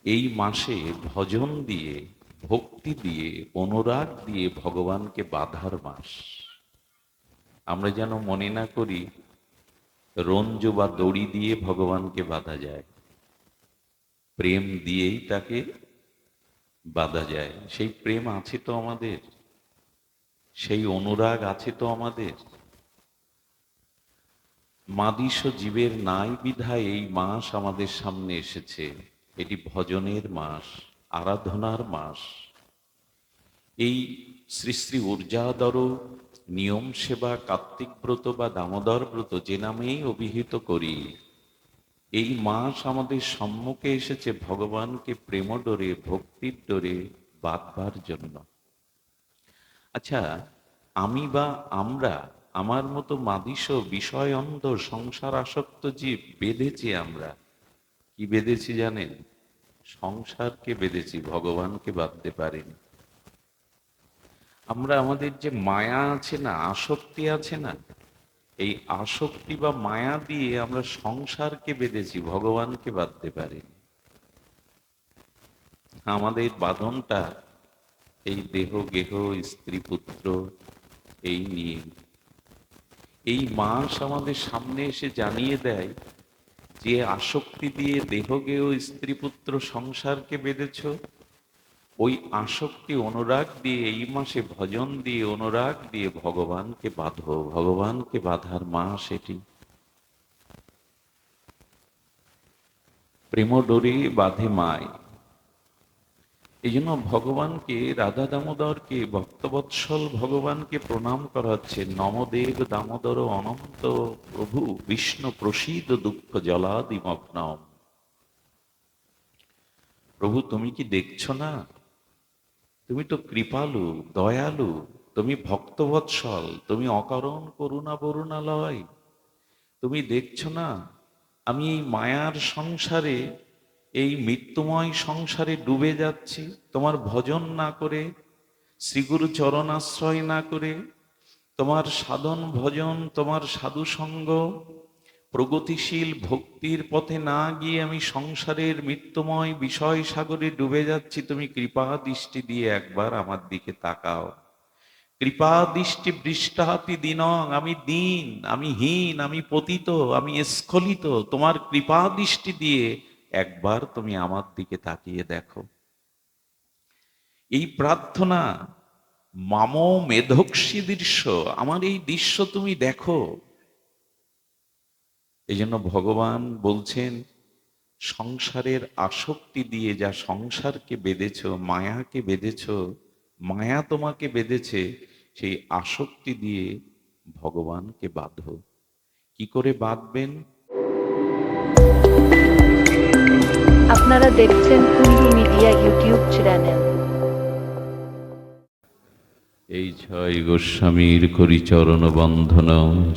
এই মাসে ভজন দিয়ে, ভক্তি দিয়ে, অনুরাগ দিয়ে ভগবানকে বাঁধার মাস। আমরা যেন মনে না করি রঞ্জু বা দড়ি দিয়ে ভগবানকে বাঁধা যায়, প্রেম দিয়েই তাকে বাঁধা যায়। সেই প্রেম আছে তো আমাদের, সেই অনুরাগ আছে তো আমাদের। মাদিস জীবের নাই বিধায় এই মাস আমাদের সামনে এসেছে। এটি ভজনের মাস, আরাধনার মাস। এই শ্রী শ্রী ঊর্জাদর নিয়ম সেবা কার্তিক ব্রত বা দামোদর ব্রত যে নামেই অভিহিত করি, এই মাস আমাদের সম্মুখে এসেছে ভগবানকে প্রেম ডোরে, ভক্তির ডোরে বাঁধবার জন্য। আচ্ছা, আমি বা আমরা, আমার মতো মাদিস বিষয় অন্ধ সংসার আসক্ত জীব বেঁধেছি আমরা। কি বেঁধেছি জানেন? সংসারকে বেঁধেছি, ভগবানকে বাঁধতে পারিনি। আমরা আমাদের যে মায়া আছে না, আসক্তি আছে না, এই আসক্তি বা মায়া দিয়ে আমরা সংসারকে বেঁধেছি, ভগবানকে বাঁধতে পারিনি। আমাদের বাঁধনটা এই দেহ গেহ স্ত্রী পুত্র এই নিয়ে। এই মাস আমাদের সামনে এসে জানিয়ে দেয় যে আসক্তি দিয়ে দেহ গেহ স্ত্রী পুত্র সংসারকে বেঁধেছ, ওই আসক্তি অনুরাগ দিয়ে এই মাসে ভজন দিয়ে, অনুরাগ দিয়ে ভগবানকে বাঁধো। ভগবানকে বাঁধার মাস এটি। প্রেম ডোরে বাঁধে মায়। এই জন্য ভগবানকে, রাধা দামোদরকে, ভক্তবৎসল ভগবানকে প্রণাম করা হচ্ছে। নমদেব দামোদর অনন্ত প্রভু বিষ্ণু প্রসীদ দুঃখ জলাদিমগ্নম। প্রভু তুমি কি দেখছো না? তুমি তো কৃপালু, দয়ালু, তুমি ভক্তবৎসল, তুমি অকারণ করুণা বরুণালয়। তুমি দেখছো না আমি এই মায়ার সংসারে, এই মৃত্যুময় সংসারে ডুবে যাচ্ছি, তোমার ভজন না করে, শ্রীগুরু চরণাশ্রয় না করে, তোমার সাধন ভজন, তোমার সাধু সঙ্গ, প্রগতিশীল ভক্তির পথে না গিয়ে আমি সংসারের মৃত্যুময় বিষয় সাগরে ডুবে যাচ্ছি। তুমি কৃপা দৃষ্টি দিয়ে একবার আমার দিকে তাকাও। কৃপা দৃষ্টি বৃষ্টাতি দিনং, আমি দীন, আমি হীন, আমি পতিত, আমি স্খলিত। তোমার কৃপা দৃষ্টি দিয়ে একবার তুমি আমার দিকে তাকিয়ে দেখো। এই প্রার্থনা, মাম মেধোক্ষী দৃশ্য, আমার এই দৃশ্য তুমি দেখো। এই জন্য ভগবান বলছেন, সংসারের আসক্তি দিয়ে যা সংসারকে বেঁধেছ, মায়াকে বেঁধেছ, মায়া তোমাকে বেঁধেছে, সেই আসক্তি দিয়ে ভগবানকে বাঁধো। কি করে বাঁধবেন? আপনারা দেখছেন কুঞ্জ মিডিয়া ইউটিউব চ্যানেল। এই ছয় গোস্বামীর করি চরণ বন্ধন,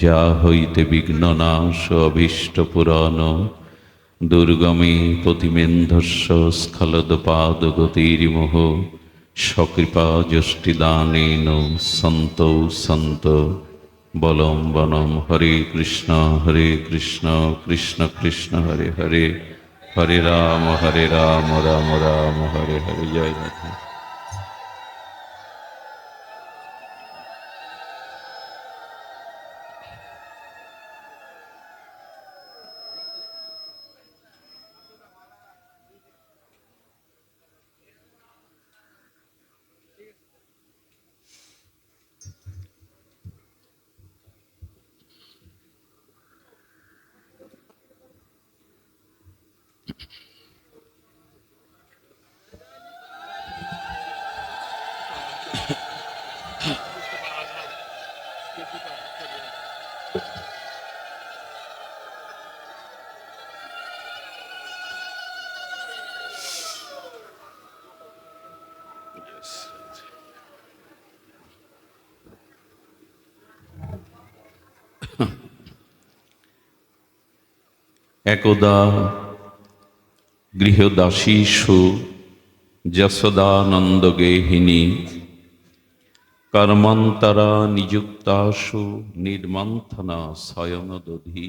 যা হইতে বিঘ্ন নাশ অভীষ্ট পুরাণ। দুর্গমে প্রতিমেন্ধস্য স্খলদ পাদ গতির্মোহ, সকৃপা যষ্টিদানেন সন্ত সন্ত। বলম বনম হরে কৃষ্ণ কৃষ্ণ কৃষ্ণ হরে হরে, হরে রাম রাম রাম হরে হরে। জয় রাধে। একদা গৃহদাসীষু যশোদানন্দ গেহিনী, কর্মান্তরা নিযুক্তাসু নির্মন্থনা শয়ন দধি।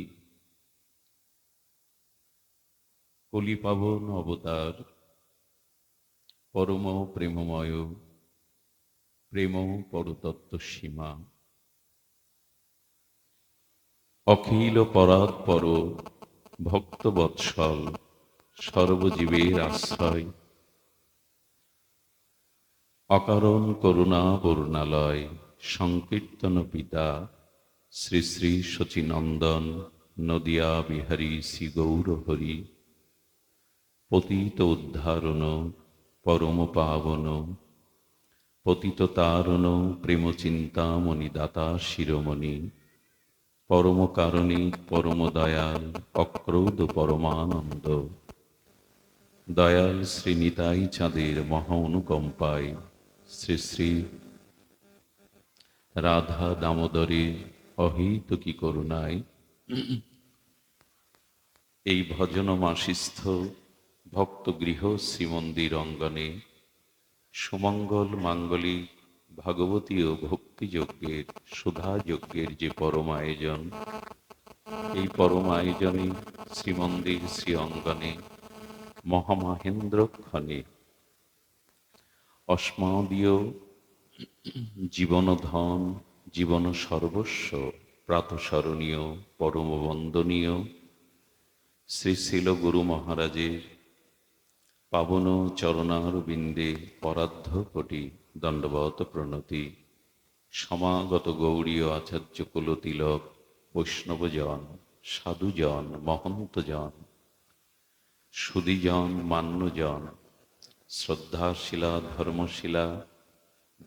কলিপাবন অবতার পরম প্রেমময়, প্রেম পরতত্ত্ব সীমা, অখিল পরাৎপর, ভক্তবৎসল, সর্বজীবের আশ্রয়, অকারণ করুণা বরুণালয়, সংকীর্তন পিতা শ্রী শ্রী শচীনন্দন, নদিয়া বিহারী শ্রী গৌর হরি, পতিত উদ্ধারণ, পরম পাবন, পতিত তারণ, প্রেম চিন্তামণি দাতা শিরোমণি, পরম কারণে পরম দয়াল, অক্রোধ পরমানন্দ, দয়াল শ্রী নিতাই চাঁদের মহা অনুকম্পায় শ্রী শ্রী রাধা দামোদরের অহৈতুকী করুণায় এই ভজন মাসিস্থ ভক্তগৃহ শ্রীমন্দির অঙ্গনে সুমঙ্গল মাঙ্গলিক ভাগবতী ও ভক্তিযজ্ঞের সুধাযজ্ঞের যে পরম আয়োজন, এই পরম আয়োজনে শ্রীমন্দির শ্রী অঙ্গনে মহামহেন্দ্রক্ষণে অস্মাদীয় জীবনধন, জীবন সর্বস্ব প্রাতঃস্মরণীয় পরম বন্দনীয় শ্রী শিল গুরু মহারাজের পাবন চরণারবিন্দে পরার্ধ কোটি দণ্ডবত প্রণতি। সমাগত গৌড়ীয় আচার্য কুলতিলক, বৈষ্ণবজন, সাধুজন, মহন্তজন, সুধীজন, মান্যজন, শ্রদ্ধাশীলা, ধর্মশীলা,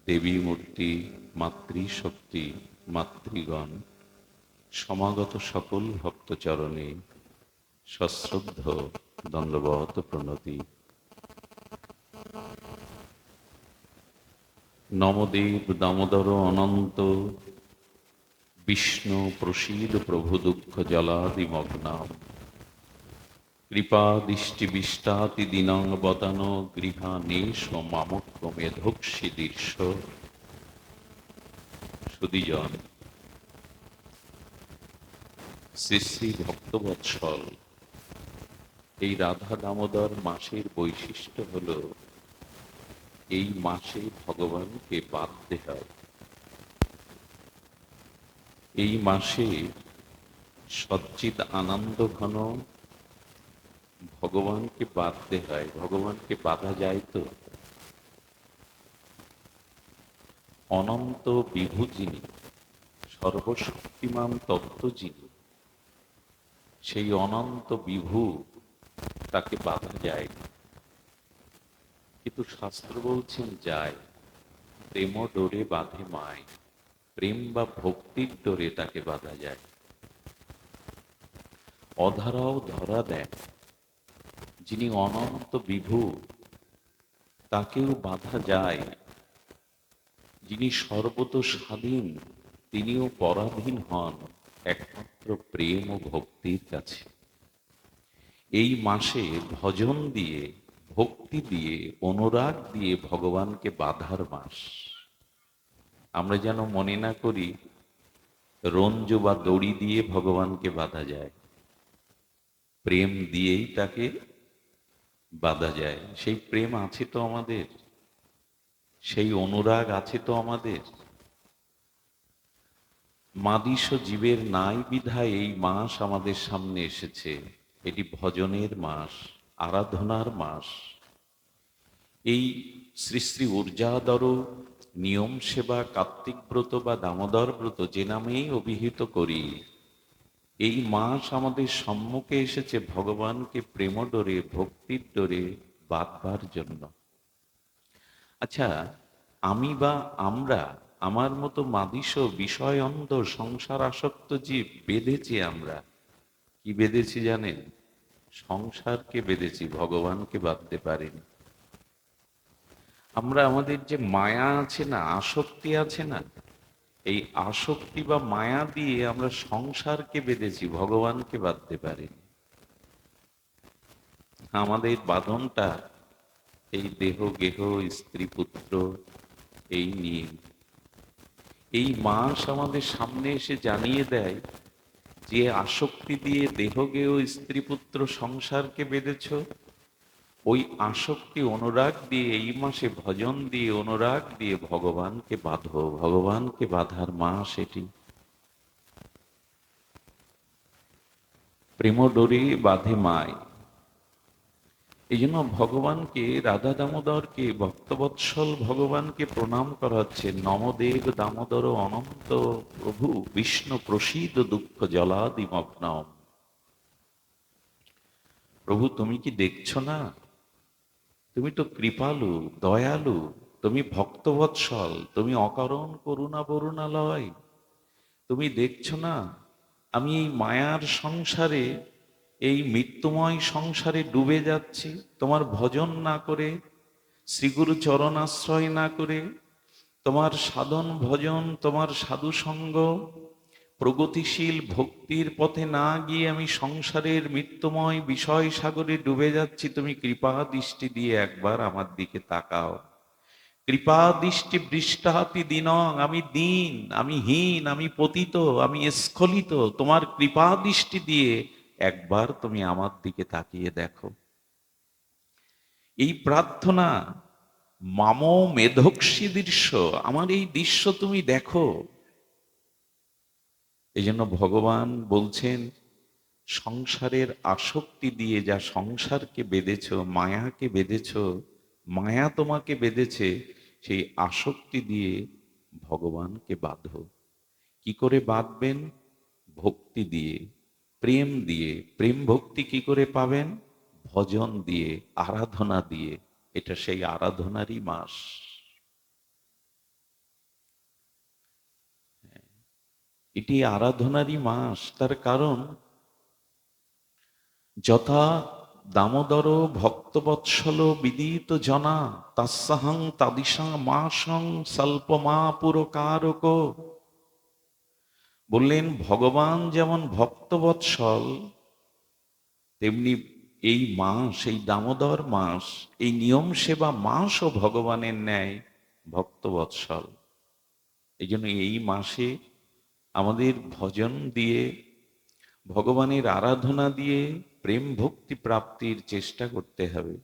দেবী মূর্তি, মাতৃশক্তি, মাতৃগণ, সমাগত সকল ভক্তচরণে সশ্রদ্ধ দণ্ডবত প্রণতি। নমদেব দামোদর অনন্ত, বিষ্ণু প্রসীদ প্রভু দুঃখ জলাদিমগ্নাম, কৃপা দৃষ্টি বিষ্টাতি দিনাবদান, গৃহানেশ মামক্য মেধোক্ষি দীর্ষ। সুধীজন, শ্রী শ্রী ভক্তবৎসল, এই রাধা দামোদর মাসের বৈশিষ্ট্য হল এই মাসে ভগবানকে বাঁধতে হয়। এই মাসে সচ্চিদ আনন্দ ঘন ভগবানকে বাঁধতে হয়। ভগবানকে বাঁধা যায় তো? অনন্ত বিভু যিনি, সর্বশক্তিমান তত্ত্ব যিনি, সেই অনন্ত বিভু তাকে বাঁধা যায় না। কিন্তু শাস্ত্র বলছেন যায়। প্রেম ডোরে বাঁধে মায়, প্রেম বা ভক্তির ডোরে তাকে বাঁধা যায়। অধরাও ধরা দেন, যিনি অনন্ত বিভু তাকেও বাঁধা যায়। যিনি সর্বত স্বাধীন, তিনিও পরাধীন হন একমাত্র প্রেম ও ভক্তির কাছে। এই মাসে ভজন দিয়ে, ভক্তি দিয়ে, অনুরাগ দিয়ে ভগবানকে বাঁধার মাস। আমরা যেন মনে না করি রঞ্জু বা দড়ি দিয়ে ভগবানকে বাঁধা যায়। প্রেম দিয়েই তাকে বাঁধা যায়। সেই প্রেম আছে তো আমাদের, সেই অনুরাগ আছে তো আমাদের। মাদিস জীবের নাই বিধায় এই মাস আমাদের সামনে এসেছে। এটি ভজনের মাস, আরাধনার মাস। এই শ্রী শ্রী ঊর্জাদর নিয়ম সেবা, কার্তিক ব্রত বা দামোদর ব্রত যে নামেই অভিহিত করি, এই মাস আমাদের সম্মুখে এসেছে ভগবানকে প্রেম ডোরে, ভক্তির ডোরে বাঁধবার জন্য। আচ্ছা, আমি বা আমরা, আমার মতো মাদিস বিষয় অন্ধ সংসার আসক্ত জীব বেঁধেছি। আমরা কি বেঁধেছি জানেন? সংসারকে বেঁধেছি, ভগবানকে বাঁধতে পারিনি। আমরা আমাদের যে মায়া আছে না, আসক্তি আছে না, এই আসক্তি বা মায়া দিয়ে আমরা সংসারকে বেঁধেছি, ভগবানকে বাঁধতে পারিনি। আমাদের বাঁধনটা এই দেহ গেহ স্ত্রী পুত্র এই নিয়ে। এই মাস আমাদের সামনে এসে জানিয়ে দেয় যে আসক্তি দিয়ে দেহ গেহ স্ত্রী পুত্র সংসারকে বেঁধেছ, ওই আসক্তি অনুরাগ দিয়ে এই মাসে ভজন দিয়ে অনুরাগ দিয়ে ভগবানকে বাঁধো। ভগবানকে বাঁধার মাস এটি। প্রেম ডোরে বাঁধে মায়। এই জন্য ভগবানকে, রাধা দামোদরকে, ভক্তবৎসল ভগবানকে প্রণাম করা হচ্ছে। নমদেব দামোদর অনন্ত প্রভু বিষ্ণু প্রসীদ দুঃখ জলাদিমগ্নম। প্রভু তুমি কি দেখছো না? তুমি তো কৃপালু, দয়ালু, তুমি ভক্তবৎসল, তুমি অকারণ করুণা বরুণালয়। তুমি দেখছো না আমি এই মায়ার সংসারে, এই মৃত্যুময় সংসারে ডুবে যাচ্ছি তোমার ভজন না করে, শ্রীগুরু চরণাশ্রয় না করে, তোমার সাধন ভজন, তোমার সাধু সঙ্গ, প্রগতিশীল ভক্তির পথে না গিয়ে আমি সংসারের মৃত্যুময় বিষয় সাগরে ডুবে যাচ্ছি। তুমি কৃপা দৃষ্টি দিয়ে একবার আমার দিকে তাকাও। কৃপা দৃষ্টি বৃষ্টাতি দিনং। আমি দীন, আমি হীন, আমি পতিত, আমি স্খলিত। তোমার কৃপা দৃষ্টি দিয়ে একবার তুমি আমার দিকে তাকিয়ে দেখো। এই প্রার্থনা, মাম মেধোক্ষী দৃশ্য, আমার এই দৃশ্য তুমি দেখো। এই জন্য ভগবান বলছেন, সংসারের আসক্তি দিয়ে যা সংসারকে বেঁধেছ, মায়াকে বেঁধেছ, মায়া তোমাকে বেঁধেছে, সেই আসক্তি দিয়ে ভগবানকে বাঁধো। কি করে বাঁধবেন? ভক্তি দিয়ে, প্রেম দিয়ে। প্রেম ভক্তি কি করে পাবেন? ভজন দিয়ে, আরাধনা দিয়ে। এটা সেই আরাধনারই মাস। এটি আরাধনারই মাস। তার কারণ, যথা দামোদর ভক্তবৎসল বিদিত জনা তাস্যাহং তাদিশা মাসং স্বল্পমা পুরকারক। বললেন ভগবান যেমন ভক্তবৎসল, তেমনি এই মাস, এই দামোদর মাস, এই নিয়ম সেবা মাসও ভগবানের ন্যায় ভক্তবৎসল। এই জন্য এই মাসে আমাদের ভজন দিয়ে, ভগবানের আরাধনা দিয়ে প্রেম ভক্তি প্রাপ্তির চেষ্টা করতে হবে।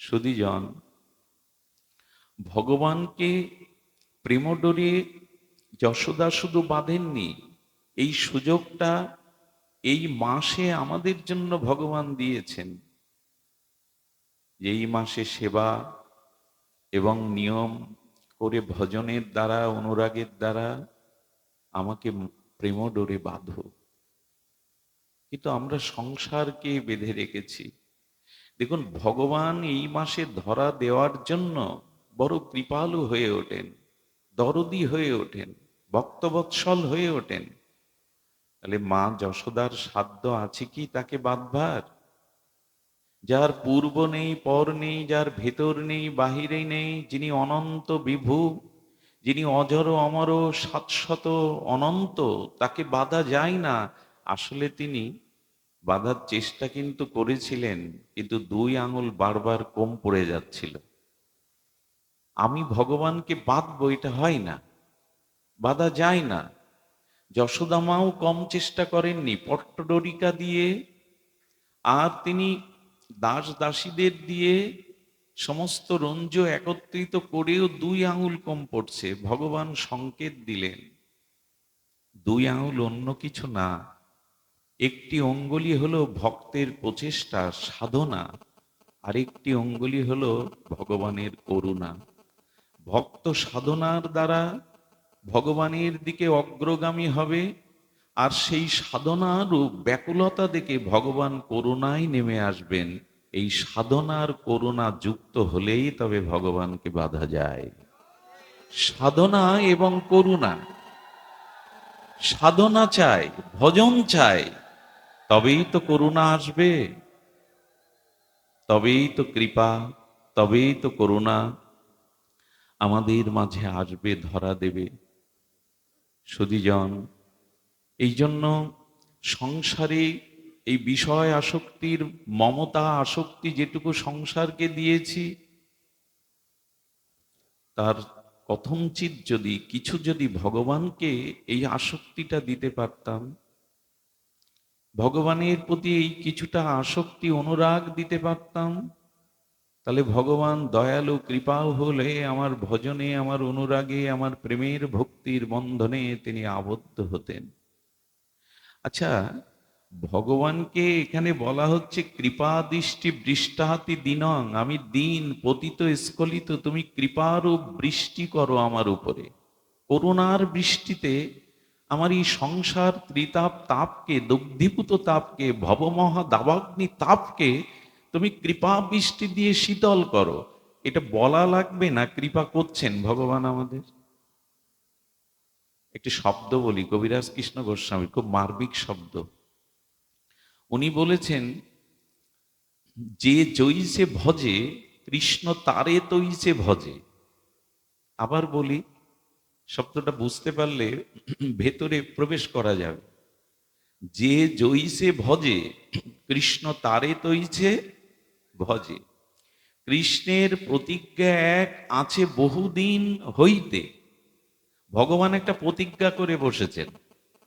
সুধীজন, ভগবানকে প্রেমডোরে যশোদা শুধু বাঁধেননি, এই সুযোগটা এই মাসে আমাদের জন্য ভগবান দিয়েছেন। এই মাসে সেবা এবং নিয়ম করে ভজনের দ্বারা, অনুরাগের দ্বারা আমাকে প্রেমডোরে বাঁধো। কিন্তু আমরা সংসারকে বেঁধে রেখেছি। দেখুন, ভগবান এই মাসে ধরা দেওয়ার জন্য বড় কৃপালু হয়ে ওঠেন, দরদি হয়ে ওঠেন, ভক্তবৎসল হয়ে ওঠেন। তাহলে মা যশোদার সাধ্য আছে কি তাকে বাঁধবার? যার পূর্ব নেই, পর নেই, যার ভেতর নেই, বাহিরে নেই, যিনি অনন্ত বিভু, যিনি অজর অমর শাশ্বত অনন্ত, তাকে বাঁধা যায় না। আসলে তিনি বাঁধার চেষ্টা কিন্তু করেছিলেন, কিন্তু 2 আঙুল বারবার কম পড়ে যাচ্ছিল। আমি ভগবানকে বাঁধবো, এটা হয় না, বাঁধা যায় না। যশোদা মাও কম চেষ্টা করেননি, পট্টডরিকা দিয়ে, আর তিনি দাস দাসীদের দিয়ে সমস্ত রঞ্জ একত্রিত করেও 2 আঙুল কম পড়ছে। ভগবান সংকেত দিলেন, 2 আঙুল অন্য কিছু না, একটি অঙ্গুলি হলো ভক্তের প্রচেষ্টা, সাধনা, আরেকটি অঙ্গুলি হলো ভগবানের করুণা। ভক্ত সাধনার দ্বারা ভগবানের দিকে অগ্রগামী হবে, আর সেই সাধনার ব্যাকুলতা দেখে ভগবান করুণায় নেমে আসবেন। এই সাধনার করুণা যুক্ত হলেই তবে ভগবানকে বাঁধা যায়। সাধনা এবং করুণা, সাধনা চাই, ভজন চাই, তবেই তো করুণা আসবে, তবেই তো কৃপা, তবেই তো করুণা আমাদের মাঝে আসবে, ধরা দেবে। সুধীজন, এই জন্য সংসারে এই বিষয় আসক্তির মমতা আসক্তি যেটুকু সংসারকে দিয়েছি, তার কথঞ্চিত যদি কিছু, যদি ভগবানকে এই আসক্তিটা দিতে পারতাম, ভগবানের প্রতি এই কিছুটা আসক্তি অনুরাগ দিতে পারতাম, তাহলে ভগবান দয়ালু কৃপাও হলে আমার ভজনে, আমার অনুরাগে, আমার প্রেমের ভক্তির বন্ধনে তিনি আবদ্ধ হতেন। আচ্ছা, ভগবানকে এখানে বলা হচ্ছে কৃপা দৃষ্টি বৃষ্টাতি দিনং, আমি দিন পতিত স্খলিত, তুমি কৃপারূপ বৃষ্টি করো আমার উপরে। করুণার বৃষ্টিতে আমার এই সংসার ত্রিতাপ তাপকে, দগ্ধীভূত তাপকে, ভবমহা দাবাগ্নি তাপকে তুমি কৃপা বৃষ্টি দিয়ে শীতল করো। এটা বলা লাগবে না, কৃপা করছেন ভগবান আমাদের। একটি শব্দ বলি, কবিরাজ কৃষ্ণ গোস্বামী, খুব মার্মিক শব্দ। উনি বলেছেন, যে জইছে ভজে কৃষ্ণ তারে তৈছে ভজে। আবার বলি, শব্দটা বুঝতে পারলে ভেতরে প্রবেশ করা যাবে। যে জইছে ভজে কৃষ্ণ তারে তৈছে ভজে। কৃষ্ণের প্রতিজ্ঞা এক আছে বহুদিন হইতে। ভগবান একটা প্রতিজ্ঞা করে বসেছেন,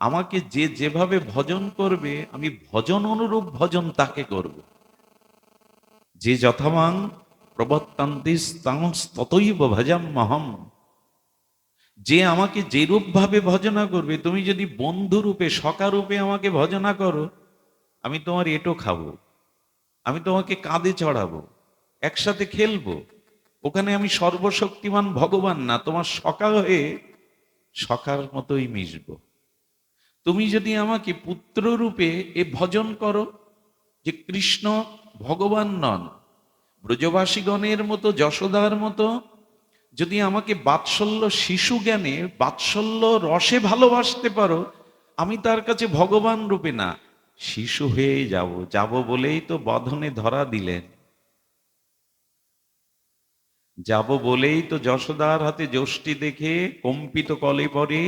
আমাকে যে যেভাবে ভজন করবে আমি ভজন অনুরূপ ভজন তাকে করব। যে যথামাং প্রবর্তান্তি ততৈব ভজাম্যহম। যে আমাকে যেরূপ ভাবে ভজনা করবে, তুমি যদি বন্ধু রূপে, সখা রূপে আমাকে ভজনা করো, আমি তোমার এঁটো খাবো, আমি তোমাকে কাঁধে চড়াবো, একসাথে খেলবো। ওখানে আমি সর্বশক্তিমান ভগবান না, তোমার সখা হয়ে সখার মতোই মিশবো। তুমি যদি আমাকে পুত্র রূপে এ ভজন করো, যে কৃষ্ণ ভগবান নন, ব্রজবাসীগণের মতো, যশোদার মতো যদি আমাকে বাৎসল্য শিশু জ্ঞানে, বাৎসল্য রসে ভালোবাসতে পারো, আমি তার কাছে ভগবান রূপে না, শিশু হয়ে যাব। যাব বলেই তো বধনে ধরা দিলেন, যাব বলেই তো যশোদার হাতে যষ্টি দেখে কম্পিত কলে পড়ে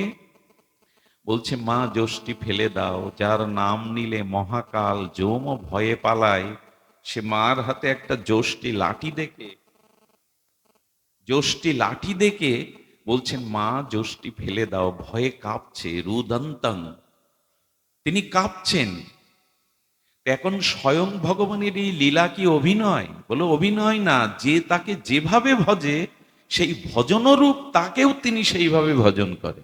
বলছে, মা যষ্টি ফেলে দাও, যার নাম নিলে মহাকাল যম ভয়ে পালায়। সে মার হাতে একটা যষ্টি লাঠি দেখে বলছেন, মা যষ্টি ফেলে দাও, ভয়ে কাঁপছে, রুদন্তং, তিনি কাঁপছেন। এখন স্বয়ং ভগবানের এই লীলা কি অভিনয়? বলো অভিনয় না, যে তাকে যেভাবে ভজে সেই ভজনরূপ তাকেও তিনি সেইভাবে ভজন করে।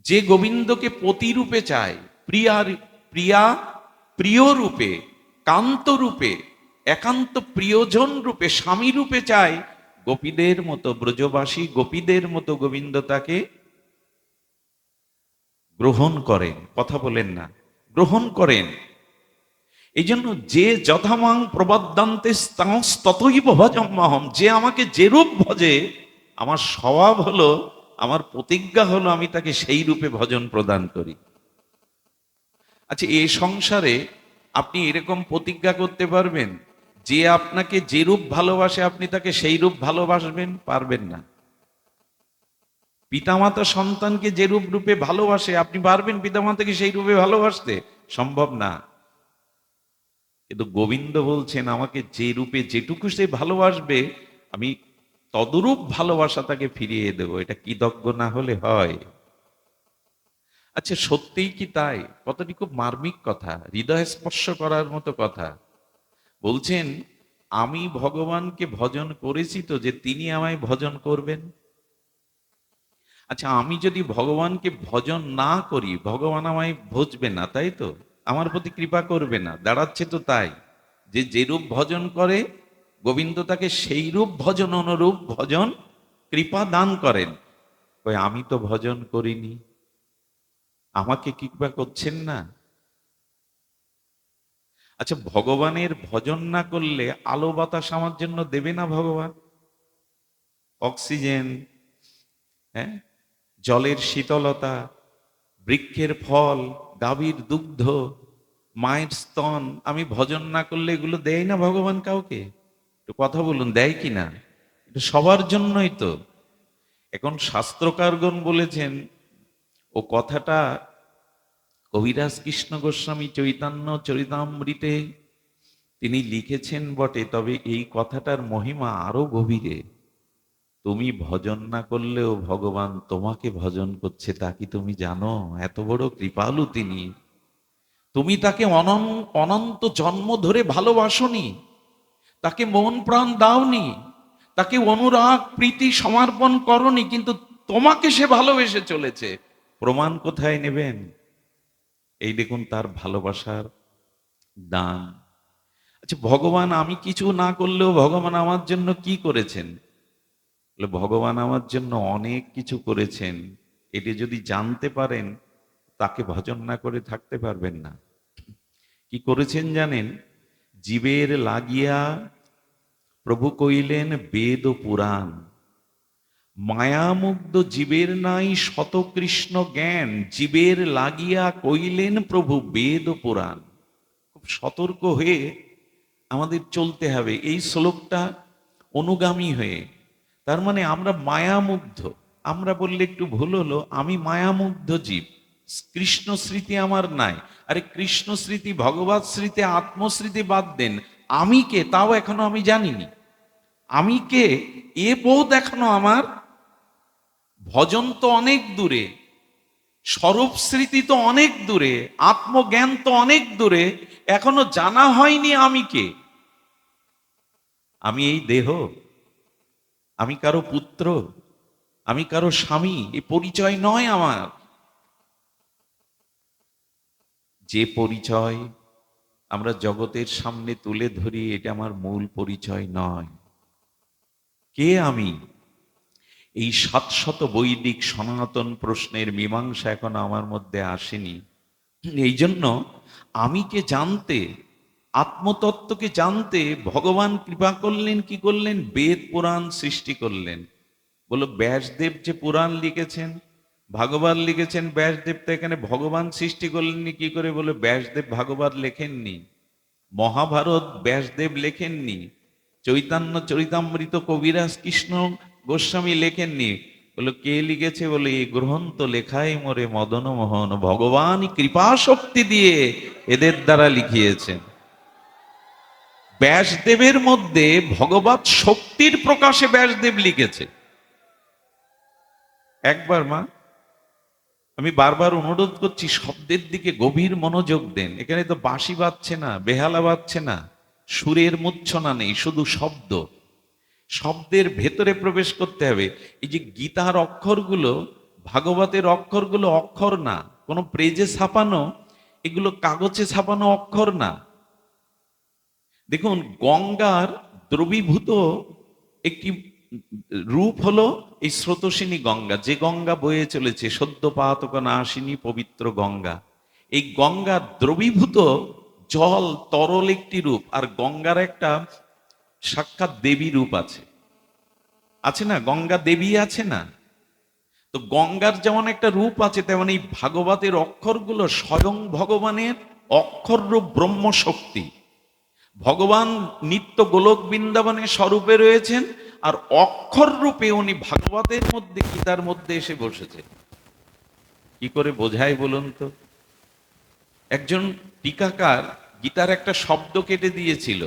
যে গোবিন্দকে পতি রূপে চায়, প্রিয়া প্রিয় রূপে, কান্ত রূপে, একান্ত প্রিয়জন রূপে, স্বামী রূপে চায়, গোপীদের মতো, ব্রজবাসী গোপীদের মতো গোবিন্দ তাকে গ্রহণ করেন। কথা বলেন না, গ্রহণ করেন। এই জন্য যে যথামাং প্রবদ্যান্তে ততৈব ভজম্যহম, যে আমাকে যেরূপ ভজে, আমার স্বভাব হলো, আমার প্রতিজ্ঞা হলো, আমি তাকে সেই রূপে ভজন প্রদান করি। আচ্ছা, এই সংসারে আপনি এরকম প্রতিজ্ঞা করতে পারবেন, যে আপনাকে যেরূপ ভালোবাসে আপনি তাকে সেই রূপ ভালোবাসবেন? পারবেন না। পিতামাতা সন্তানকে যেরূপ রূপে ভালোবাসে আপনি পারবেন পিতামাতাকে সেই রূপে ভালোবাসতে? সম্ভব না। কিন্তু গোবিন্দ বলছেন, আমাকে যে রূপে যেটুকু সে ভালোবাসবে আমি তদরূপ ভালোবাসা তাকে ফিরিয়ে দেব। এটা কৃতজ্ঞ না হলে হয়? আচ্ছা, সত্যিই কি তাই? কতটি খুব মার্মিক কথা, হৃদয় স্পর্শ করার মতো কথা। বলছেন, আমি ভগবানকে ভজন করেছি তো, যে তিনি আমায় ভজন করবেন। আচ্ছা, আমি যদি ভগবানকে ভজন না করি, ভগবান আমায় ভজবে না, তাই তো? আমার প্রতি কৃপা করবে না, দাঁড়াচ্ছে তো তাই, যে যেরূপ ভজন করে গোবিন্দ তাকে সেই রূপ ভজন অনুরূপ ভজন কৃপা দান করেন। ওই আমি তো ভজন করিনি, আমাকে কৃপা করছেন না। আচ্ছা, ভগবানের ভজন না করলে আলো বাতাস আমার জন্য দেবে না ভগবান? অক্সিজেন, হ্যাঁ, জলের শীতলতা, বৃক্ষের ফল, গাভীর দুগ্ধ, মায়ের স্তন, আমি ভজন না করলে এগুলো দেয় না ভগবান কাউকে? একটু কথা বলুন, দেয় কি না? এটা সবার জন্যই তো। এখন শাস্ত্রকারগণ বলেছেন, ও কথাটা কবিরাজ কৃষ্ণ গোস্বামী চৈতন্য চরিতামৃতে তিনি লিখেছেন বটে, তবে এই কথাটার মহিমা আরো গভীরে। তুমি ভজন না করলেও ভগবান তোমাকে ভজন করছে, তা কি তুমি জানো? এত বড় কৃপালু তিনি। তুমি তাকে অনন্ত জন্ম ধরে ভালোবাসনি, তাকে মন প্রাণ দাওনি, তাকে অনুরাগ প্রীতি সমর্পণ করনি, কিন্তু তোমাকে সে ভালোবেসে চলেছে। প্রমাণ কোথায় নেবেন? এই দেখুন তার ভালোবাসার দান। আচ্ছা, ভগবান আমি কিছু না করলেও ভগবান আমার জন্য কি করেছেন? বলে, ভগবান আমার জন্য অনেক কিছু করেছেন। এটি যদি জানতে পারেন, তাকে ভজন না করে থাকতে পারবেন না। কি করেছেন জানেন? জীবের লাগিয়া প্রভু কইলেন বেদ ও পুরাণ, মায়ামুগ্ধ জীবের নাই শত কৃষ্ণ জ্ঞান, জীবের লাগিয়া কইলেন প্রভু বেদ ও পুরাণ। খুব সতর্ক হয়ে আমাদের চলতে হবে এই শ্লোকটা অনুগামী হয়ে। তার মানে আমরা মায়ামুগ্ধ। আমরা বললে একটু ভুল হলো, আমি মায়ামুগ্ধ জীব, কৃষ্ণ স্মৃতি আমার নাই। আরে কৃষ্ণ স্মৃতি, ভগবত স্মৃতি, আত্মস্মৃতি বাদ দেন, আমি কে তাও এখনো আমি জানিনি। আমি কে এ বোধ এখনো আমার, ভজন তো অনেক দূরে, স্বরূপ স্মৃতি তো অনেক দূরে, আত্মজ্ঞান তো অনেক দূরে, এখনো জানা হয়নি আমি কে। আমি এই দেহ, আমি কারো পুত্র, আমি কারো স্বামী, এই পরিচয় নয় আমার। যে পরিচয় আমরা জগতের সামনে তুলে ধরি, এটা আমার মূল পরিচয় নয়। কে আমি? এই ৭০০ বৈদিক সনাতন প্রশ্নের মীমাংসা এখন আমার মধ্যে আসেনি। এই জন্য আমিকে জানতে, আত্মতত্ত্বকে জানতে ভগবান কৃপা করলেন, কি করলেন? বেদ পুরাণ সৃষ্টি করলেন। বলো, ব্যাসদেব যে পুরাণ লিখেছেন, ভাগবত লিখেছেন, ব্যাসদেব তো এখানে ভগবান সৃষ্টি করলেননি কি করে? বলে, ব্যাসদেব ভাগবত লেখেননি, মহাভারত ব্যাসদেব লেখেননি, চৈতন্য চরিতামৃত কবিরাজ কৃষ্ণ গোস্বামী লেখেননি। বলো, কে লিখেছে? বলে, এই গ্রন্থ লেখাই মোরে মদন মোহন, ভগবানই কৃপা শক্তি দিয়ে এদের দ্বারা লিখিয়েছেন। ব্যাসদেবের মধ্যে ভগবত শক্তির প্রকাশে ব্যাসদেব লিখেছে। একবার মা, আমি বারবার অনুরোধ করছি, শব্দের দিকে গভীর মনোযোগ দেন। এখানে তো বাঁশি বাজছে না, বেহালা বাজছে না, সুরের মূর্ছনা নেই, শুধু শব্দ। শব্দের ভেতরে প্রবেশ করতে হবে। এই যে গীতার অক্ষরগুলো, ভাগবতের অক্ষরগুলো অক্ষর না, কোনো পেজে ছাপানো, এগুলো কাগজে ছাপানো অক্ষর না। দেখুন, গঙ্গার দ্রবীভূত একটি রূপ হলো এই স্রোতস্বিনী গঙ্গা, যে গঙ্গা বয়ে চলেছে সদ্য পাতক নাশিনী পবিত্র গঙ্গা। এই গঙ্গার দ্রবীভূত জল তরল একটি রূপ, আর গঙ্গার একটা সাক্ষাৎ দেবী রূপ আছে, আছে না? গঙ্গা দেবী আছে না? তো গঙ্গার যেমন একটা রূপ আছে, তেমন এই ভাগবতের অক্ষরগুলো স্বয়ং ভগবানের অক্ষর রূপ ব্রহ্ম শক্তি। ভগবান নিত্য গোলক বৃন্দাবনে স্বরূপে রয়েছেন, আর অক্ষর রূপে উনি ভাগবতের মধ্যে, গীতার মধ্যে এসে বসেছে। কি করে বোঝায় বলুন তো? একজন টিকাকার গীতার একটা শব্দ কেটে দিয়েছিল,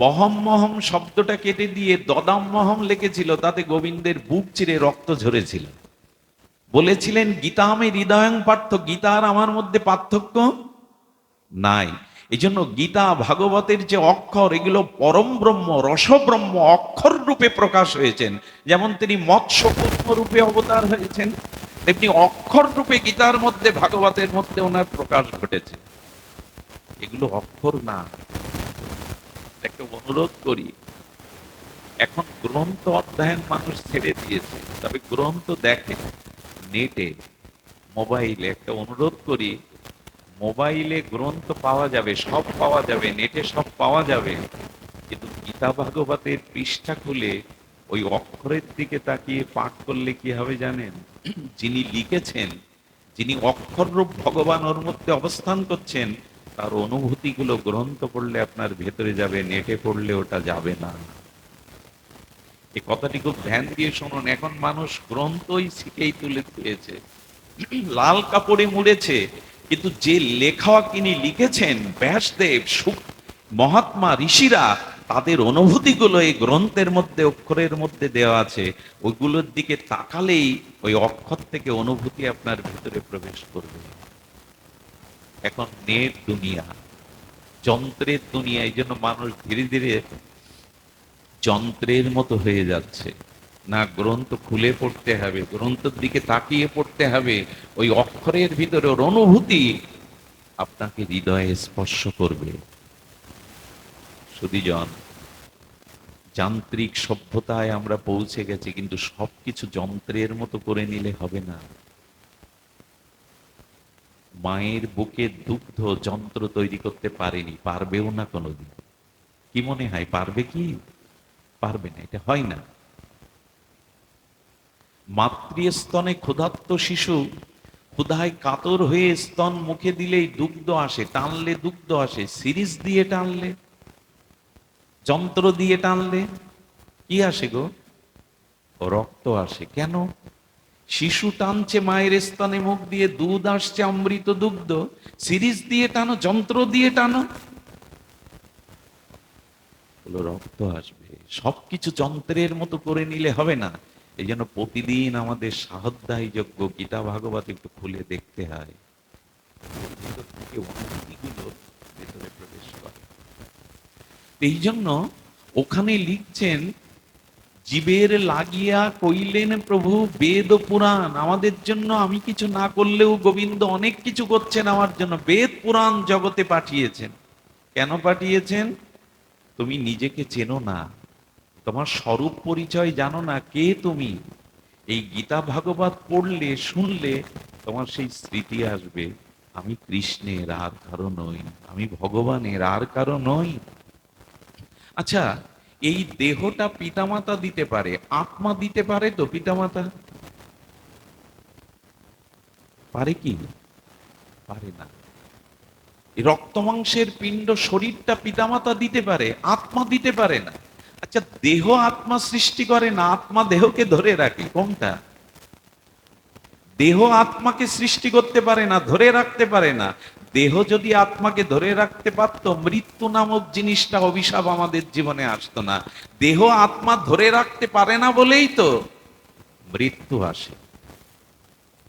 বহম মহম শব্দটা কেটে দিয়ে দদাম মহম লিখেছিল, তাতে গোবিন্দের বুক চিরে রক্ত ঝরেছিল। বলেছিলেন, গীতামে হৃদয়ং পার্থ, গীতা আর আমার মধ্যে পার্থক্য নাই। এই জন্য গীতা ভাগবতের যে অক্ষর, এগুলো পরম ব্রহ্ম রসব্রহ্ম অক্ষর রূপে প্রকাশ হয়েছেন। যেমন তিনি মৎস্য কুর্ম রূপে অবতার হয়েছেন, তেমনি অক্ষর রূপে গীতার মধ্যে, ভাগবতের মধ্যে ওনার প্রকাশ ঘটেছে। এগুলো অক্ষর না। একটা অনুরোধ করি, এখন গ্রন্থ অধ্যয়ন মানুষ ছেড়ে দিয়েছে, তবে গ্রন্থ দেখে নেটে, মোবাইলে। একটা অনুরোধ করি, মোবাইলে গ্রন্থ পাওয়া যাবে, সব পাওয়া যাবে, নেটে সব পাওয়া যাবে, কিন্তু গীতা ভাগবতের পৃষ্ঠা খুলে ওই অক্ষরের দিকে তাকিয়ে পাঠ করলে কি হবে জানেন? যিনি লিখেছেন, যিনি অক্ষর রূপ ভগবান ওর মধ্যে অবস্থান করছেন, তার অনুভূতিগুলো গ্রন্থ পড়লে আপনার ভেতরে যাবে, নেটে পড়লে ওটা যাবে না। এই কথাটি খুব ধ্যান দিয়ে শুনুন। এখন মানুষ গ্রন্থই শিখেই তুলে দিয়েছে, লাল কাপড়ে মুড়েছে, কিন্তু যে লেখক তিনি লিখেছেন, ব্যাসদেব, মহাত্মা ঋষিরা, তাদের অনুভূতিগুলো এই গ্রন্থের মধ্যে, অক্ষরের মধ্যে দেওয়া আছে। ওইগুলোর দিকে তাকালেই ওই অক্ষর থেকে অনুভূতি আপনার ভিতরে প্রবেশ করবে। এখন নেট দুনিয়া, যন্ত্রের দুনিয়া। এই জন্য মানুষ ধীরে ধীরে যন্ত্রের মতো হয়ে যাচ্ছে। না, গ্রন্থ খুলে পড়তে হবে, গ্রন্থের দিকে তাকিয়ে পড়তে হবে, ওই অক্ষরের ভিতরে ওর অনুভূতি আপনাকে হৃদয়ে স্পর্শ করবে। সুধীজন, যান্ত্রিক সভ্যতায় আমরা পৌঁছে গেছি, কিন্তু সবকিছু যন্ত্রের মতো করে নিলে হবে না। মায়ের বুকের দুগ্ধ যন্ত্র তৈরি করতে পারেনি, পারবেও না কোনোদিন। কি মনে হয় পারবে কি? পারবে না, এটা হয় না। মাতৃস্তনে ক্ষুধার্ত শিশু ক্ষুধায় কাতর হয়ে স্তন মুখে দিলেই দুগ্ধ আসে, টানলে দুগ্ধ আসে। সিরিজ দিয়ে টানলে, যন্ত্র দিয়ে টানলে কি আসে গো? রক্ত আসে। কেন? শিশু টানছে মায়ের স্তনে মুখ দিয়ে, দুধ আসছে, অমৃত দুগ্ধ। সিরিজ দিয়ে টানো, যন্ত্র দিয়ে টানো, হলো রক্ত আসবে। সবকিছু যন্ত্রের মতো করে নিলে হবে না। এই জন্য প্রতিদিন আমাদের সাহাধ্যায় যজ্ঞ গীতা ভাগবত একটু খুলে দেখতে হয়। ভিতর থেকে অনুভূতিগুলো ভেতরে প্রবেশ করে। এই জন্য ওখানে লিখছেন, জীবের লাগিয়া কইলেন প্রভু বেদ ও পুরাণ। আমাদের জন্য, আমি কিছু না করলেও গোবিন্দ অনেক কিছু করছেন আমার জন্য। বেদ পুরাণ জগতে পাঠিয়েছেন। কেন পাঠিয়েছেন? তুমি নিজেকে চেনো না, তোমার স্বরূপ পরিচয় জানো না, কে তুমি। এই গীতা ভাগবত পড়লে, শুনলে তোমার সেই স্মৃতি আসবে, আমি কৃষ্ণের আর কারো নই, আমি ভগবানের আর কারো নই। আচ্ছা, এই দেহটা পিতামাতা দিতে পারে, আত্মা দিতে পারে তো পিতামাতা? পারে কি? পারে না। এই রক্ত মাংসের পিণ্ড শরীরটা পিতামাতা দিতে পারে, আত্মা দিতে পারে না। আচ্ছা, দেহ আত্মা সৃষ্টি করে না, আত্মা দেহকে ধরে রাখে, কোনটা? দেহ আত্মাকে সৃষ্টি করতে পারে না, ধরে রাখতে পারে না। দেহ যদি আত্মাকে ধরে রাখতে পারত, মৃত্যু নামক জিনিসটা, অভিশাপ আমাদের জীবনে আসতো না। দেহ আত্মা ধরে রাখতে পারে না বলেই তো মৃত্যু আসে।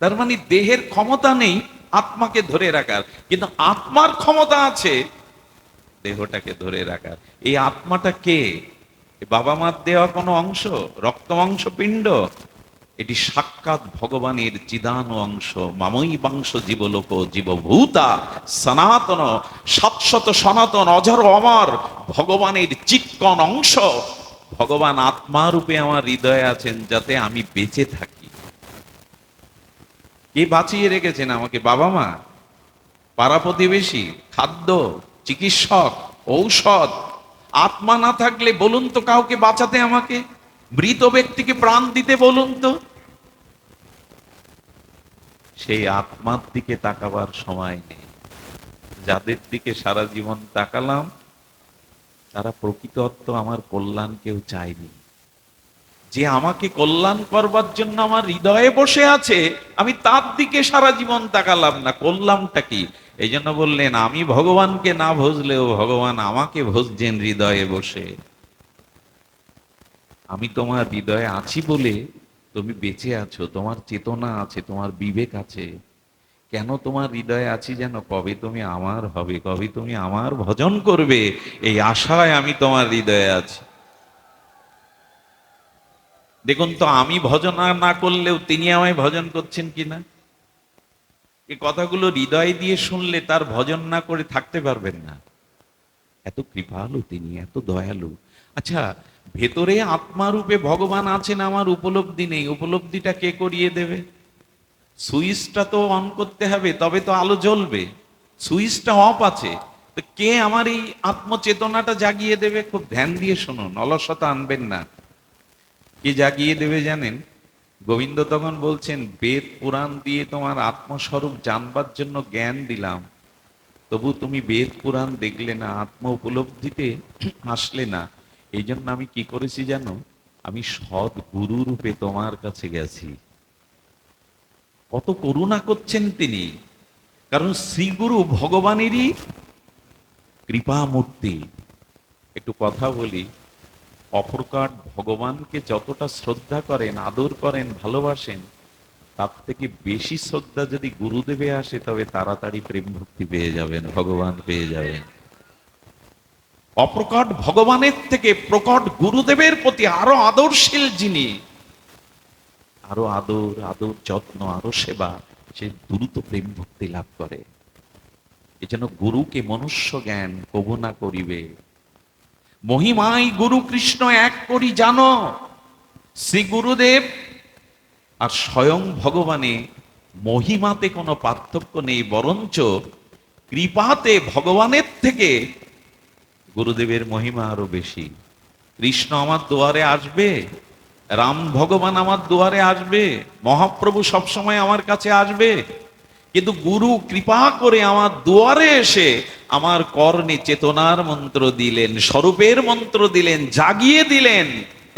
তার মানে দেহের ক্ষমতা নেই আত্মাকে ধরে রাখার, কিন্তু আত্মার ক্ষমতা আছে দেহটাকে ধরে রাখার। এই আত্মাটা কে? এ বাবা মার দেওয়া কোনো অংশ, রক্ত মাংস পিণ্ড? এটি সাক্ষাৎ ভগবানের চিদানু অংশ। মামই বাংশ জীবলোক জীবভূতা সনাতন, শাশ্বত সনাতন অজর অমর ভগবানের চিৎকন অংশ। ভগবান আত্মা রূপে আমার হৃদয়ে আছেন, যাতে আমি বেঁচে থাকি। কে বাঁচিয়ে রেখেছেন আমাকে? বাবা মা, পাড়া প্রতিবেশী, খাদ্য, চিকিৎসক, ঔষধ। আত্মা না থাকলে বলুন তো কাউকে বাঁচাতে আমাকে? মৃত ব্যক্তিকে প্রাণ দিতে বলুন তো। সেই আত্মার দিকে তাকাবার সময় নেই। যাদের দিকে সারা জীবন তাকালাম, তারা প্রকৃত অর্থ আমার কল্যাণ কেউ চায়নি। যে আমাকে কল্যাণ করবার জন্য আমার হৃদয়ে বসে আছে, আমি তার দিকে সারা জীবন তাকালাম না, করলামটা কি? এই জন্য বললেন, আমি ভগবানকে না ভজলেও ভগবান আমাকে ভজছেন হৃদয়ে বসে। আমি তোমার হৃদয়ে আছি বলে তুমি বেঁচে আছো, তোমার চেতনা আছে, তোমার বিবেক আছে। কেন তোমার হৃদয়ে আছি যেন? কবে তুমি আমার হবে, কবে তুমি আমার ভজন করবে, এই আশায় আমি তোমার হৃদয়ে আছি। দেখুন তো, আমি ভজন না করলেও তিনি আমায় ভজন করছেন কিনা। এই কথাগুলো হৃদয় দিয়ে শুনলে তার ভজন না করে থাকতে পারবেন না। এত কৃপালু তিনি, এত দয়ালু। আচ্ছা, ভেতরে আত্মারূপে ভগবান আছেন, আমার উপলব্ধি নেই, উপলব্ধিটা কে করিয়ে দেবে? সুইচটা তো অন করতে হবে, তবে তো আলো জ্বলবে। সুইচটা অফ আছে, তো কে আমার এই আত্মচেতনাটা জাগিয়ে দেবে? খুব ধ্যান দিয়ে শুনুন, অলসতা আনবেন না। কে জাগিয়ে দেবে জানেন? গোবিন্দ তখন বলছেন, বেদ পুরাণ দিয়ে তোমার আত্মস্বরূপ জানবার জন্য জ্ঞান দিলাম, তবু তুমি বেদ পুরাণ দেখলে না, আত্ম উপলব্ধিতে আসলে না। এই জন্য আমি কি করেছি জানো? আমি সৎ গুরু রূপে তোমার কাছে গেছি। কত করুণা করছেন তিনি, কারণ শ্রীগুরু ভগবানেরই কৃপা মূর্তি। একটু কথা বলি, অপরকার ভগবানকে যতটা শ্রদ্ধা করেন, আদর করেন, ভালোবাসেন, তার থেকে বেশি শ্রদ্ধা যদি গুরুদেবে আসে, তবে তাড়াতাড়ি প্রেম ভক্তি পেয়ে যাবেন, ভগবান পেয়ে যাবেন। অপ্রকট ভগবানের থেকে প্রকট গুরুদেবের প্রতি আরো আদরশীল যিনি, আরো আদর, আদর যত্ন, আরো সেবা, সে দ্রুত প্রেম ভক্তি লাভ করে। এজন্য গুরুকে মনুষ্য জ্ঞান কবু না করিবে, মহিমাই গুরু কৃষ্ণ এক করি জানো। শ্রী গুরুদেব আর স্বয়ং ভগবানে মহিমাতে কোনো পার্থক্য নেই, বরঞ্চ কৃপাতে ভগবানের থেকে গুরুদেবের মহিমা আরো বেশি। কৃষ্ণ আমার দুয়ারে আসবে, রাম ভগবান আমার দুয়ারে আসবে, মহাপ্রভু সবসময় আমার কাছে আসবে, কিন্তু গুরু কৃপা করে আমার দুয়ারে এসে আমার কর্ণে চেতনার মন্ত্র দিলেন, স্বরূপের মন্ত্র দিলেন, জাগিয়ে দিলেন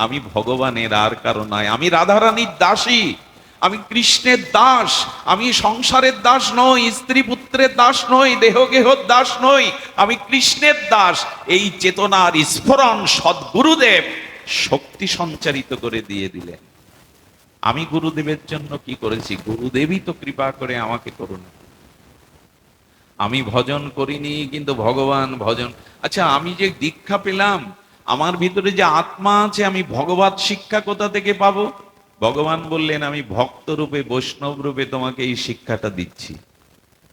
আমি ভগবানের আর কারণ নয়, আমি রাধারানীর দাসী, আমি কৃষ্ণের দাস, আমি সংসারের দাস নই, স্ত্রী পুত্রের দাস নই, দেহ গেহর দাস নই, আমি কৃষ্ণের দাস। এই চেতনার স্ফুরণ সদ্গুরুদেব শক্তি সঞ্চারিত করে দিয়ে দিলেন। আমি গুরুদেবের জন্য কি করেছি? গুরুদেবই তো কৃপা করে আমাকে করুন। আমি ভজন করিনি, কিন্তু ভগবান ভজন। আচ্ছা, আমি যে দীক্ষা পেলাম, আমার ভিতরে যে আত্মা আছে, আমি ভগবত শিক্ষা কোথা থেকে পাবো? ভগবান বললেন, আমি ভক্ত রূপে, বৈষ্ণব রূপে তোমাকে এই শিক্ষাটা দিচ্ছি।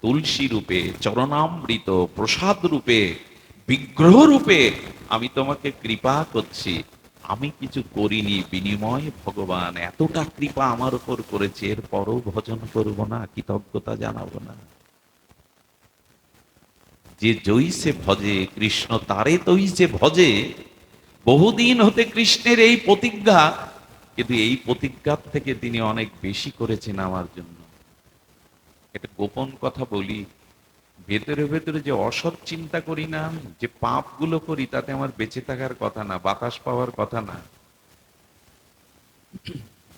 তুলসী রূপে, চরণামৃত, প্রসাদ রূপে, বিগ্রহ রূপে আমি তোমাকে কৃপা করছি। আমি কিছু করিনি, বিনিময় ভগবান এতটা কৃপা আমার উপর করেছে, এরপরও ভজন করব না, কৃতজ্ঞতা জানাবো না? যে জয়ীসে ভজে কৃষ্ণ তারে তৈসে ভজে, বহুদিন হতে কৃষ্ণের এই প্রতিজ্ঞা, কিন্তু এই প্রতিজ্ঞার থেকে তিনি অনেক বেশি করেছেন আমার জন্য। একটা গোপন কথা বলি, ভেতরে ভেতরে যে অসৎ চিন্তা করি না, যে পাপগুলো করি, তাতে আমার বেঁচে থাকার কথা না, বাতাস পাওয়ার কথা না।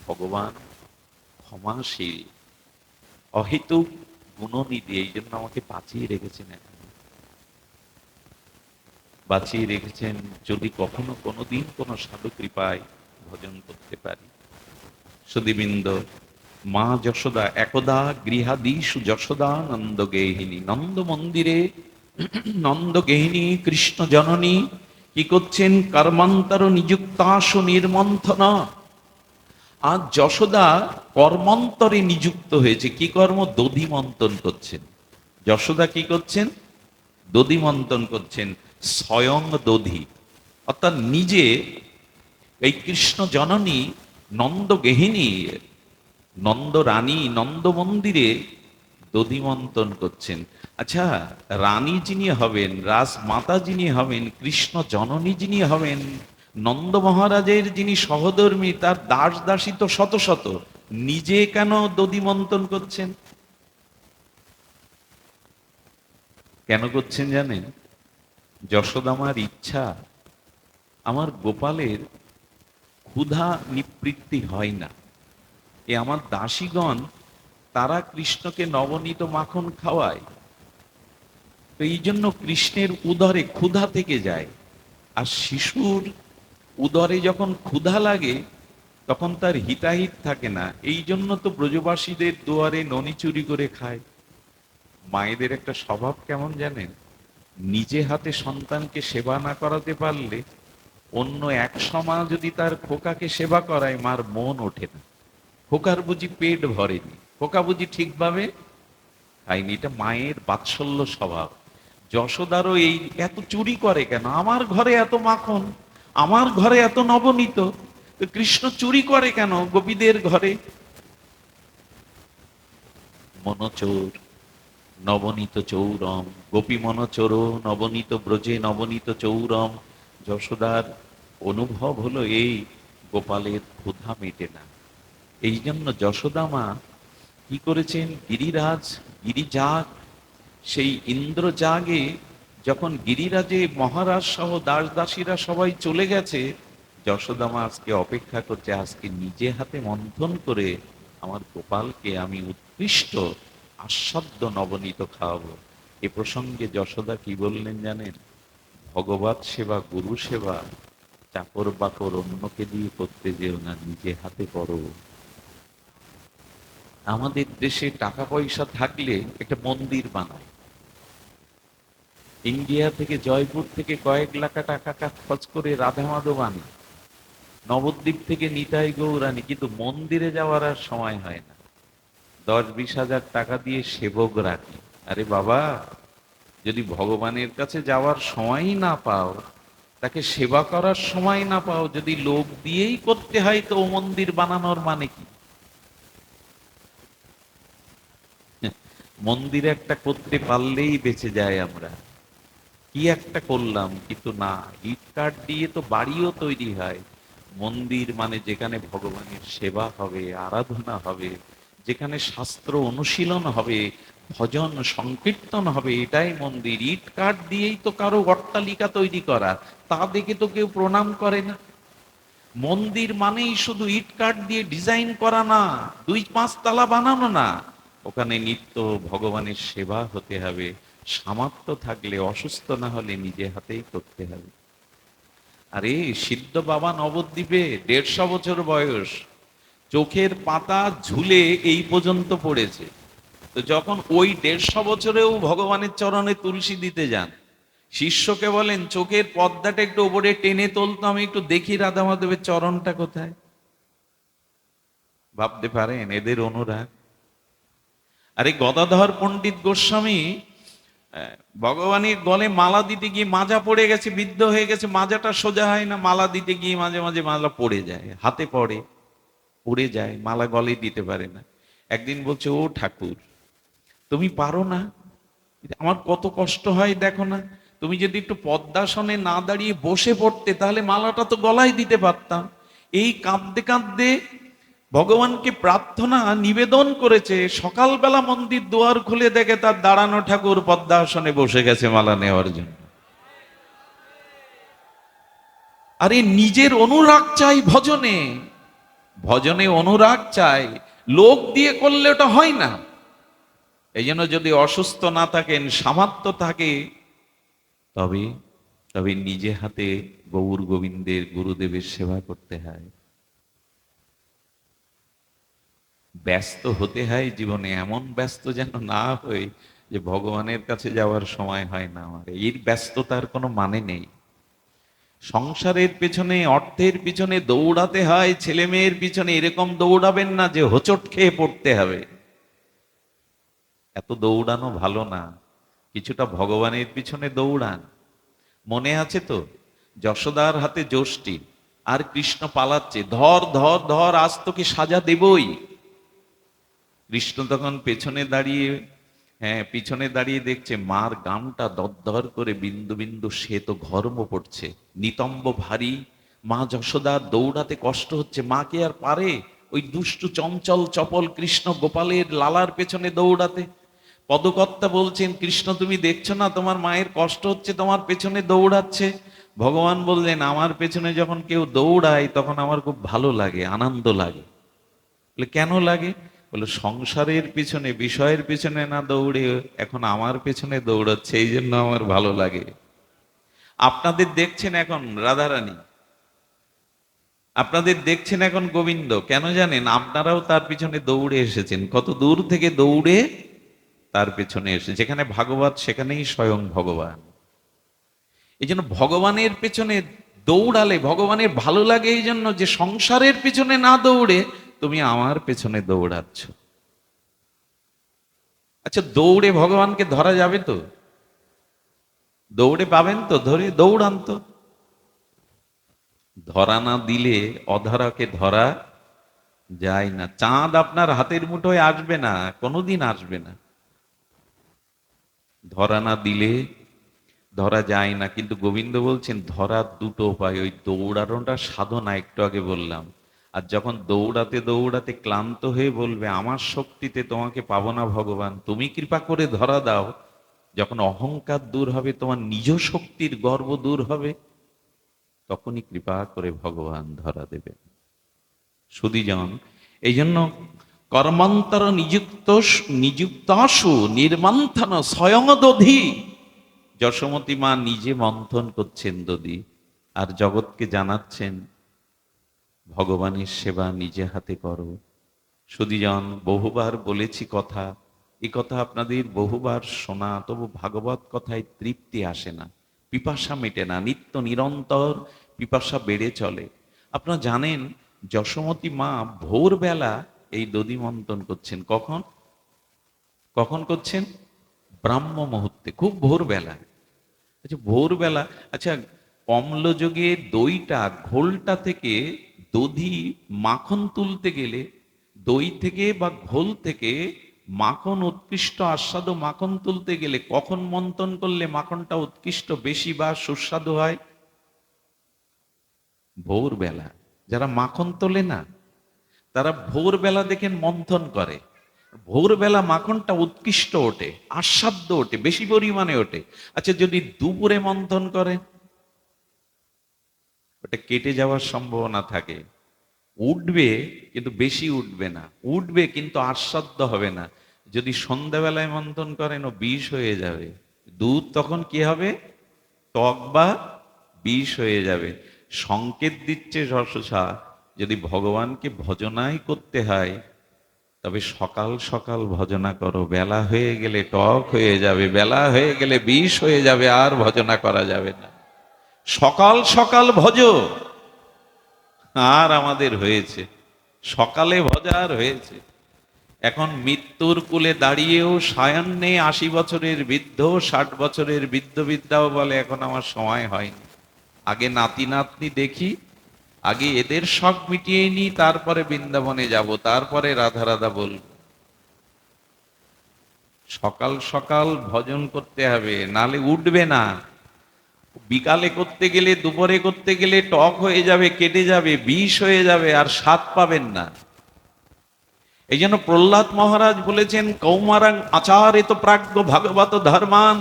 ভগবান ক্ষমাশীল, অহেতুক গুণনিধি, এই জন্য আমাকে বাঁচিয়ে রেখেছেন, এখনো বাঁচিয়ে রেখেছেন, যদি কখনো কোনোদিন কোনো সাধু কৃপায় ভজন করতে পারি। সুধীবৃন্দ, মা যশোদা একদা গৃহাদিষু যশোদা নন্দ গেহিনী, নন্দ মন্দিরে নন্দ গেহিনী কৃষ্ণ জননী কি করছেন? কর্মান্তর নিযুক্তাসু নির্মন্থন। আজ যশোদা কর্মান্তরে নিযুক্ত হয়েছে। কি কর্ম? দধি মন্থন করছেন। যশোদা কি করছেন? দধি মন্থন করছেন, স্বয়ং দধি, অর্থাৎ নিজে এই কৃষ্ণ জননী নন্দ গেহিনী, নন্দ রানী নন্দ মন্দিরে দধিমন্তন করছেন। আচ্ছা, রানী যিনি হবেন, রাজমাতা যিনি হবেন, কৃষ্ণ জননী যিনি হবেন, নন্দ মহারাজের যিনি সহধর্মী, তার দাস দাসী তো শত শত, নিজে কেন দধিমন্তন করছেন? কেন করছেন জানেন? যশোদামার ইচ্ছা, আমার গোপালের ক্ষুধা নিবৃত্তি হয় না, এ আমার দাসীগণ তারা কৃষ্ণকে নবনীত মাখন খাওয়ায়, তো এই জন্য কৃষ্ণের উদরে ক্ষুধা থেকে যায়। আর শিশুর উদরে যখন ক্ষুধা লাগে, তখন তার হিতাহিত থাকে না, এই জন্য তো ব্রজবাসীদের দুয়ারে ননি চুরি করে খায়। মায়েদের একটা স্বভাব কেমন জানেন? নিজে হাতে সন্তানকে সেবা না করাতে পারলে অন্য 100 মা যদি তার খোকাকে সেবা করায়, মার মন ওঠে না। খোকার বুঝি পেট ভরেনি, খোকা বুঝি ঠিকভাবে খায়নি। এটা মায়ের বাৎসল্য স্বভাব। যশোদারও এই এত চুরি করে কেন? আমার ঘরে এত মাখন, আমার ঘরে এত নবনীত, তো কৃষ্ণ চুরি করে কেন গোপীদের ঘরে? মনচোর নবনীত চৌরম, গোপী মনচোর নবনীত ব্রজে নবনীত চৌরম। যশোদার অনুভব হলো এই, গোপালের ক্ষুধা মেটে না। এই জন্য যশোদা মা কি করেছেন? গিরিরাজ গিরিজাগ, সেই ইন্দ্রজাগে যখন গিরিরাজে মহারাজ সহ দাস দাসীরা সবাই চলে গেছে, যশোদা মা আজকে অপেক্ষা করছে, আজকে নিজে হাতে মন্থন করে আমার গোপালকে আমি উৎকৃষ্ট আস্বাদ্য নবনীত খাওয়াবো। এ প্রসঙ্গে যশোদা কি বললেন জানেন? ভগবত সেবা, গুরু সেবা চাকর বাকর অন্যকে দিয়ে করতে যেও না, নিজে হাতে করো। আমাদের দেশে টাকা পয়সা থাকলে একটা মন্দির বানায়, ইন্ডিয়া থেকে, জয়পুর থেকে কয়েক লাখ টাকা খরচ করে রাধা মাধব আনি, নবদ্বীপ থেকে নিতাই গৌরানী, কিন্তু মন্দিরে যাওয়ার আর সময় হয় না। 10-20 হাজার টাকা দিয়ে সেবক রাখি। আরে বাবা, যদি ভগবানের কাছে যাওয়ার সময়ই না পাও, তাকে সেবা করার সময় না পাও, যদি লোক দিয়েই করতে হয়, তো ও মন্দির বানানোর মানে কি? মন্দির একটা করতে পারলেই বেঁচে যায় আমরা। কি একটা করলাম, কিন্তু না, ইট কাঠ দিয়ে তো বাড়িও তৈরি হয়। মন্দির মানে যেখানে ভগবানের সেবা হবে, আরাধনা হবে, যেখানে শাস্ত্র অনুশীলন হবে, ভজন সংকীর্তন হবে, এটাই মন্দির। ইট কাঠ দিয়েই তো কারো অট্টালিকা তৈরি করা, তা দেখে তো কেউ প্রণাম করে না। মন্দির মানেই শুধু ইট কাঠ দিয়ে ডিজাইন করা না, 2-5 তলা বানানো না। ওখানে নিত্য ভগবানের সেবা হতে হবে। সামর্থ্য থাকলে, অসুস্থ না হলে নিজে হাতেই করতে হবে। আরে সিদ্ধ বাবা নবদ্বীপে 150 বছর বয়স, চোখের পাতা ঝুলে এই পর্যন্ত পড়েছে। তো যখন ওই 150 বছরেও ভগবানের চরণে তুলসী দিতে যান, শিষ্যকে বলেন চোখের পর্দাটা একটু উপরে টেনে তোলতো, আমি একটু দেখি রাধা মাধবের চরণটা কোথায়। ভাবতে পারেন এদের অনুরাগ। আরে গদাধর পণ্ডিত গোস্বামী ভগবানের গলে মালা দিতে গিয়ে মাজা পড়ে গেছে, বিদ্ধ হয়ে গেছে, মাজাটা সোজা হয় না, মালা দিতে গিয়ে মাঝে মাঝে মালা পড়ে যায়, হাতে পড়ে, পড়ে যায়, মালা গলে দিতে পারে না। একদিন বলছে, ও ঠাকুর, তুমি পারো না? আমার কত কষ্ট হয় দেখো না, তুমি যদি একটু পদ্মাসনে না দাঁড়িয়ে বসে পড়তে, তাহলে মালাটা তো গলায় দিতে পারতাম। এই কাঁদতে কাঁদতে ভগবানকে প্রার্থনা নিবেদন করেছে। সকালবেলা মন্দির দুয়ার খুলে দেখে তার দাঁড়ানো ঠাকুর পদ্মাসনে বসে গেছে মালা নেওয়ার জন্য। আরে নিজের অনুরাগ চাই ভজনে, ভজনে অনুরাগ চাই, লোক দিয়ে করলে ওটা হয় না। এই জন্য যদি অসুস্থ না থাকেন, সামর্থ্য থাকে, তবে তবে নিজে হাতে গৌর গোবিন্দের, গুরুদেবের সেবা করতে হয়। ব্যস্ত হতে হয় জীবনে, এমন ব্যস্ত যেন না হয় যে ভগবানের কাছে যাওয়ার সময় হয় না আমার। এর ব্যস্ততার কোনো মানে নেই। সংসারের পেছনে, অর্থের পিছনে দৌড়াতে হয়, ছেলে মেয়ের পিছনে, এরকম দৌড়াবেন না যে হোঁচট খেয়ে পড়তে হবে। এত দৌড়ানো ভালো না, কিছুটা ভগবানের পিছনে দৌড়ান। মনে আছে তো, যশোদার হাতে যষ্টি, আর কৃষ্ণ পালাচ্ছে, ধর ধর ধর, আজ তোকে সাজা দেবই। কৃষ্ণ তখন পেছনে দাঁড়িয়ে, হ্যাঁ পিছনে দাঁড়িয়ে দেখছে মার গামটা দরদর করে বিন্দু বিন্দু শ্বেত ঘর্ম পড়ছে, নিতম্ব ভারী। মা যশোদা দৌড়াতে কষ্ট হচ্ছে, মা কে আর পারে ওই দুষ্টু চঞ্চল চপল কৃষ্ণ গোপালের লালার পেছনে দৌড়াতে। পদকর্তা বলছেন, কৃষ্ণ তুমি দেখছো না তোমার মায়ের কষ্ট হচ্ছে, তোমার পেছনে দৌড়াচ্ছে। ভগবান বললেন, আমার পেছনে যখন কেউ দৌড়ায় তখন আমার খুব ভালো লাগে, আনন্দ লাগে। বলে কেন লাগে? বলে সংসারের পিছনে, বিষয়ের পিছনে না দৌড়ে এখন আমার পেছনে দৌড়াচ্ছে, এই জন্য আমার ভালো লাগে। আপনাদের দেখছেন এখন রাধারানী, আপনাদের দেখছেন এখন গোবিন্দ, কেন জানেন? আপনারাও তার পিছনে দৌড়ে এসেছেন, কত দূর থেকে দৌড়ে তার পেছনে এসে। যেখানে ভাগবত সেখানেই স্বয়ং ভগবান। এই জন্য ভগবানের পেছনে দৌড়ালে ভগবানের ভালো লাগে, এই জন্য যে সংসারের পিছনে না দৌড়ে তুমি আমার পেছনে দৌড়াচ্ছ। আচ্ছা, দৌড়ে ভগবানকে ধরা যাবে তো? দৌড়ে পাবেন তো? ধরে দৌড়ান তো। ধরা না দিলে অধরাকে ধরা যায় না। চাঁদ আপনার হাতের মুঠোয় আসবে না, কোনোদিন আসবে না। ধরা না দিলে ধরা যায় না। কিন্তু গোবিন্দ বলছেন ধরার দুটো উপায়, ওই দৌড়ানোটা সাধনা, একটু আগে বললাম। আর যখন দৌড়াতে দৌড়াতে ক্লান্ত হয়ে বলবে আমার শক্তিতে তোমাকে পাবো না ভগবান, তুমি কৃপা করে ধরা দাও, যখন অহংকার দূর হবে, তোমার নিজ শক্তির গর্ব দূর হবে, তখনই কৃপা করে ভগবান ধরা দেবে। সুধীজন, এই জন্য কর্মান্তর নিযুক্তাসু নির্মন্থন স্বয়ং দধি। যশোমতী মা নিজে মন্থন করছেন দধি, আর জগৎকে জানাচ্ছেন ভগবানের সেবা নিজে হাতে করো। সুধীজন, বহুবার বলেছি কথা, এই কথা আপনাদের বহুবার শোনা, তবু ভাগবত কথায় তৃপ্তি আসে না, পিপাসা মেটে না, নিত্য নিরন্তর পিপাসা বেড়ে চলে। আপনারা জানেন যশোমতী মা ভোরবেলা এই দধি মন্থন করছেন। কখন কখন করছেন? ব্রাহ্ম মুহূর্তে, খুব ভোরবেলা। আচ্ছা ভোরবেলা, আচ্ছা অম্লযোগে দইটা, ঘোলটা থেকে দধি মাখন তুলতে গেলে, দই থেকে বা ঘোল থেকে মাখন, উৎকৃষ্ট আস্বাদু মাখন তুলতে গেলে কখন মন্থন করলে মাখনটা উৎকৃষ্ট বেশি বা সুস্বাদু হয়? ভোরবেলা। যারা মাখন তোলে না, তারা ভোরবেলা দেখেন মন্থন করে। ভোরবেলা মাখনটা উৎকৃষ্ট ওঠে, আস্বাদ্য ওঠে, বেশি পরিমাণে ওঠে। আচ্ছা যদি দুপুরে মন্থন করেন, ওটা কেটে যাওয়ার সম্ভাবনা থাকে। উঠবে কিন্তু বেশি উঠবে না, উঠবে কিন্তু আস্বাদ্য হবে না। যদি সন্ধ্যাবেলায় মন্থন করেন, ও বিষ হয়ে যাবে। দুধ তখন কি হবে? টক বা বিষ হয়ে যাবে। সংকেত দিচ্ছে সহসা, যদি ভগবানকে ভজনাই করতে হয় তবে সকাল সকাল ভজনা করো, বেলা হয়ে গেলে টক হয়ে যাবে, বেলা হয়ে গেলে বিষ হয়ে যাবে, আর ভজনা করা যাবে না। সকাল সকাল ভজো। আর আমাদের হয়েছে সকালে ভজার হয়েছে। এখন মৃত্যুর কূলে দাঁড়িয়েও সায়ান্নে ৮০ বছরের বৃদ্ধ, ৬০ বছরের বৃদ্ধ বিদ্যাও বলে এখন আমার সময় হয়নি, আগে নাতি নাতনি দেখি, আগে এদের শখ মিটিয়ে নি, তারপরে বৃন্দাবনে যাব, তারপরে রাধা রাধা বলবো। সকাল সকাল ভজন করতে হবে, নালে উঠবে না। বিকালে করতে গেলে, দুপুরে করতে গেলে টক হয়ে যাবে, কেটে যাবে, বিষ হয়ে যাবে, আর স্বাদ পাবেন না। এই জন্য প্রহ্লাদ মহারাজ বলেছেন, কৌমারাং আচারিত প্রাজ্ঞ ভাগবত ধর্মান।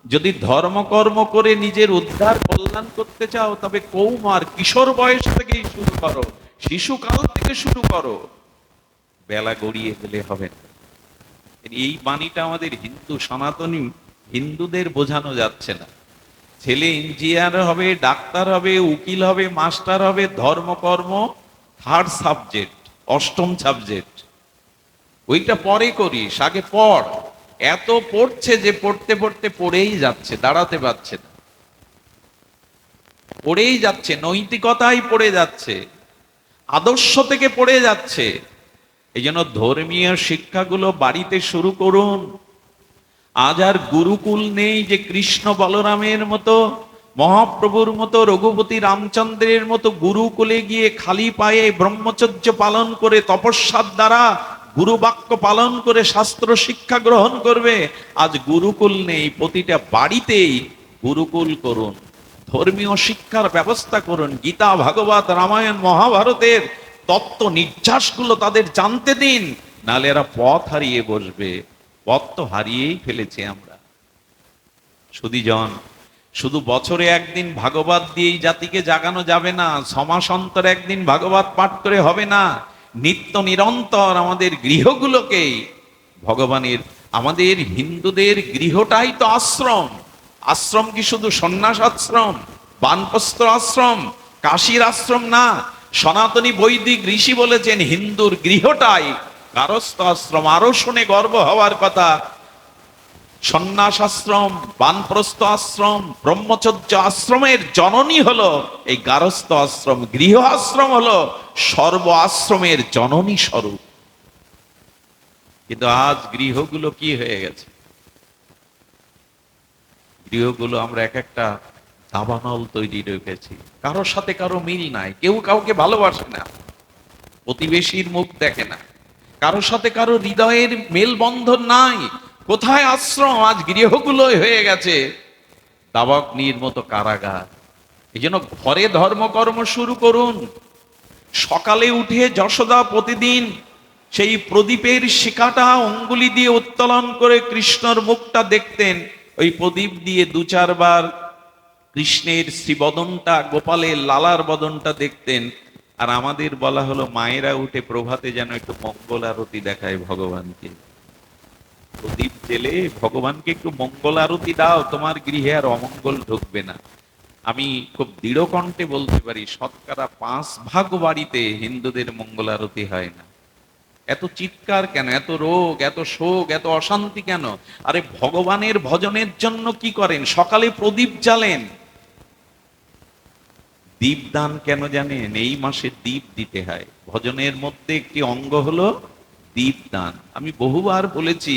যদি ধর্মকর্ম করে নিজের উদ্ধার কল্যাণ করতে চাও, তবে কৌমার, কিশোর বয়স থেকেই শুরু করো, শিশুকাল থেকে শুরু করো, বেলা গড়িয়ে গেলে হবে না। এই বাণীটা আমাদের হিন্দু সনাতনী হিন্দুদের বোঝানো যাচ্ছে না। ছেলে ইঞ্জিনিয়ার হবে, ডাক্তার হবে, উকিল হবে, মাস্টার হবে, ধর্মকর্ম থার্ড সাবজেক্ট, অষ্টম সাবজেক্ট। ওইটা পরে করিস, আগে পড়। এত পড়ছে যে পড়তে পড়তে পড়েই যাচ্ছে, দাঁড়াতে পারছে না, পড়েই যাচ্ছে, নৈতিকতাই পড়ে যাচ্ছে, আদর্শ থেকে পড়ে যাচ্ছে। এই জন্য ধর্মীয় শিক্ষাগুলো বাড়িতে শুরু করুন। আজ আর গুরুকুল নেই যে কৃষ্ণ বলরামের মতো, মহাপ্রভুর মতো, রঘুপতি রামচন্দ্রের মতো গুরুকুলে গিয়ে খালি পায়ে ব্রহ্মচর্য পালন করে, তপস্যার দ্বারা গুরু বাক্য পালন করে শাস্ত্র শিক্ষা গ্রহণ করবে। আজ গুরুকুল নেই, প্রতিটা বাড়িতেই গুরুকুল করুন, ধর্মীয় শিক্ষার ব্যবস্থা করুন। গীতা, ভাগবত, রামায়ণ, মহাভারতের তত্ত্ব নির্যাসগুলো তাদের জানতে দিন, নাহলে এরা পথ হারিয়ে বসবে। পথ তো হারিয়েই ফেলেছি আমরা। সুধীজন, শুধু বছরে একদিন ভাগবত দিয়েই জাতিকে জাগানো যাবে না, ৬ মাস অন্তর একদিন ভাগবত পাঠ করে হবে না। নিত্য নিরন্তর আমাদের গৃহগুলোকেই ভগবানের, আমাদের হিন্দুদের গৃহটাই তো আশ্রম। আশ্রম কি শুধু সন্ন্যাস আশ্রম, বানপ্রস্থ আশ্রম, কাশীর আশ্রম না। সনাতনী বৈদিক ঋষি বলেছেন হিন্দুর গৃহটাই গারস্থ আশ্রম। আরো শুনে গর্ব হওয়ার কথা, সন্ন্যাস আশ্রম, বানপ্রস্থ আশ্রম, ব্রহ্মচর্য আশ্রমের জননী হলো এই গারস্থ আশ্রম। গৃহ আশ্রম হলো সর্ব আশ্রমের জননী স্বরূপ। কিন্তু আজ গৃহগুলো কি হয়ে গেছে? গৃহগুলো আমরা এক একটা দাবানল তৈরি রেখেছি, কারোর সাথে কারো মিল নাই, কেউ কাউকে ভালোবাসে না, প্রতিবেশীর মুখ দেখে না, কারোর সাথে কারো হৃদয়ের মেলবন্ধন নাই। কোথায় আশ্রম? আজ গৃহগুলোই হয়ে গেছে দাবাগ্নির মতো কারাগার। এই জন্য ঘরে ধর্মকর্ম শুরু করুন। সকালে উঠে যশোদা প্রতিদিন সেই প্রদীপের শিখাটা অঙ্গুলি দিয়ে উত্তোলন করে কৃষ্ণর মুখটা দেখতেন। ওই প্রদীপ দিয়ে ২-৪ বার কৃষ্ণের শ্রীবদনটা, গোপালের লালার বদনটা দেখতেন। আর আমাদের বলা হলো মায়েরা উঠে প্রভাতে যেন একটু মঙ্গল আরতি দেখায় ভগবানকে। প্রদীপ জেলে ভগবানকে একটু মঙ্গল আরতি দাও, তোমার গৃহে আর অমঙ্গল ঢুকবে না। আমি খুব দৃঢ় কণ্ঠে বলতে পারি, ৫% বাড়িতে হিন্দুদের মঙ্গল আরতি হয় না। এত চিৎকার কেন, এত রোগ, এত শোক, এত অশান্তি কেন? আরে ভগবানের ভজনের জন্য কি করেন? সকালে প্রদীপ জ্বালেন। দীপদান কেন জানেন? এই মাসে দীপ দিতে হয়। ভজনের মধ্যে একটি অঙ্গ হলো দীপদান। আমি বহুবার বলেছি,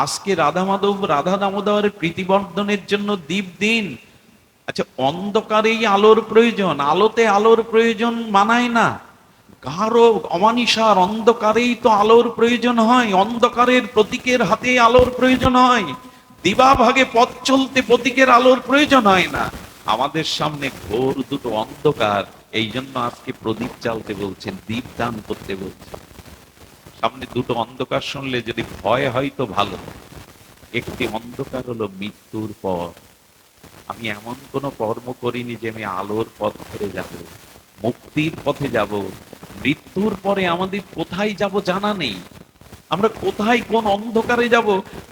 আজকে রাধা মাধব রাধা দামোদরের প্রীতিবর্ধনের জন্য দীপ দিন। আচ্ছা, অন্ধকারেই আলোর প্রয়োজন, আলোতে আলোর প্রয়োজন মানায় না। গাঢ় অমানিসার অন্ধকারেই তো আলোর প্রয়োজন হয়, অন্ধকারের প্রতীকের হাতে আলোর প্রয়োজন হয়। দিবা ভাগে পথ চলতে প্রতীকের আলোর প্রয়োজন হয় না। আমাদের সামনে ঘোর দুটো অন্ধকার, এই জন্য আজকে প্রদীপ জ্বালতে বলছেন, দীপ দান করতে বলছেন। সামনে দুটো অন্ধকার শুনলে যদি ভয় হয় তো ভালো। একটি অন্ধকার হলো মৃত্যুর পর। আমি এমন কোন কর্ম করিনি যে আমি আলোর পথ ধরে যাব, মুক্তির পথে যাব। মৃত্যুর পরে আমাদের কোথায় যাব জানা নেই। আমরা কোথায় কোন অন্ধকারে যাব?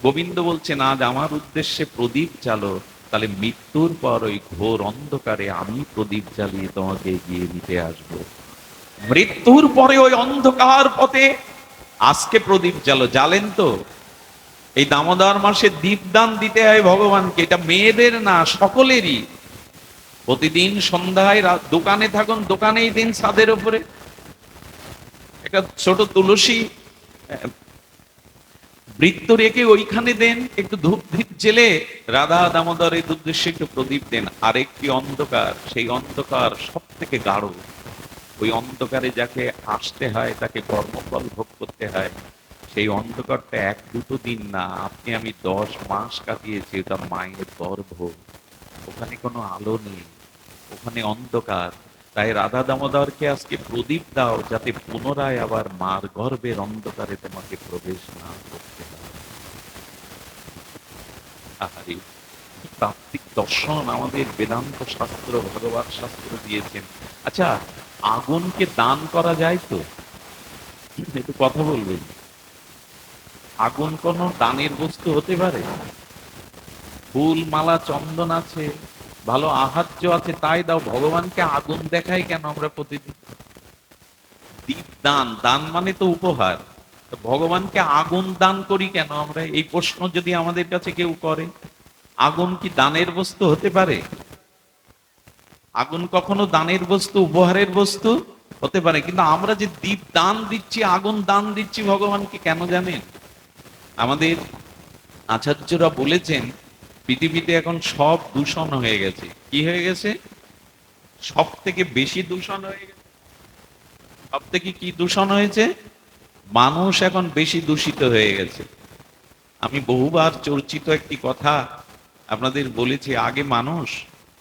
গোবিন্দ বলছেন, আজ আমার উদ্দেশ্যে প্রদীপ জ্বালো, তাহলে মৃত্যুর পর ওই ঘোর অন্ধকারে আমি প্রদীপ জ্বালিয়ে তোমাকে এগিয়ে দিতে আসবো। মৃত্যুর পরে ওই অন্ধকার পথে আজকে প্রদীপ জ্বালো। জ্বালেন তো? এই দামোদর মাসে দীপদান দিতে হয় ভগবানকে। এটা মেয়েদের না, সকলেরই। প্রতিদিন সন্ধ্যায় দোকানে থাকুন, দোকানেই দিন ছাদের উপরে একটা ছোট তুলসী বৃত্ত রেখে ওইখানে দেন, একটু ধূপ ধীপ জেলে রাধা দামোদরের উদ্দেশ্যে একটু প্রদীপ দেন। আরেকটি অন্ধকার, সেই অন্ধকার সব থেকে গাঢ়। ওই অন্ধকারে যাকে আসতে হয়, তাকে কর্মফল ভোগ করতে হয়। সেই অন্ধকারটা এক দুটো দিন না, আপনি আমি 10 মাস কাটিয়েছি। ওটা মায়ের গর্ভ, ওখানে কোনো আলো নেই, ওখানে অন্ধকার। তাই রাধা দামোদরকে আজকে প্রদীপ দাও, যাতে পুনরায় আবার মার গর্ভের অন্ধকারে তোমাকে প্রবেশ না করতে হয়। আহারে, কি তাত্ত্বিক দর্শন আমাদের বেদান্ত শাস্ত্র, ভগবত শাস্ত্র দিয়েছেন। আচ্ছা, আগুনকে দান করা যায় তো? একটু কথা বলবেন। আগুন কোন দানের বস্তু হতে পারে? ফুল মালা চন্দন আছে, ভালো আহার্য আছে, তাই দাও। ভগবানকে আগুন দেখাই কেন আমরা প্রতিদিন? দীপ দান, দান মানে তো উপহার। তো ভগবানকে আগুন দান করি কেন আমরা? এই প্রশ্ন যদি আমাদের কাছে কেউ করে, আগুন কি দানের বস্তু হতে পারে? আগুন কখনো দানের বস্তু, উপহারের বস্তু হতে পারে? কিন্তু আমরা যে দীপ দান দিচ্ছি, আগুন দান দিচ্ছি ভগবানকে কেন জানেন? আমাদের আচার্যরা বলেছেন, পৃথিবীতে এখন সব দূষণ হয়ে গেছে। কি হয়ে গেছে? সব থেকে বেশি দূষণ হয়ে গেছে। সব থেকে কি দূষণ হয়েছে? মানুষ এখন বেশি দূষিত হয়ে গেছে। আমি বহুবার চর্চিত একটি কথা আপনাদের বলেছি। আগে মানুষ,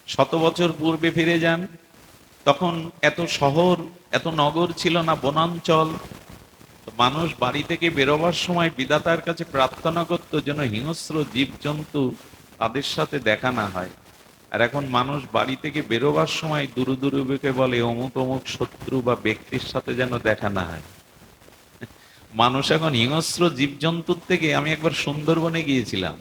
100 বছর পূর্বে ফিরে যান, তখন এত শহর, এত নগর ছিল না, বনাঞ্চল। মানুষ বাড়ি থেকে বেরোবার সময় বিধাতার কাছে প্রার্থনা করত যেন হিংস্র জীবজন্তু তাদের সাথে দেখা না হয়। আর এখন মানুষ বাড়ি থেকে বেরোবার সময় দুরু দুরু বেঁকে বলে অমুক অমুক শত্রু বা ব্যক্তির সাথে যেন দেখা না হয়। মানুষ এখন হিংস্র জীবজন্তুর থেকে, আমি একবার সুন্দরবনে গিয়েছিলাম,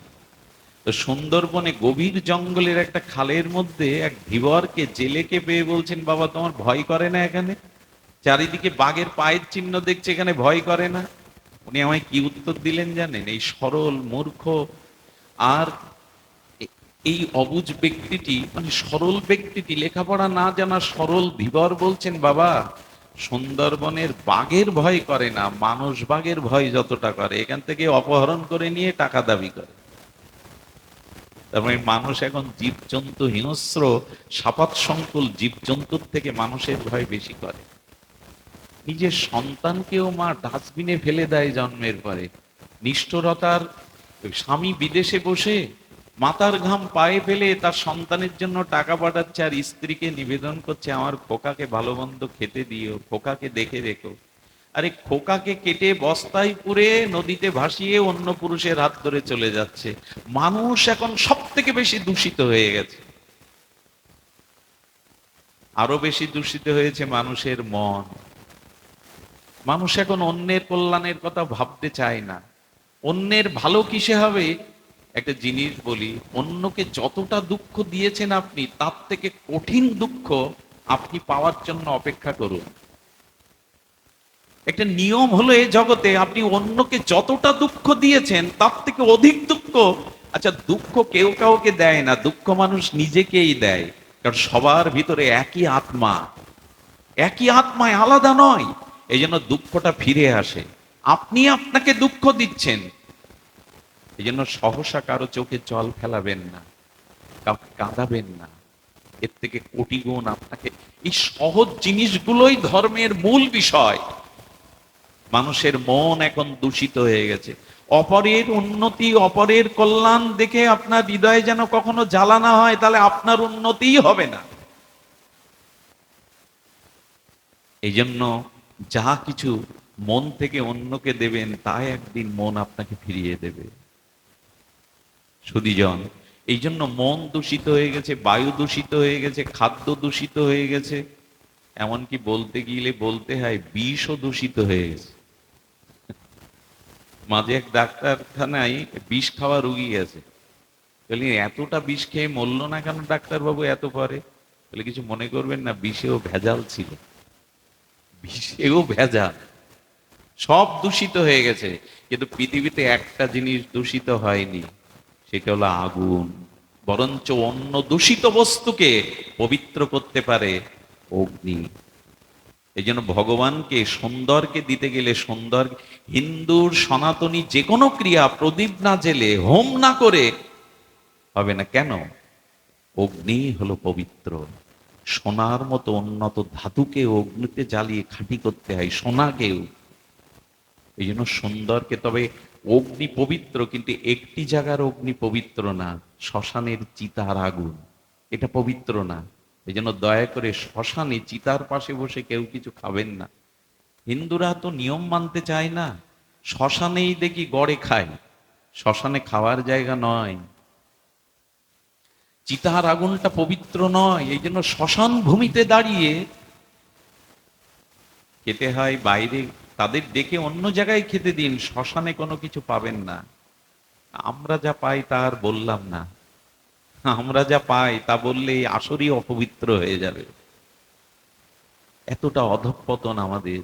তো সুন্দরবনে গভীর জঙ্গলের একটা খালের মধ্যে এক ধীবরকে জেলেকে পেয়ে বলছেন, বাবা তোমার ভয় করে না? এখানে চারিদিকে বাঘের পায়ের চিহ্ন দেখছে, এখানে ভয় করে না? উনি আমায় কি উত্তর দিলেন জানেন? এই সরল মূর্খ আর এই অবুঝ ব্যক্তিটি, মানে সরল ব্যক্তিটি, লেখাপড়া না জানা সরল ধীবর বলছেন, বাবা সুন্দরবনের বাঘের ভয় করে না, মানুষ বাঘের ভয় যতটা করে। এখান থেকে অপহরণ করে নিয়ে টাকা দাবি করে। তার মানে মানুষ এখন জীবজন্তু, হিংস্র সাপাত সংকুল জীবজন্তুর থেকে মানুষের ভয় বেশি করে। নিজের সন্তানকেও মা ডাস্টবিনে ফেলে দেয় জন্মের পরে। নিষ্ঠুরতার, স্বামী বিদেশে বসে মাথার ঘাম পায়ে ফেলে তার সন্তানের জন্য টাকা পাঠাচ্ছে, আর স্ত্রীকে নিবেদন করছে আমার খোকাকে ভালো মন্দ খেতে দিও, খোকাকে দেখে রেখো। আরে খোকাকে কেটে বস্তায় পুরে নদীতে ভাসিয়ে অন্য পুরুষের হাত ধরে চলে যাচ্ছে। মানুষ এখন সব থেকে বেশি দূষিত হয়ে গেছে। আরো বেশি দূষিত হয়েছে মানুষের মন। মানুষ এখন অন্যের কল্যাণের কথা ভাবতে চায় না। অন্যের ভালো কিসে হবে? একটা জিনিস বলি, অন্যকে যতটা দুঃখ দিয়েছেন আপনি, তার থেকে কঠিন দুঃখ আপনি পাওয়ার জন্য অপেক্ষা করুন। একটা নিয়ম হলো এই জগতে আপনি অন্যকে যতটা দুঃখ দিয়েছেন তার থেকে অধিক দুঃখ, আচ্ছা দুঃখ কেউ কাউকে দেয় না, দুঃখ মানুষ নিজেকেই দেয়। কারণ সবার ভিতরে একই আত্মা, একই আত্মায়, আলাদা নয়। এই জন্য দুঃখটা ফিরে আসে। আপনি আপনাকে দুঃখ দিচ্ছেন, এই জন্য সহসা কারো চোখে জল ফেলাবেন না, কাউকে কাঁদাবেন না। এর থেকে কোটি গুণ আপনাকে, এই সহজ জিনিসগুলোই ধর্মের মূল বিষয়। মানুষের মন এখন দূষিত হয়ে গেছে। অপরের উন্নতি, অপরের কল্যাণ দেখে আপনার হৃদয়ে যেন কখনো জ্বালা না হয়, তাহলে আপনার উন্নতিই হবে না। এই জন্য যা কিছু মন থেকে অন্যকে দেবেন, তাই একদিন মন আপনাকে ফিরিয়ে দেবে। সুধীজন, এই জন্য মন দূষিত হয়ে গেছে, বায়ু দূষিত হয়ে গেছে, খাদ্য দূষিত হয়ে গেছে, এমনকি বলতে গেলে বলতে হয় বিষও দূষিত হয়ে গেছে। মাঝে এক ডাক্তারখানায় বিষ খাওয়া রুগী আছে, বলি এতটা বিষ খেয়ে মরল না কেন ডাক্তারবাবু এত পরে? বলে কিছু মনে করবেন না, বিষেও ভেজাল ছিল, বিষেও ভেজাল, সব দূষিত হয়ে গেছে। কিন্তু পৃথিবীতে একটা জিনিস দূষিত হয়নি, সেটা হলো আগুন। বরঞ্চ অন্য দূষিত বস্তুকে পবিত্র করতে পারে অগ্নি। এই জন্য ভগবানকে, সুন্দরকে দিতে গেলে সুন্দর, হিন্দুর সনাতনী যে কোনো ক্রিয়া প্রদীপ না জেলে, হোম না করে হবে না। কেন? অগ্নি হলো পবিত্র। সোনার মতো উন্নত ধাতুকে অগ্নিতে জ্বালিয়ে খাঁটি করতে হয়, সোনাকেও। এই জন্য সুন্দরকে, তবে অগ্নি পবিত্র, কিন্তু একটি জায়গার অগ্নি পবিত্র না, শ্মশানের চিতার আগুন, এটা পবিত্র না। এই জন্য দয়া করে শ্মশানে চিতার পাশে বসে কেউ কিছু খাবেন না। হিন্দুরা তো নিয়ম মানতে চায় না, শ্মশানেই দেখি গড়ে খায়, শ্মশানে খাওয়ার জায়গা নয়। চিতার আগুনটা পবিত্র নয়, এই জন্য শ্মশান ভূমিতে দাঁড়িয়ে খেতে হয়। বাইরে তাদের ডেকে অন্য জায়গায় খেতে দিন, শ্মশানে কোনো কিছু পাবেন না। আমরা যা পাই তা আর বললাম না, আমরা যা পাই তা বললেই আসরই অপবিত্র হয়ে যাবে। এতটা অধঃপতন আমাদের।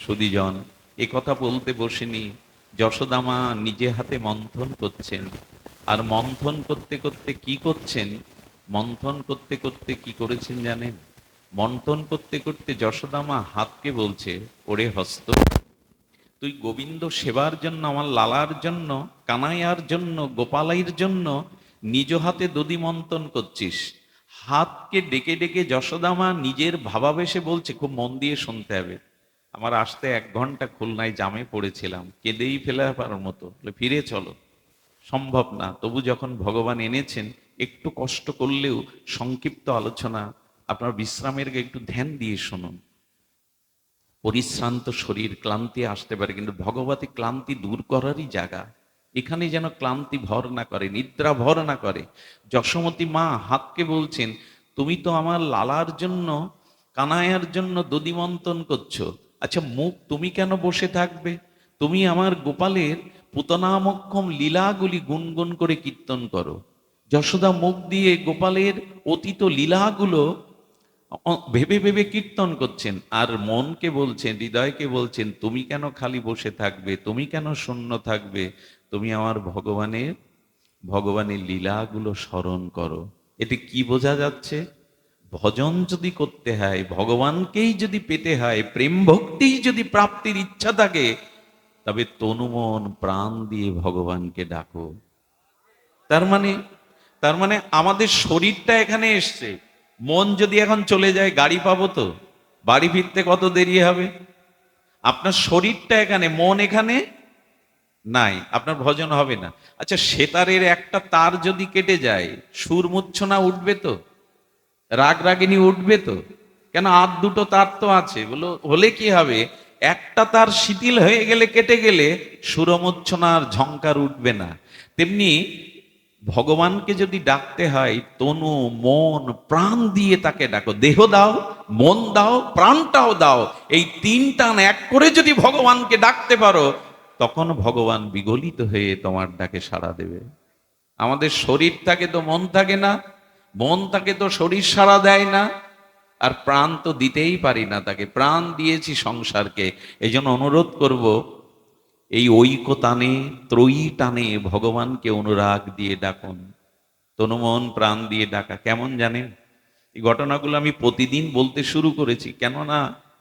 সুধীজন, এ কথা বলতে বসেনি, যশোদামা নিজে হাতে মন্থন করছেন। আর মন্থন করতে করতে কি করছেন? মন্থন করতে করতে কি করেছেন জানেন? মন্থন করতে করতে যশোদামা হাতকে বলছে, ওরে হস্ত, তুই গোবিন্দ সেবার জন্য, আমার লালার জন্য, কানাইয়ার জন্য, গোপালাইয়ের জন্য নিজ হাতে দধি মন্থন করছিস। হাতকে ডেকে ডেকে যশোদামা নিজের ভাবাবেশে বলছে, খুব মন দিয়ে শুনতে হবে, আমার আসতে 1 ঘন্টা খুলনায় জামে পড়েছিলাম, কেঁদেই ফেলার মতো, বলে ফিরে চলো, সম্ভব না। তবু যখন ভগবান এনেছেন, একটু কষ্ট করলেও সংক্ষিপ্ত আলোচনা, আপনার বিশ্রামের একটু ধ্যান দিয়ে শুনুন। পরিশ্রান্ত শরীর, ক্লান্তি আসতে পারে, কিন্তু ভগবতী ক্লান্তি দূর করারই জায়গা। এখানে যেন ক্লান্তি ভর না করে, নিদ্রা ভর না করে। যশোমতী মা হাতকে বলছেন, তুমি তো আমার লালার জন্য, কানাইয়ার জন্য দধিমন্তন করছো, আচ্ছা মুখ তুমি কেন বসে থাকবে? তুমি আমার গোপালের পুতনামক্ষম লীলাগুলি গুনগুন করে কীর্তন করো। যশোদা মুখ দিয়ে গোপালের অতীত লীলাগুলো ভেবে ভেবে কীর্তন করছেন, আর মনকে বলছেন, হৃদয়কে বলছেন, তুমি কেন খালি বসে থাকবে, তুমি কেন শূন্য থাকবে, তুমি আমার ভগবানের ভগবানের লীলাগুলো স্মরণ করো। এতে কি বোঝা যাচ্ছে? ভজন যদি করতে হয়, ভগবানকেই যদি পেতে হয়, প্রেম ভক্তিই যদি প্রাপ্তির ইচ্ছা থাকে, তবে তনু মন প্রাণ দিয়ে ভগবানকে ডাকো। তার মানে, আমাদের শরীরটা এখানে এসছে, মন যদি এখন চলে যায়, গাড়ি পাবো তো? বাড়ি ফিরতে কত দেরি হবে? আপনার শরীরটা এখানে, মন এখানে নাই, আপনার ভজন হবে না। আচ্ছা সেতারের একটা তার যদি কেটে যায়, সুর মূর্ছনা উঠবে তো? রাগ রাগিনী উঠবে তো? কেন, আর দুটো তার তো আছে, বলো হলে কি হবে? একটা তার শিথিল হয়ে গেলে, কেটে গেলে, সুরমূর্ছনার ঝংকার উঠবে না। তেমনি ভগবানকে যদি ডাকতে হয়, তনু মন প্রাণ দিয়ে তাকে ডাকো। দেহ দাও, মন দাও, প্রাণটাও দাও, এই 3 টান এক করে যদি ভগবানকে ডাকতে পারো, তখন ভগবান বিগলিত হয়ে তোমার ডাকে সাড়া দেবে। আমাদের শরীর থাকে তো মন থাকে না, মন থাকে তো শরীর সাড়া দেয় না। আর প্রাণ তো দিতেই পারি না তাকে, প্রাণ দিয়েছি সংসারকে। এই জন্য অনুরোধ করব, এই ঐক্য টানে, ত্রয়ী টানে ভগবানকে অনুরাগ দিয়ে ডাকুন। তনুমন প্রাণ দিয়ে ডাকা কেমন জানেন? এই ঘটনাগুলো আমি প্রতিদিন বলতে শুরু করেছি, কেননা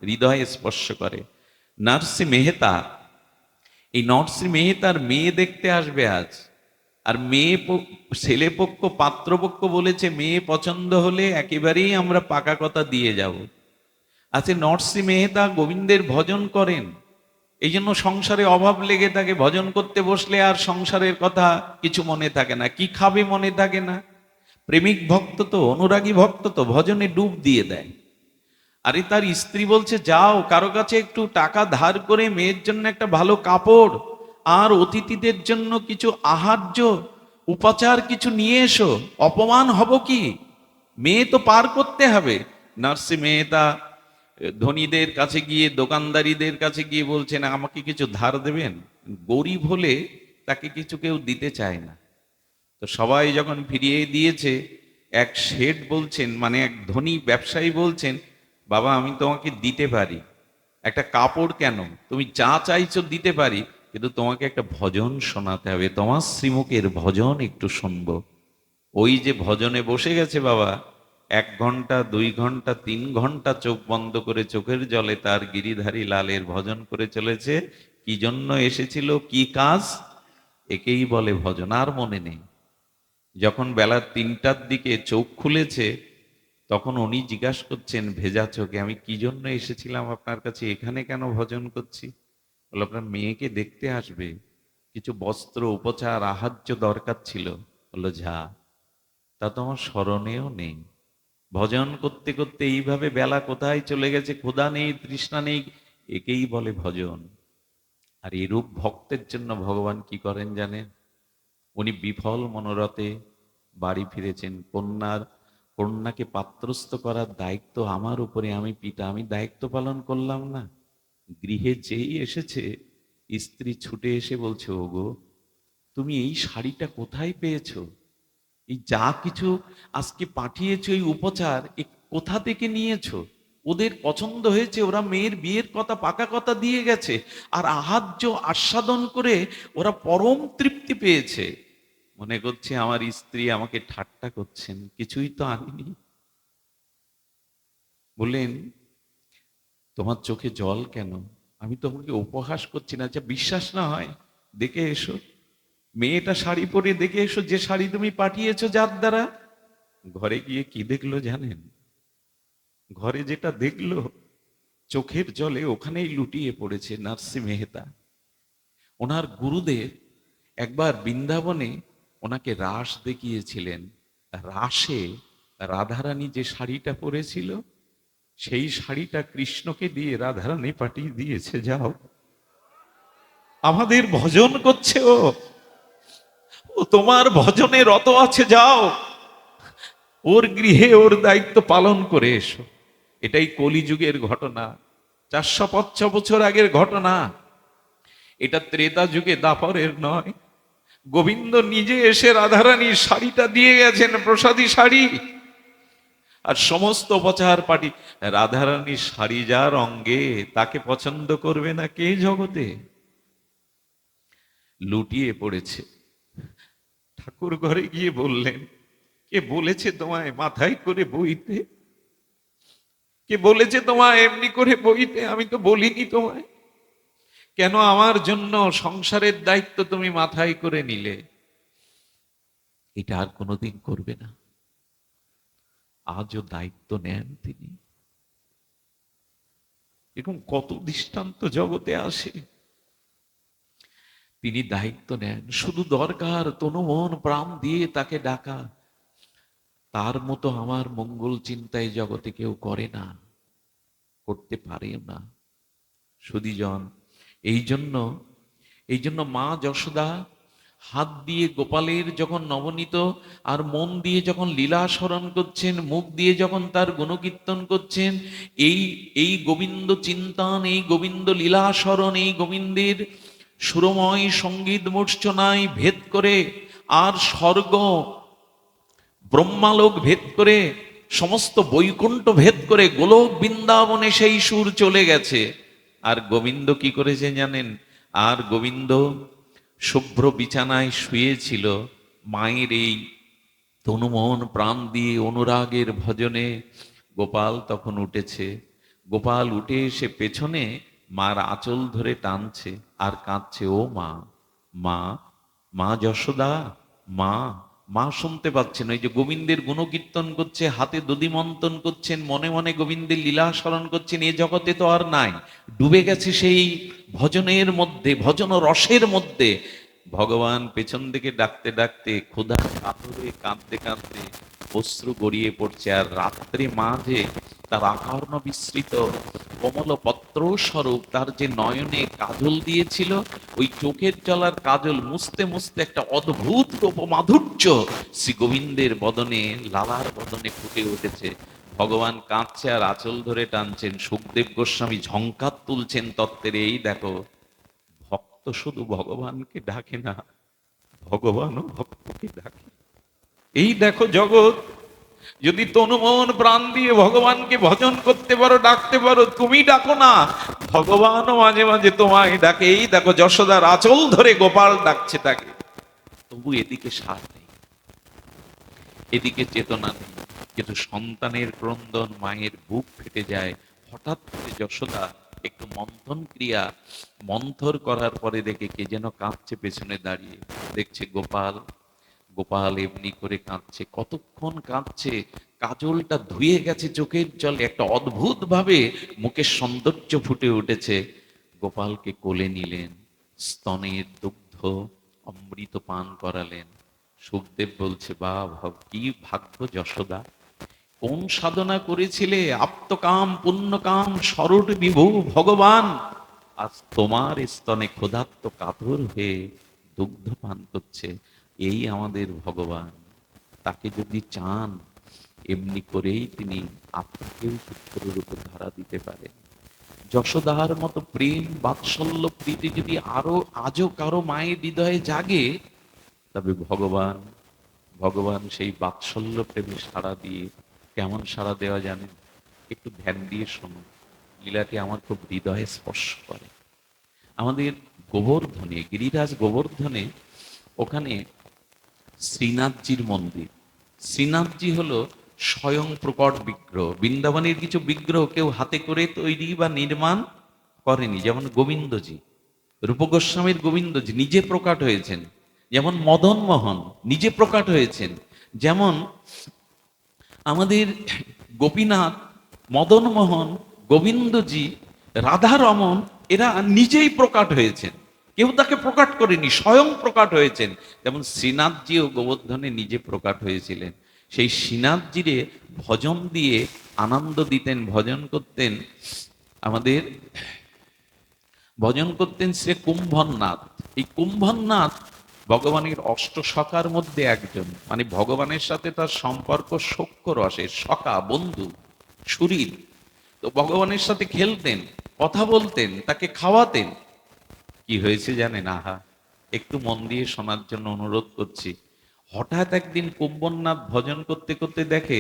হৃদয়ে স্পর্শ করে। নার্সি মেহতা, এই নার্সি মেহতার মেয়ে দেখতে আসবে আজ। আর ছেলে পক্ষ, পাত্রপক্ষ বলেছে মেয়ে পছন্দ হলে একেবারেই আমরা পাকা কথা দিয়ে যাব। আচ্ছা, নার্সি মেহতা গোবিন্দের ভজন করেন, এই জন্য সংসারে অভাব লেগে থাকে, ভজন করতে বসলে আর সংসারের কথা কিছু মনে থাকে না, কি খাবে মনে থাকে না। প্রেমিক ভক্ত তো, অনুরাগী ভক্ত তো, ভজনে ডুব দিয়ে দেয়। আরে তার স্ত্রী বলছে যাও কারো কাছে একটু টাকা ধার করে মেয়ের জন্য একটা ভালো কাপড় আর অতিথিদের জন্য কিছু আহার্য উপাচার কিছু নিয়ে এসো, অপমান হব কি? মেয়ে তো পার করতে হবে। নার্সি মেয়েটা ধনীদের কাছে গিয়ে, দোকানদারিদের কাছে গিয়ে বলছেন আমাকে কিছু ধার দেবেন। গরিব হলে তাকে কিছু কেউ দিতে চায় না। তো সবাই যখন ফিরিয়ে দিয়েছে, এক শেঠ বলছেন, মানে এক ধনী ব্যবসায়ী বলছেন, বাবা আমি তোমাকে দিতে পারি, একটা কাপড় কেন, তুমি যা চাইছো দিতে পারি, কিন্তু তোমাকে একটা ভজন শোনাতে হবে, তোমার শ্রীমুখের ভজন একটু শুনবো। ওই যে ভজনে বসে গেছে বাবা, 1 ঘন্টা 2 ঘন্টা 3 ঘন্টা চোখ বন্ধ করে চোখের জলে তার গিরিধারী লালের ভজন করে চলেছে। কি জন্য এসেছিল, কি কাজ, একেই বলে ভজন। আর মনে নেই। যখন বেলা 3টার দিকে চোখ খুলেছে, তখন উনি জিজ্ঞাসা করছেন ভেজা চোখে, আমি কি জন্য এসেছিলাম আপনার কাছে, এখানে কেন ভজন করছি? বলে আপনার মেয়েকে দেখতে আসবে, কিছু বস্ত্র উপচার আহার্য দরকার ছিল। বললো যা, তা তো আমার স্মরণেও নেই। ভজন করতে করতে এইভাবে বেলা কোথায় চলে গেছে, ক্ষুধা নেই, তৃষ্ণা নেই, একেই বলে ভজন। আর এরূপ ভক্তের জন্য ভগবান কি করেন জানেন? উনি বিফল মনোরথে বাড়ি ফিরেছেন। কন্যাকে পাত্রস্থ করার দায়িত্ব আমার উপরে, আমি পিতা, আমি দায়িত্ব পালন করলাম না। গৃহে যেই এসেছে, স্ত্রী ছুটে এসে বলছে, ওগো তুমি এই শাড়িটা কোথায় পেয়েছো? এই যা কিছু আজকে পাঠিয়েছো, এই উপচার, এ কোথা থেকে নিয়েছো? ওদের পছন্দ হয়েছে, ওরা মেয়ের বিয়ের কথা, পাকা কথা দিয়ে গেছে, আর আহার্য আস্বাদন করে ওরা পরম তৃপ্তি পেয়েছে। মনে করছে আমার স্ত্রী আমাকে ঠাট্টা করছেন, কিছুই তো আনিনি। বললেন তোমার চোখে জল কেন? আমি তোমাকে উপহাস করছি না। আচ্ছা বিশ্বাস না হয় দেখে এসো, মেয়েটা শাড়ি পরে দেখে এসো, যে শাড়ি তুমি পাঠিয়েছো যার দ্বারা। ঘরে গিয়ে কি দেখলো জানেন? ঘরে যেটা দেখলো, চোখের জলে ওখানেই লুটিয়ে পড়েছে নার্সি মেহতা। ওনার গুরুদেব একবার বৃন্দাবনে ওনাকে রাস দেখিয়েছিলেন। রাসে রাধারানী যে শাড়িটা পরেছিল, সেই শাড়িটা কৃষ্ণকে দিয়ে রাধারানী পাঠিয়ে দিয়েছে। যাও, আমাদের ভজন করছে ও, ও তোমার ভজনে রত আছে, যাও ওর গৃহে ওর দায়িত্ব পালন করে এসো। এটাই কলিযুগের ঘটনা, 405 বছর আগের ঘটনা। এটা ত্রেতা যুগে, দাপরের নয়। গোবিন্দ নিজে এসে রাধারানীর শাড়িটা দিয়ে গেছেন, প্রসাদী শাড়ি। আর সমস্ত প্রচার পার্টি, রাধারানীর শাড়ি যার অঙ্গে, তাকে পছন্দ করবে না কে জগতে? লুটিয়ে পড়েছে। ঠাকুর ঘরে গিয়ে বললেন, কে বলেছে তোমায় মাথায় করে বইতে? কে বলেছে তোমায় এমনি করে বইতে? আমি তো বলিনি তোমায়। কেন আমার জন্য সংসারের দায়িত্ব তুমি মাথায় করে নিলে? এটা আর কোনোদিন করবে না। আজও দায়িত্ব নেন তিনি। এরকম কত দৃষ্টান্ত জগতে আসে, তিনি দায়িত্ব নেন। শুধু দরকার তনু মন প্রাণ দিয়ে তাকে ডাকা। তার মতো আমার মঙ্গল চিন্তায় জগতে কেউ করে না, করতে পারেও না। সুধীজন, এই জন্য মা যশোদা হাত দিয়ে গোপালের যখন নবনীত আর মন দিয়ে যখন লীলা স্মরণ করছেন, মুখ দিয়ে যখন তার গুণকীর্তন করছেন, এই গোবিন্দ চিন্তন, এই গোবিন্দ লীলা স্মরণ, এই গোবিন্দের সুরময় সঙ্গীত মূর্ছনায় ভেদ করে, আর স্বর্গ ব্রহ্মালোক ভেদ করে সমস্ত বৈকুণ্ঠ ভেদ করে গোলক বৃন্দাবনে সেই সুর চলে গেছে। আর গোবিন্দ কি করেছে জানেন? আর গোবিন্দ শুভ্র বিছানায় শুয়েছিল, মায়ের এই তনুমন প্রাণ দিয়ে অনুরাগের ভজনে গোপাল তখন উঠেছে। গোপাল উঠে এসে পেছনে মার আঁচল ধরে টানছে আর কাঁদছে, ও মা, মা, মা যশোদা, মা। মা শুনতে পাচ্ছেন, ওই যে গোবিন্দের গুণকীর্তন করছে, হাতে দধি মন্থন করছেন, মনে মনে গোবিন্দের লীলা স্মরণ করছেন। এ জগতে তো আর নাই, ডুবে গেছে সেই ভজনের মধ্যে, ভজন রসের মধ্যে। ভগবান পেছন থেকে ডাকতে ডাকতে, ক্ষুধা কাতরে কাঁদতে কাঁদতে অশ্রু গড়িয়ে পড়ছে। আর রাত্রে মা যে তার আকার্ণ বিস্তৃত কমল পত্র স্বরূপ তার যে নয়নে কাজল দিয়েছিল, ওই চোখের জলার কাজল মুছতে মুছতে একটা অদ্ভুত রূপ মাধুর্য শ্রী গোবিন্দের বদনে, লালার বদনে ফুটে উঠেছে। ভগবান কাঁদছে আর আঁচল ধরে টানছেন। সুখদেব গোস্বামী ঝংকার তুলছেন তত্ত্বের, এই দেখো, ভক্ত শুধু ভগবানকে ডাকে না, ভগবানও ভক্তকে ডাকে। এই দেখো জগৎ, যদি তনুমন প্রাণ দিয়ে ভগবানকে ভজন করতে পারো, ডাকতে পারো, তুমি ডাকো না, ভগবানও মাঝে মাঝে তোমায় ডাকে। এই দেখো যশোদার আঁচল ধরে গোপাল ডাকছে তাকে। তবু এদিকে সার নেই, এদিকে চেতনা নেই। কিন্তু সন্তানের ক্রন্দন, মায়ের বুক ফেটে যায়। হঠাৎ করে যশোদা একটু মন্থন ক্রিয়া মন্থর করার পরে দেখে কে যেন কাঁদছে পেছনে দাঁড়িয়ে। দেখছে গোপাল। গোপাল এমনি করে কাঁদছে, কতক্ষণ কাঁদছে, কাজলটা ধুয়ে গেছে চোখের জলে, একটা অদ্ভুত ভাবে মুখের সৌন্দর্য ফুটে উঠেছে। গোপালকে কোলে নিলেন, স্তনের দুগ্ধ অমৃত পান করালেন। সুখদেব বলছে, বা কি ভাগ্য যশোদা, কোন সাধনা করেছিলে, আপ্তকাম পুণ্যকাম সরট বিভু ভগবান, আজ তোমার স্তনে ক্ষুধার্ত কাতর হয়ে দুগ্ধ পান করছে। এই আমাদের ভগবান, তাকে যদি চান এমনি করেই তিনি আপনাকেও পুত্ররূপে ধরা দিতে পারেন। যশোদার মতো প্রেম বাৎসল্য প্রীতি যদি আরো আজও কারো মায়ের হৃদয়ে জাগে, তবে ভগবান, ভগবান সেই বাৎসল্য প্রেমে সাড়া দিয়ে, কেমন সাড়া দেওয়া জানেন? একটু ধ্যান দিয়ে শুনুন, লীলাটি আমার খুব হৃদয়ে স্পর্শ করে। আমাদের গোবর্ধনে, গিরিরাজ গোবর্ধনে, ওখানে শ্রীনাথজির মন্দির। শ্রীনাথজি হলো স্বয়ং প্রকট বিগ্রহ। বৃন্দাবনের কিছু বিগ্রহ কেউ হাতে করে তৈরি বা নির্মাণ করেনি, যেমন গোবিন্দজি, রূপ গোস্বামীর গোবিন্দজি নিজে প্রকাট হয়েছেন। যেমন মদন মোহন নিজে প্রকাট হয়েছেন। যেমন আমাদের গোপীনাথ, মদন মোহন, গোবিন্দজি, রাধারমন, এরা নিজেই প্রকাট হয়েছেন, কেউ তাকে প্রকাট করেনি, স্বয়ং প্রকাট হয়েছেন। যেমন শ্রীনাথজিও গোবর্ধনে নিজে প্রকাট হয়েছিলেন। সেই শ্রীনাথজিরে ভজন দিয়ে আনন্দ দিতেন, ভজন করতেন। আমাদের ভজন করতেন শ্রী কুম্ভনাথ। এই কুম্ভনাথ ভগবানের অষ্ট সখার মধ্যে একজন, মানে ভগবানের সাথে তার সম্পর্ক সখ্য রসের, সখা, বন্ধু, সুহৃদ। তো ভগবানের সাথে খেলতেন, কথা বলতেন, তাকে খাওয়াতেন। কি হয়েছে জানেন? আহা, একটু মন দিয়ে শোনার জন্য অনুরোধ করছি। হঠাৎ একদিন কুম্ভনাথ ভজন করতে করতে দেখে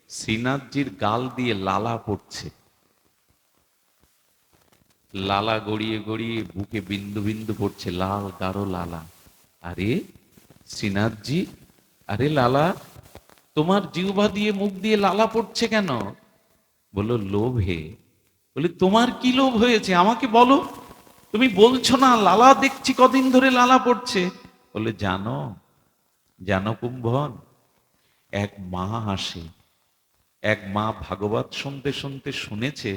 শ্রীনাথজির গাল দিয়ে লালা পড়ছে, লালা গড়িয়ে গড়িয়ে বুকে বিন্দু বিন্দু পড়ছে, লাল গাঢ় লালা। আরে শ্রীনাথজি, আরে লালা, তোমার জিহ্বা দিয়ে মুখ দিয়ে লালা পড়ছে কেন? বললো, লোভে। বলে, তোমার কি লোভ হয়েছে আমাকে বলো, তুমি বলছো না, লালা দেখছি কদিন ধরে লালা পড়ছে। বলে, জানো, জানো কুম্ভন, এক মা আসে, এক মা ভাগবত শুনতে শুনতে শুনেছে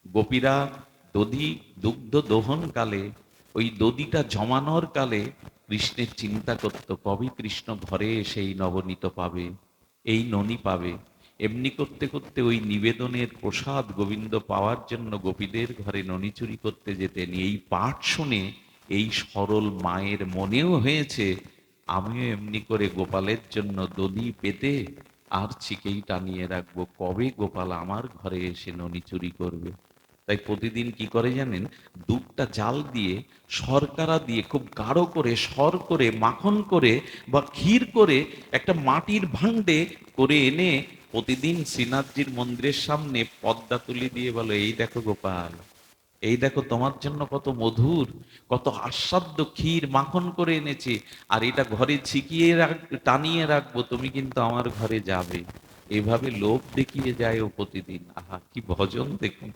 গোপীরা দধি দুগ্ধ দোহন কালে, ওই দধিটা জমানোর কালে কৃষ্ণের চিন্তা করত, কবে কৃষ্ণ ঘরে এসে এই নবনীত পাবে, এই ননি পাবে। এমনি করতে করতে ওই নিবেদনের প্রসাদ গোবিন্দ পাওয়ার জন্য গোপীদের ঘরে ননি চুরি করতে যেতেন। এই পাঠ শুনে এই সরল মায়ের মনেও হয়েছে, আমিও এমনি করে গোপালের জন্য দধি পেতে আর চিকেই টানিয়ে রাখবো, কবে গোপাল আমার ঘরে এসে ননি চুরি করবে। তাই প্রতিদিন কি করে জানেন? দুধটা জাল দিয়ে, শর্করা দিয়ে খুব গাঢ় করে, সর করে, মাখন করে বা ক্ষীর করে একটা মাটির ভাণ্ডে করে এনে প্রতিদিন শ্রীনাথজির মন্দিরের সামনে পদ্মা তুলি দিয়ে বলো, এই দেখো গোপাল, এই দেখো তোমার জন্য কত মধুর, কত আস্বাদ্য ক্ষীর মাখন করে এনেছি, আর এটা ঘরে ছিকিয়ে টানিয়ে রাখবো, তুমি কিন্তু আমার ঘরে যাবে। এইভাবে লোভ দেখিয়ে যায় ও প্রতিদিন। আহা, কি ভজন দেখুন।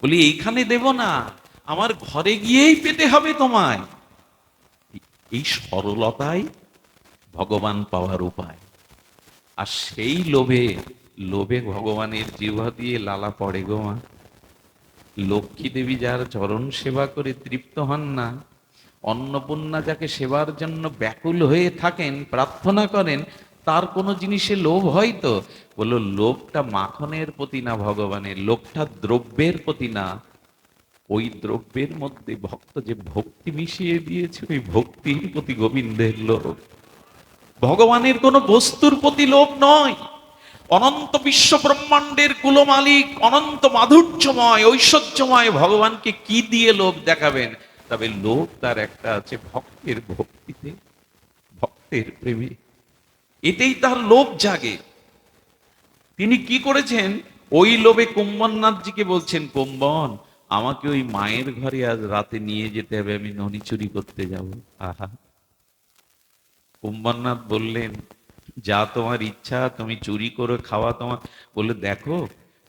বলি এইখানে দেব না, আমার ঘরে গিয়েই পেতে হবে তোমায়। এই সরলতাই ভগবান পাওয়ার উপায়। আর সেই লোভে লোভে ভগবানের জিহ্বা দিয়ে লালা পড়ে গো মা। লক্ষ্মী দেবী যার চরণ সেবা করে তৃপ্ত হন না, অন্নপূর্ণা যাকে সেবার জন্য ব্যাকুল হয়ে থাকেন, প্রার্থনা করেন, তার কোনো জিনিসে লোভ হয় তো? বললো লোভটা মাখনের প্রতি না ভগবানের, লোভটা দ্রব্যের প্রতি না। ওই দ্রব্যের মধ্যে ভক্ত যে ভক্তি মিশিয়ে দিয়েছে, ওই ভক্তির প্রতি গোবিন্দের লোভ। ভগবানের কোনো বস্তুর প্রতি লোভ নয়। অনন্ত বিশ্ব ব্রহ্মাণ্ডের কুলমালিক, অনন্ত মাধুর্যময় ঐশ্বর্যময় ভগবানকে কি দিয়ে লোভ দেখাবেন? তবে লোভ তার একটা আছে, ভক্তের ভক্তিতে, ভক্তের প্রেমে, এতেই তার লোভ জাগে। তিনি কি করেছেন? ওই লোভে কুম্ভনাথজিকে বলছেন, কুম্ভন, আমাকে ওই মায়ের ঘরে আজ রাতে নিয়ে যেতে হবে, আমি ননি চুরি করতে যাব। আহা, কুম্ভনাথ বললেন, যা তোমার ইচ্ছা, তুমি চুরি করে খাওয়া তোমার। বলে দেখো,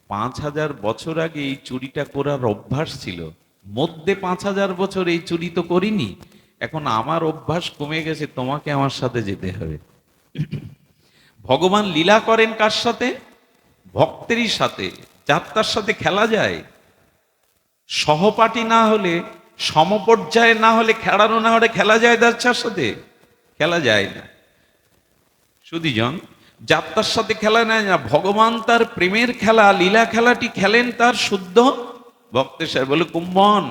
5000 বছর আগে এই চুরিটা করার অভ্যাস ছিল, মধ্যে 5000 বছর এই চুরি তো করিনি, এখন আমার অভ্যাস কমে গেছে, তোমাকে আমার সাথে যেতে হবে। ভগবান লীলা করেন কার সাথে? ভক্তেরই সাথে। যাত্রার সাথে খেলা যায়? সহপাঠী না হলে, সমপর্যায়ে না হলে, খেলানো না হলে খেলা যায় যাত্রার সাথে? খেলা যায় না। সুধীজন, যাত্রার সাথে খেলা নেয় না। ভগবান তার প্রেমের খেলা, লীলা খেলাটি খেলেন তার শুদ্ধ ভক্তের সাথে। বলে, কুম্ভন,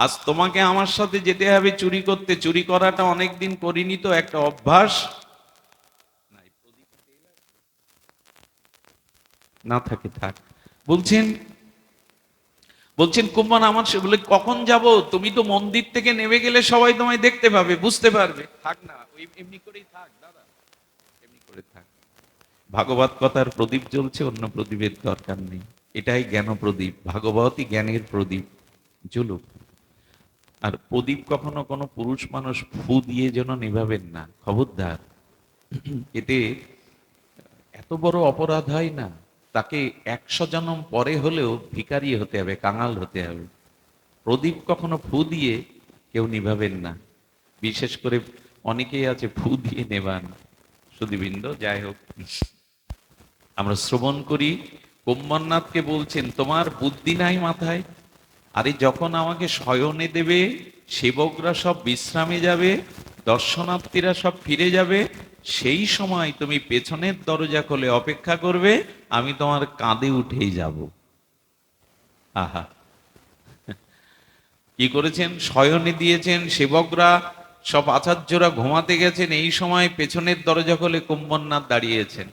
আজ তোমাকে আমার সাথে যেতে হবে চুরি করতে। চুরি করাটা অনেকদিন করিনি তো, একটা অভ্যাস। না থাকে থাক। বলছেন কুম্ভন আমার বলে, কখন যাব? তুমি তো মন্দির থেকে নেমে গেলে সবাই তোমায় দেখতে পাবে, বুঝতে পারবে। থাক না, ওই এমনি করেই থাক দাদা, এমনি করে থাক। ভাগবত কথার প্রদীপ জ্বলছে, অন্য প্রদীপের দরকার নেই। এটাই জ্ঞান প্রদীপ, ভাগবতই জ্ঞানের প্রদীপ, জ্বলুক। আর প্রদীপ কখনো কোনো পুরুষ মানুষ ফু দিয়ে যেন নিভাবেন না, খবরদার। এতে এত বড় অপরাধ হয় না, তাকে 100 জন্ম পরে হলেও ভিখারি হতে হবে, কাঙাল হতে হবে। প্রদীপ কখনো ফু দিয়ে কেউ নিভাবেন না। বিশেষ করে অনেকেই আছে ফু দিয়ে নেবান। সুধীবৃন্দ, যাই হোক, আমরা শ্রবণ করি। কুম্ভনাথকে বলছেন, তোমার বুদ্ধি নাই মাথায়? আরে যখন আমাকে শয়নে দেবে, সেবকরা সব বিশ্রামে যাবে, দর্শনার্থীরা সব ফিরে যাবে, সেই সময় তুমি পেছনের দরজা খুলে অপেক্ষা করবে, আমি তোমার কাঁধে উঠেই যাব। আহা, কি করেছেন? শয়নে দিয়েছেন, সেবকরা সব আচার্যরা ঘুমাতে গেছেন, এই সময় পেছনের দরজা খুলে কুম্ভনাথ দাঁড়িয়েছেন।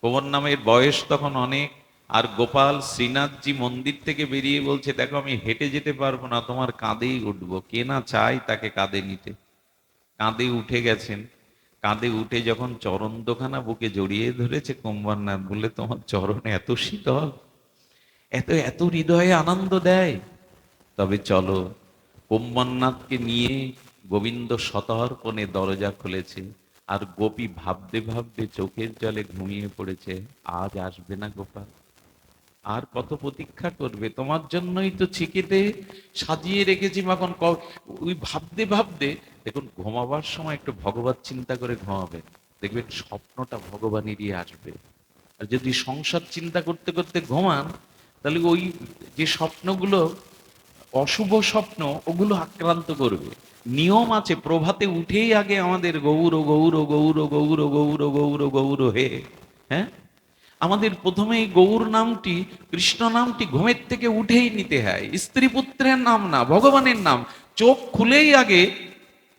কুম্ভনাথের বয়স তখন অনেক। আর গোপাল শ্রীনাথজি মন্দির থেকে বেরিয়ে বলছে, দেখো আমি হেঁটে যেতে পারবো না, তোমার কাঁধেই উঠবো। কে না চাই তাকে কাঁধে নিতে। কাঁধে উঠে গেছেন। কাঁধে উঠে যখন চরণ দোখানা বুকে জড়িয়ে ধরেছে, কুম্ভনাথ বলে, তোমার চরণ এত শীতল, এত এত হৃদয়ে আনন্দ দেয়। তবে চলো। কুম্ভনাথকে নিয়ে গোবিন্দ সতর্পণে দরজা খুলেছে। আর গোপী ভাবতে ভাবতে চোখের জলে ঘুমিয়ে পড়েছে। আজ আসবে না গোপাল, আর কত প্রতীক্ষা করবে? তোমার জন্যই তো ছিকেতে সাজিয়ে রেখেছি মাখন। ওই ভাবতে ভাবতে দেখুন, ঘুমাবার সময় একটু ভগবত চিন্তা করে ঘুমাবেন, দেখবেন স্বপ্নটা ভগবানেরই আসবে। আর যদি সংসার চিন্তা করতে করতে ঘুমান, তাহলে ওই যে স্বপ্নগুলো অশুভ স্বপ্ন, ওগুলো আক্রান্ত করবে। নিয়ম আছে, প্রভাতে উঠেই আগে আমাদের গৌর গৌর গৌর গৌর গৌর গৌর গৌর হে, হ্যাঁ, আমাদের প্রথমে এই গৌর নামটি, কৃষ্ণ নামটি ঘুমের থেকে উঠেই নিতে হয়। স্ত্রী পুত্রের নাম না, ভগবানের নাম। চোখ খুলেই আগে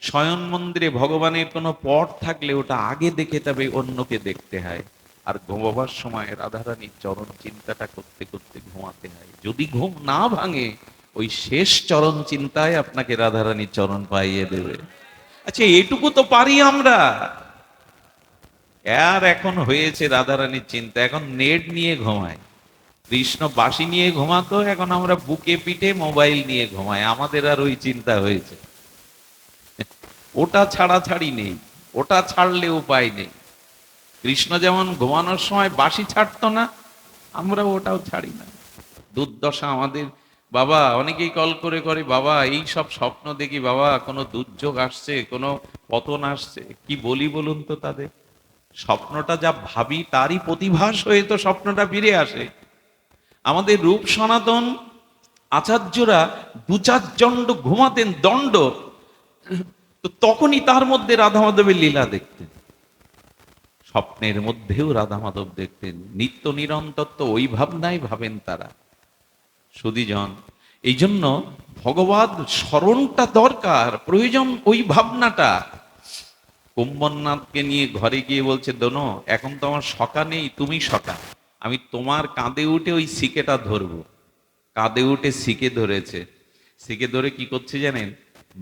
শয়ন মন্দিরে ভগবানের কোনো পট থাকলে ওটা আগে দেখে, তবে অন্যকে দেখতে হয়। আর ঘুমাবার সময় রাধারানীর চরণ চিন্তাটা করতে করতে ঘুমাতে হয়। যদি ঘুম না ভাঙে, ওই শেষ চরণ চিন্তায় আপনাকে রাধারানীর চরণ পাইয়ে দেবে। আচ্ছা, এটুকু তো পারি আমরা, আর এখন হয়েছে রাধারানীর চিন্তা, এখন নেট নিয়ে ঘুমায়। কৃষ্ণ বাঁশি নিয়ে ঘুমাতো, এখন আমরা বুকে পিঠে মোবাইল নিয়ে ঘুমাই। আমাদের আর ওই চিন্তা হয়েছে। ওটা ছাড়াছাড়ি নেই, ওটা ছাড়লে উপায় নেই। কৃষ্ণ যেমন ঘুমানোর সময় বাঁশি ছাড়তো না, আমরা ওটাও ছাড়ি না। দুর্দশা আমাদের। বাবা অনেকেই কল করে করে, বাবা এই সব স্বপ্ন দেখি, বাবা কোনো দুর্যোগ আসছে, কোনো পতন আসছে, কি বলি বলুন তো তাদের? স্বপ্নটা যা ভাবি তারই প্রতিভাস হয়ে তো স্বপ্নটা ফিরে আসে। আমাদের রূপ সনাতন আচার্যরা দু চার দণ্ড ঘুমাতেন, দণ্ড, তো তখনই তার মধ্যে রাধা মাধবের লীলা দেখতেন। স্বপ্নের মধ্যেও রাধা মাধব দেখতেন, নিত্য নিরন্তর তো ওই ভাবনাই ভাবেন তারা। সুধীজন, এই জন্য ভগবত স্মরণটা দরকার, প্রয়োজন ওই ভাবনাটা। কুম্ভনাথকে নিয়ে ঘরে গিয়ে বলছে, দোনো এখন তো আমার সকা নেই, তুমি সকা, আমি তোমার কাঁধে উঠে ওই সিকেটা ধরবো। কাঁধে উঠে সিকে ধরেছে। সিকে ধরে কি করছে জানেন?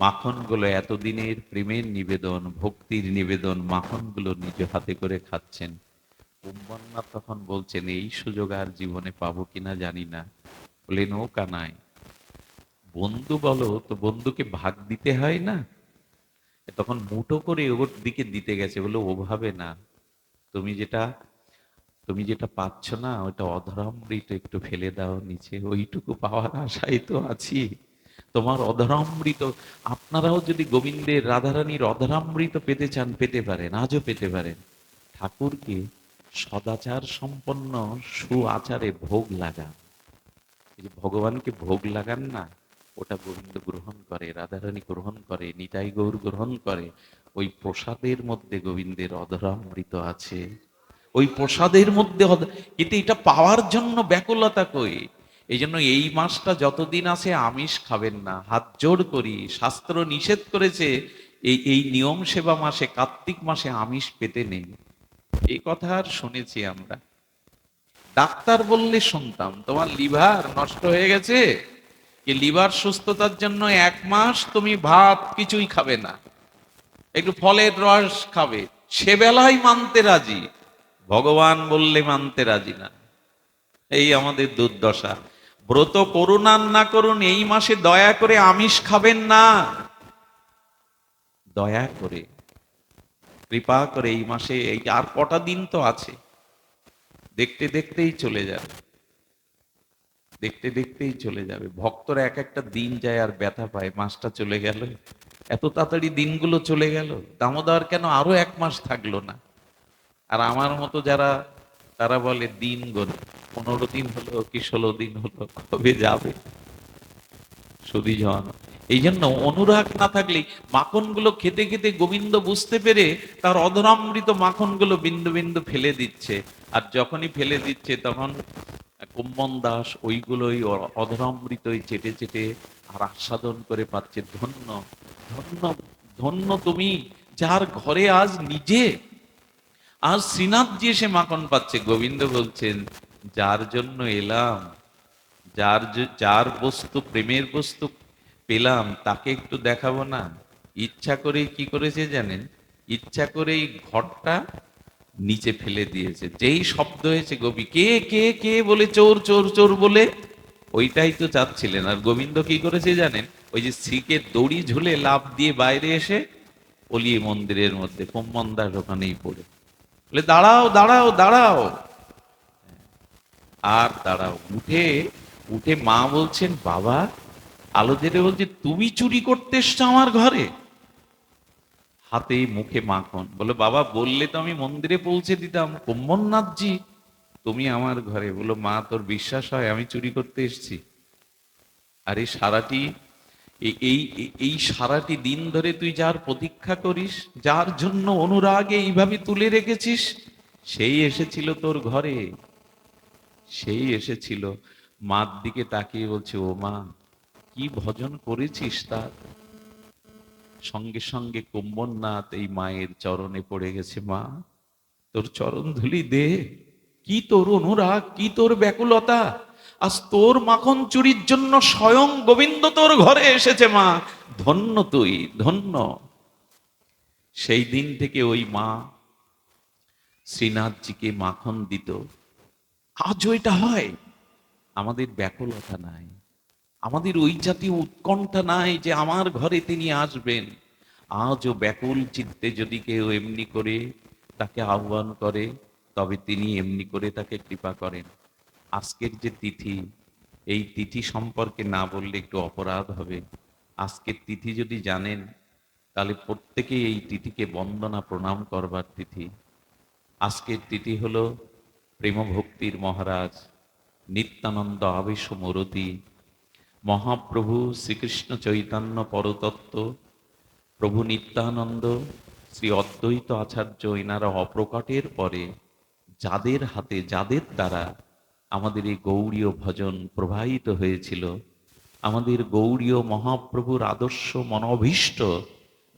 মাখনগুলো, এতদিনের প্রেমের নিবেদন, ভক্তির নিবেদন, মাখনগুলো নিজ হাতে করে খাচ্ছেন। কুম্ভনাথ তখন বলছেন, এই সুযোগ আর জীবনে পাবো কিনা জানি না। বলে, নৌকা নাই, বন্ধু বলো তো, বন্ধুকে ভাগ দিতে হয় না? তখন মুঠো করে ওর দিকে দিতে গেছে, বলে ওভাবে না, তুমি যেটা তুমি যেটা পাচ্ছ না ওটা অধরামৃত, একটু ফেলে দাও নিচে, ওইটুকু পাওয়ার আশায় তো আছি। তোমার অধরামৃত, আপনারাও যদি গোবিন্দের রাধারানীর অধরামৃত পেতে চান, পেতে পারেন, আজও পেতে পারেন। ঠাকুরকে সদাচার সম্পন্ন সু আচারে ভোগ লাগান। এই যে ভগবানকে ভোগ লাগান না, ওটা গোবিন্দ গ্রহণ করে, রাধারানী গ্রহণ করে, নিতাই গৌর গ্রহণ করে। ওই প্রসাদের মধ্যে গোবিন্দের অধরামৃত আছে, ওই প্রসাদের মধ্যে কিন্তু এটা পাওয়ার জন্য ব্যাকুলতা কই। এই জন্য এই মাসটা যতদিন আছে আমিষ খাবেন না, হাত জোড় করি। শাস্ত্র নিষেধ করেছে এই এই নিয়ম সেবা মাসে, কার্তিক মাসে আমিষ পেতে নেই। এই কথা আর শুনেছি আমরা। ডাক্তার বললে শুনতাম, তোমার লিভার নষ্ট হয়ে গেছে, এই লিভার সুস্থতার জন্য 1 মাস তুমি ভাত কিছুই খাবে না, একটু ফলের রস খাবে। সে বেলায় মানতে রাজি, ভগবান বললে মানতে রাজি না। এই আমাদের দুর্দশা। ব্রত করুন আর না করুন, এই মাসে দয়া করে আমিষ খাবেন না। দয়া করে, কৃপা করে এই মাসে, এই আর কটা দিন তো আছে, দেখতে দেখতেই চলে যাবে, দেখতে দেখতেই চলে যাবে। ভক্তরা এক একটা দিন যায় আর ব্যথা পায়, মাসটা চলে গেল, এত তাড়াতাড়ি দিনগুলো চলে গেল, দামোদর কেন আরো 1 মাস থাকলো না? আর আমার মতো যারা, তারা বলে দিন গণে, 15 দিন হলো কি 16 দিন হলো, কবে যাবে? সুধীজন, এই জন্য অনুরাগ না থাকলে, মাখনগুলো খেতে খেতে গোবিন্দ বুঝতে পেরে তার অধরামৃত মাখনগুলো বিন্দু বিন্দু ফেলে দিচ্ছে। আর যখনই ফেলে দিচ্ছে তখন কুম্ভন দাস ওইগুলোই অধরামৃতই চেটে চেটে আর আস্বাদন করে পাচ্ছে। ধন্য, ধন্য, ধন্য তুমি, যার ঘরে আজ নিজে, আজ শ্রীনাথজি এসে মাখন পাচ্ছে। গোবিন্দ বলছেন, যার জন্য এলাম, যার বস্তু, প্রেমের বস্তু পেলাম, তাকে একটু দেখাবো না? ইচ্ছা করেই কি করেছে জানেন? ইচ্ছা করেই ঘরটা নিচে ফেলে দিয়েছে। যেই শব্দ হয়েছে, গোপী কে কে কে বলে চোর চোর চোর বলে, ওইটাই তো চাচ্ছিলেন। আর গোবিন্দ কি করেছে জানেন? ওই যে শিখে দড়ি ঝুলে লাফ দিয়ে বাইরে এসে অলিয়ে মন্দিরের মধ্যে কুম্ভনদাস ওখানেই পড়ে, বলে দাঁড়াও দাঁড়াও দাঁড়াও। আর দাঁড়াও, উঠে উঠে মা বলছেন, বাবা আলো জেলে বলছে, তুমি চুরি করতে এসছো আমার ঘরে? হাতে মুখে মাখন, বলে বাবা বললে তো আমি মন্দিরে পৌঁছে দিতাম। কুম্ভনাথজি তুমি আমার ঘরে? বলো, মা তোর বিশ্বাস হয় আমি চুরি করতে এসেছি? আর এই সারাটি, এই সারাটি দিন ধরে তুই যার প্রতীক্ষা করিস, যার জন্য অনুরাগে এইভাবে তুলে রেখেছিস, সেই এসেছিল তোর ঘরে, সেই এসেছিল। মার দিকে তাকিয়ে বলছে, ও মা কি ভজন করেছিস তার? সঙ্গে সঙ্গে কুম্ভনাথ এই মায়ের চরণে পড়ে গেছে। মা তোর চরণ ধুলি দে, কি তোর অনুরাগ, কি তোর ব্যাকুলতা, আজ তোর মাখন চুরির জন্য স্বয়ং গোবিন্দ তোর ঘরে এসেছে। মা ধন্য তুই, ধন্য। সেই দিন থেকে ওই মা শ্রীনাথজিকে মাখন দিত। আজও এটা হয়। আমাদের ব্যাকুলতা নাই, আমাদের ওই জাতীয় উৎকণ্ঠা নাই যে আমার ঘরে তিনি আসবেন। আজও ব্যাকুল চিত্তে যদি কেউ এমনি করে তাকে আহ্বান করে, তবে তিনি এমনি করে তাকে কৃপা করেন। আজকের যে তিথি, এই তিথি সম্পর্কে না বললে একটু অপরাধ হবে। আজকের তিথি যদি জানেন, তাহলে প্রত্যেকেই এই তিথিকে বন্দনা প্রণাম করবার তিথি। আজকের তিথি হলো প্রেম ভক্তির মহারাজ নিত্যানন্দ আবেশ মূরতি মহাপ্রভু শ্রীকৃষ্ণ চৈতন্য পরতত্ত্ব, প্রভু নিত্যানন্দ, শ্রী অদ্বৈত আচার্য, এনারা অপ্রকটের পরে যাদের হাতে, যাদের দ্বারা আমাদের এই গৌড়ীয় ভজন প্রবাহিত হয়েছিল, আমাদের গৌড়ীয় মহাপ্রভুর আদর্শ মনোভীষ্ট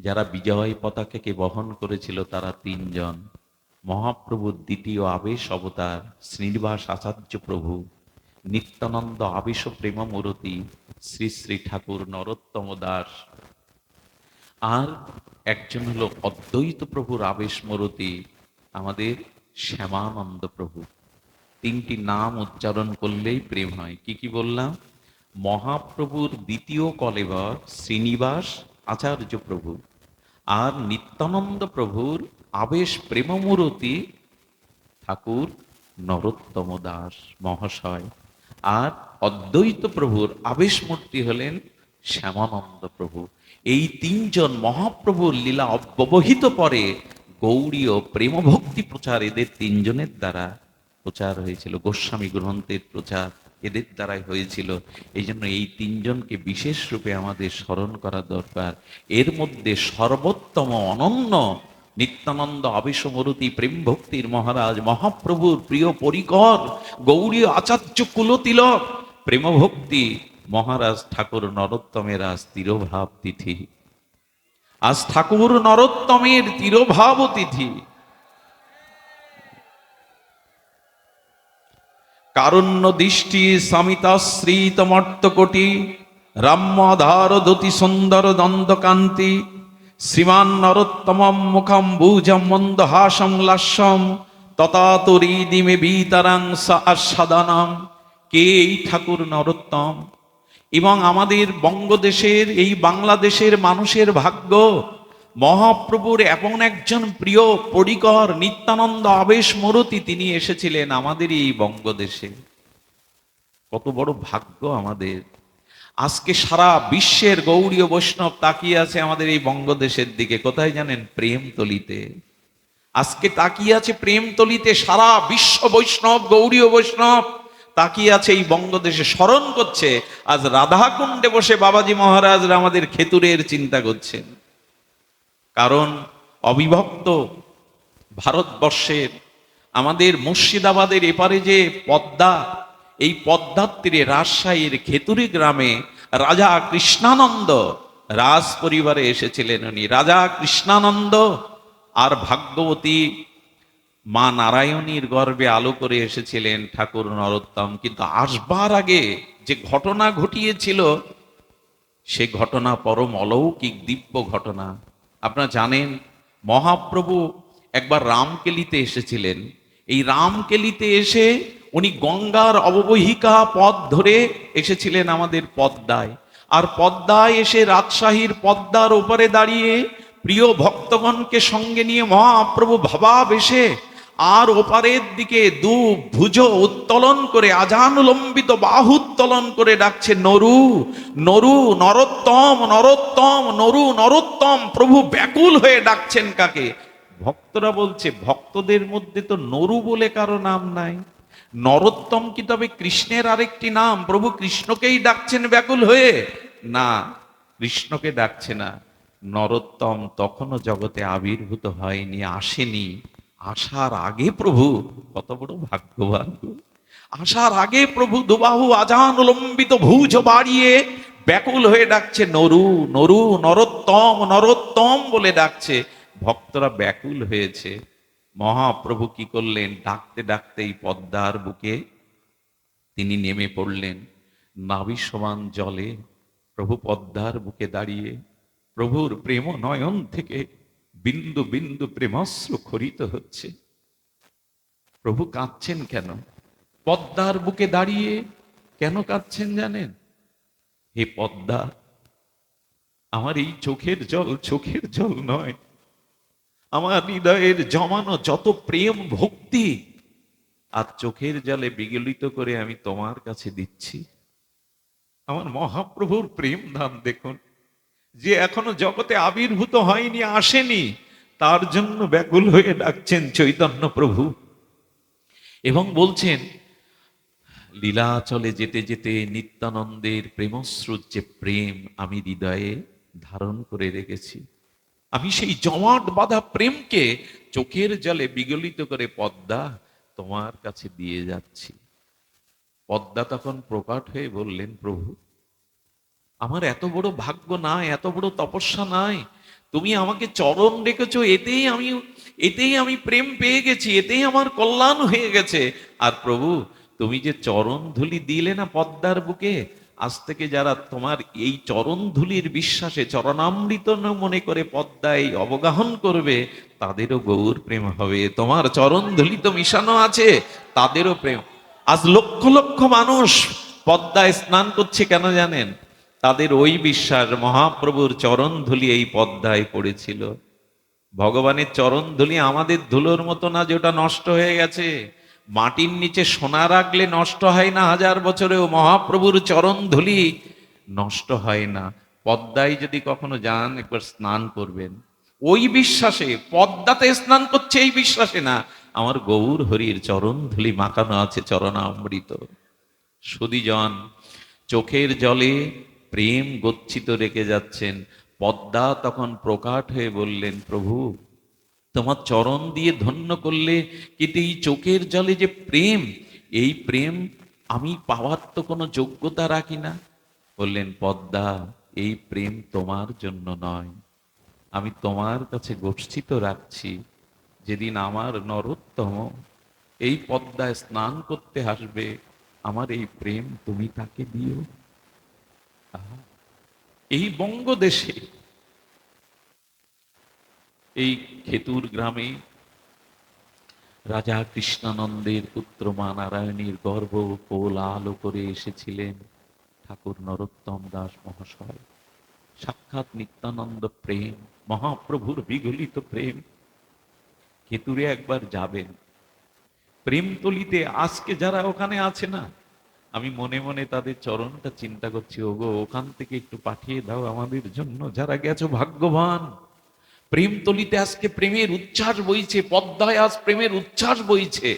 যারা বিজয় পতাকাকে বহন করেছিল, তারা তিনজন। মহাপ্রভুর দ্বিতীয় আবেশ অবতার শ্রীনিবাস আচার্য প্রভু, নিত্যানন্দ আবেশ প্রেমমূরতি শ্রী শ্রী ঠাকুর নরোত্তম দাস, আর একজন হলো অদ্বৈত প্রভুর আবেশ মূরতি আমাদের শ্যামানন্দ প্রভু। তিনটি নাম উচ্চারণ করলেই প্রেম হয়। কি কি বললাম? মহাপ্রভুর দ্বিতীয় কলেবর শ্রীনিবাস আচার্য প্রভু, আর নিত্যানন্দ প্রভুর আবেশ প্রেমমূরতি ঠাকুর নরোত্তম দাস মহাশয়, আর অদ্বৈত প্রভুর আবেশ মূর্তি হলেন শ্যামানন্দ প্রভু। এই তিনজন মহাপ্রভুর লীলা অব্যবহিত পরে গৌড়ীয় প্রেম ভক্তি প্রচার এদের তিনজনের দ্বারা প্রচার হয়েছিল। গোস্বামী গ্রন্থের প্রচার এদের দ্বারাই হয়েছিল। এই জন্য এই তিনজনকে বিশেষ রূপে আমাদের স্মরণ করা দরকার। এর মধ্যে সর্বোত্তম অনন্য নিত্যানন্দ আবেশ মূরতি প্রেম ভক্তির মহারাজ মহাপ্রভুর প্রিয় পরিকর গৌড়ীয় আচার্য কুলতিলক প্রেম ভক্তি মহারাজ ঠাকুর নরোত্তমের আজ তিরোভাব তিথি। আজ ঠাকুর নরোত্তমের তিরোভাব তিথি। কারণ্য দৃষ্টি সমিতাশ্রিত মর্তকোটি রাম্যাধার দতি সুন্দর দ্বন্দ্বকান্তি শ্রীমান নরোত্তমম মুখম ভুজম মন্দহাসং লাস্যম ততাতরিদিমে বিতরাং আস্বাদানাম। কে এই ঠাকুর নরোত্তম? এবং আমাদের বঙ্গদেশের, এই বাংলাদেশের মানুষের ভাগ্য মহাপ্রভুর এমন একজন প্রিয় পরিকর নিত্যানন্দ আবেশ মূরতি তিনি এসেছিলেন আমাদের এই বঙ্গদেশে। কত বড় ভাগ্য আমাদের। আজকে সারা বিশ্বের গৌড়ীয় বৈষ্ণব তাকিয়ে আছে আমাদের এই বঙ্গদেশের দিকে। কোথায় জানেন? প্রেমতলিতে। আজকে তাকিয়ে আছে প্রেমতলিতে সারা বিশ্ব বৈষ্ণব, গৌড়ীয় বৈষ্ণব তাকিয়ে আছে এই বঙ্গদেশে, স্মরণ করছে। আজ রাধাকুণ্ডে বসে বাবাজি মহারাজরা আমাদের খেতুরের চিন্তা করছেন। কারণ অবিভক্ত ভারতবর্ষের আমাদের মুর্শিদাবাদের এপারে যে পদ্মা, এই পদ্মার তীরে রাজশাহীর খেতুরি গ্রামে রাজা কৃষ্ণানন্দ রাজ পরিবারে এসেছিলেন। উনি রাজা কৃষ্ণানন্দ আর ভাগ্যবতী মা নারায়ণীর গর্ভে আলো করে এসেছিলেন ঠাকুর নরোত্তম। কিন্তু আসবার আগে যে ঘটনা ঘটিয়েছিল, সে ঘটনা পরম অলৌকিক দিব্য ঘটনা। আপনারা জানেন, মহাপ্রভু একবার রামকেলিতে এসেছিলেন। এই রামকেলিতে এসে উনি গঙ্গার অববাহিকা পথ ধরে এসেছিলেন আমাদের পদ্মায়। আর পদ্মায় এসে রাজশাহীর পদ্মার ওপরে দাঁড়িয়ে প্রিয় ভক্তগণকে সঙ্গে নিয়ে মহাপ্রভু ভাবাবেশে আর ওপারের দিকে দু ভুজ উত্তোলন করে, আজানুলম্বিত বাহু উত্তোলন করে ডাকছে নরু নরু নরোত্তম নরোত্তম নরু নরোত্তম। প্রভু ব্যাকুল হয়ে ডাকছেন কাকে? ভক্তরা বলছে, ভক্তদের মধ্যে তো নরু বলে কারো নাম নাই, নরোত্তম কি তবে কৃষ্ণের আরেকটি নাম? প্রভু কৃষ্ণকেই ডাকছেন ব্যাকুল হয়ে? না, কৃষ্ণকে ডাকছে না। নরোত্তম তখনও জগতে আবির্ভূত হয়নি, আসেনি। আসার আগে প্রভু, কত বড় ভাগ্যবান, আসার আগে প্রভু দুবাহু আজানুলম্বিত ভুজ বাড়িয়ে ব্যাকুল হয়ে ডাকছে নরু নরু নরোত্তম নরোত্তম বলে ডাকছে। ভক্তরা ব্যাকুল হয়েছে। মহাপ্রভু কি করলেন? ডাকতে ডাকতেই পদ্মার বুকে তিনি নেমে পড়লেন। নাভি সমান জলে প্রভু পদ্মার বুকে দাঁড়িয়ে প্রভুর প্রেম নয়ন থেকে বিন্দু বিন্দু প্রেমাশ্রু খরিত হচ্ছে। প্রভু কাঁদছেন কেন? পদ্মার বুকে দাঁড়িয়ে কেন কাঁদছেন জানেন? হে পদ্মা, আমার এই চোখের জল নয়, আমার হৃদয়ের জমানো যত প্রেম ভক্তি আর চোখের জলে বিগলিত করে আমি তোমার কাছে দিচ্ছি। আমার মহাপ্রভুর প্রেম ধাম দেখুন, যে এখনো জগতে আবির্ভূত হয়নি, আসেনি, তার জন্য ব্যাকুল হয়ে ডাকছেন চৈতন্য প্রভু এবং বলছেন, লীলাচলে যেতে যেতে নিত্যানন্দের প্রেমস্রোত যে প্রেম আমি হৃদয়ে ধারণ করে রেখেছি, আমি সেই জমাট বাঁধা প্রেমকে চোখের জলে বিগলিত করে পদ্মা তোমার কাছে দিয়ে যাচ্ছি। পদ্মা তখন প্রকট হয়ে বললেন, প্রভু, আমার এত বড় ভাগ্য নাই, এত বড় তপস্যা নাই, তুমি আমাকে চরণ রেখেছো, এতেই আমি প্রেম পেয়ে গেছি, এতেই আমার কল্যাণ হয়ে গেছে। আর প্রভু, তুমি যে চরণ ধুলি দিলে না পদ্মার বুকে, আজ থেকে যারা তোমার এই চরণ ধুলির বিশ্বাসে চরণামৃত মনে করে পদ্মায় অবগাহন করবে, তাদেরও গৌর প্রেম হবে। তোমার চরণ ধুলি তো মিশানো আছে, তাদেরও প্রেম। আজ লক্ষ লক্ষ মানুষ পদ্মায় স্নান করছে কেন জানেন? তাদের ওই বিশ্বাস, মহাপ্রভুর চরণ ধুলি এই পদ্মায় পড়েছিল। ভগবানের চরণ ধুলি আমাদের ধুলোর মতো না যে ওটা নষ্ট হয়ে গেছে। মাটির নিচে সোনা রাখলে নষ্ট হয় না, 1000 বছরেও মহাপ্রভুর চরণ ধুলি নষ্ট হয় না। পদ্মায় যদি কখনো যান, একবার স্নান করবেন ওই বিশ্বাসে, পদ্মাতে স্নান করছে এই বিশ্বাসে না, আমার গৌর হরির চরণ ধুলি মাখানো আছে চরণামৃত। সুধীজন চোখের জলে প্রেম গচ্ছিত রেখে যাচ্ছেন। পদ্মা তখন প্রকাট হয়ে বললেন, প্রভু, তোমার চরণ দিয়ে ধন্য করলে, কিন্তু এই চোখের জলে যে প্রেম, এই প্রেম আমি পাওয়ার তো কোনো যোগ্যতা রাখি না। বললেন, পদ্মা, এই প্রেম তোমার জন্য নয়, আমি তোমার কাছে গচ্ছিত রাখছি। যেদিন আমার নরোত্তম এই পদ্মায় স্নান করতে আসবে, আমার এই প্রেম তুমি তাকে দিও। আহা, এই বঙ্গদেশে, এই খেতুর গ্রামে রাজা কৃষ্ণানন্দের পুত্র মা নারায়ণীর গর্ভ কোল আলো করে এসেছিলেন ঠাকুর নরোত্তম দাস মহাশয়। সাক্ষাৎ নিত্যানন্দ প্রেম, মহাপ্রভুর বিগলিত প্রেম। খেতুরে একবার যাবেন, প্রেমতলিতে আজকে যারা ওখানে আছে না, আমি মনে মনে তাদের চরণটা চিন্তা করছি, ওগো ওখান থেকে একটু পাঠিয়ে দাও আমাদের জন্য, যারা গেছো ভাগ্যবান। প্রেমতলিতে আজকে প্রেমের উচ্ছ্বাস বইছে, পদ্মায় আজ প্রেমের উচ্ছ্বাস বইছে।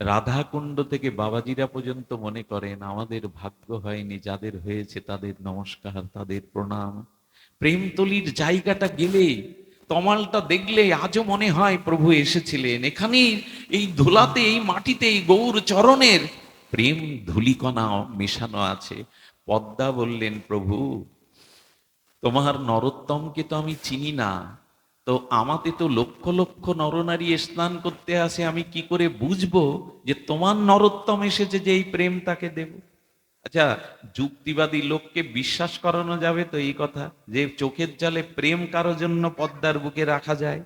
রাধাকুণ্ড থেকে বাবাজিরা পর্যন্ত মনে করেন আমাদের ভাগ্য হয়নি, যাদের হয়েছে তাদের নমস্কার, তাদের প্রণাম। প্রেমতলির জায়গাটা গেলে, তমালটা দেখলে আজও মনে হয় প্রভু এসেছিলেন এখানেই, এই ধুলাতে, এই মাটিতে, এই গৌর চরণের প্রেম ধুলিকণা মেশানো আছে। পদ্মা বললেন, প্রভু, তোমার নরোত্তমকে তো আমি চিনি না, তো আমাতে তো লক্ষ লক্ষ নরনারী স্নান করতে আসে, আমি কি করে বুঝবো যে তোমার নরোত্তম এসেছে যে এই প্রেম তাকে দেব? আচ্ছা, যুক্তিবাদী লোককে বিশ্বাস করানো যাবে তো এই কথা, যে চোখের জলে প্রেম কারো জন্য পদ্মার বুকে রাখা যায়?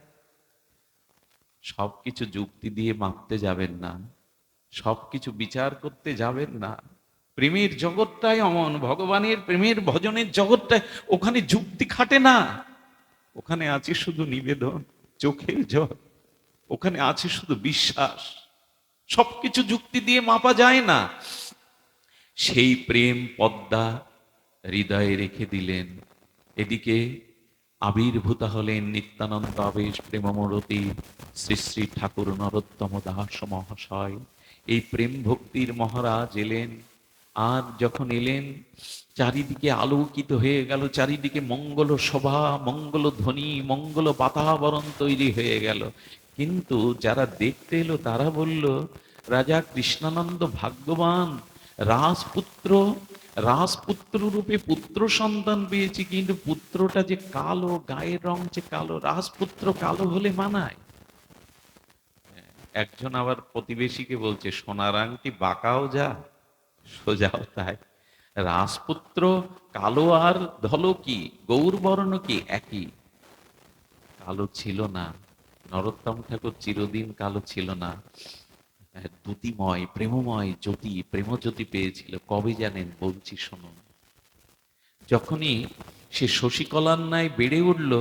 সবকিছু যুক্তি দিয়ে মাপতে যাবেন না, সবকিছু বিচার করতে যাবেন না। প্রেমের জগৎটাই অমন, ভগবানের প্রেমের ভজনের জগৎটাই, ওখানে যুক্তি খাটে না, ওখানে আছে শুধু নিবেদন, চোখের জল, ওখানে আছে শুধু বিশ্বাস। সবকিছু যুক্তি দিয়ে মাপা যায় না। সেই প্রেম পদ্মা হৃদয়ে রেখে দিলেন। এদিকে আবির্ভূত হলেন নিত্যানন্দ আবেশ প্রেমমূরতি শ্রী শ্রী ঠাকুর নরোত্তম দাস মহাশয়। এই প্রেম ভক্তির মহারাজ এলেন। আর যখন এলেন, চারিদিকে আলোকিত হয়ে গেল, চারিদিকে মঙ্গল শোভা, মঙ্গল ধ্বনি, মঙ্গল বাতাবরণ তৈরি হয়ে গেল। কিন্তু যারা দেখতে এলো তারা বলল, রাজা কৃষ্ণানন্দ ভাগ্যবান, রাজপুত্র, রাজপুত্র রূপে পুত্র সন্তান পেয়েছি, কিন্তু পুত্রটা যে কালো, গায়ের রং যে কালো, রাজপুত্র কালো হলে মানায়? একজন আবার প্রতিবেশীকে বলছে, সোনার আংটি বাঁকাও যা, সোজাও তাই। রাজপুত্র কালো আর ধলো কি, গৌরবর্ণ কি একই? কালো ছিল না, নরোত্তম ঠাকুর চিরদিন কালো ছিল না। দ্যুতিময় প্রেমময় জ্যোতি, প্রেমজ্যোতি পেয়েছিল। কবে জানেন? বলছি শুনুন। যখনই সে শশীকলার ন্যায় বেড়ে উঠল,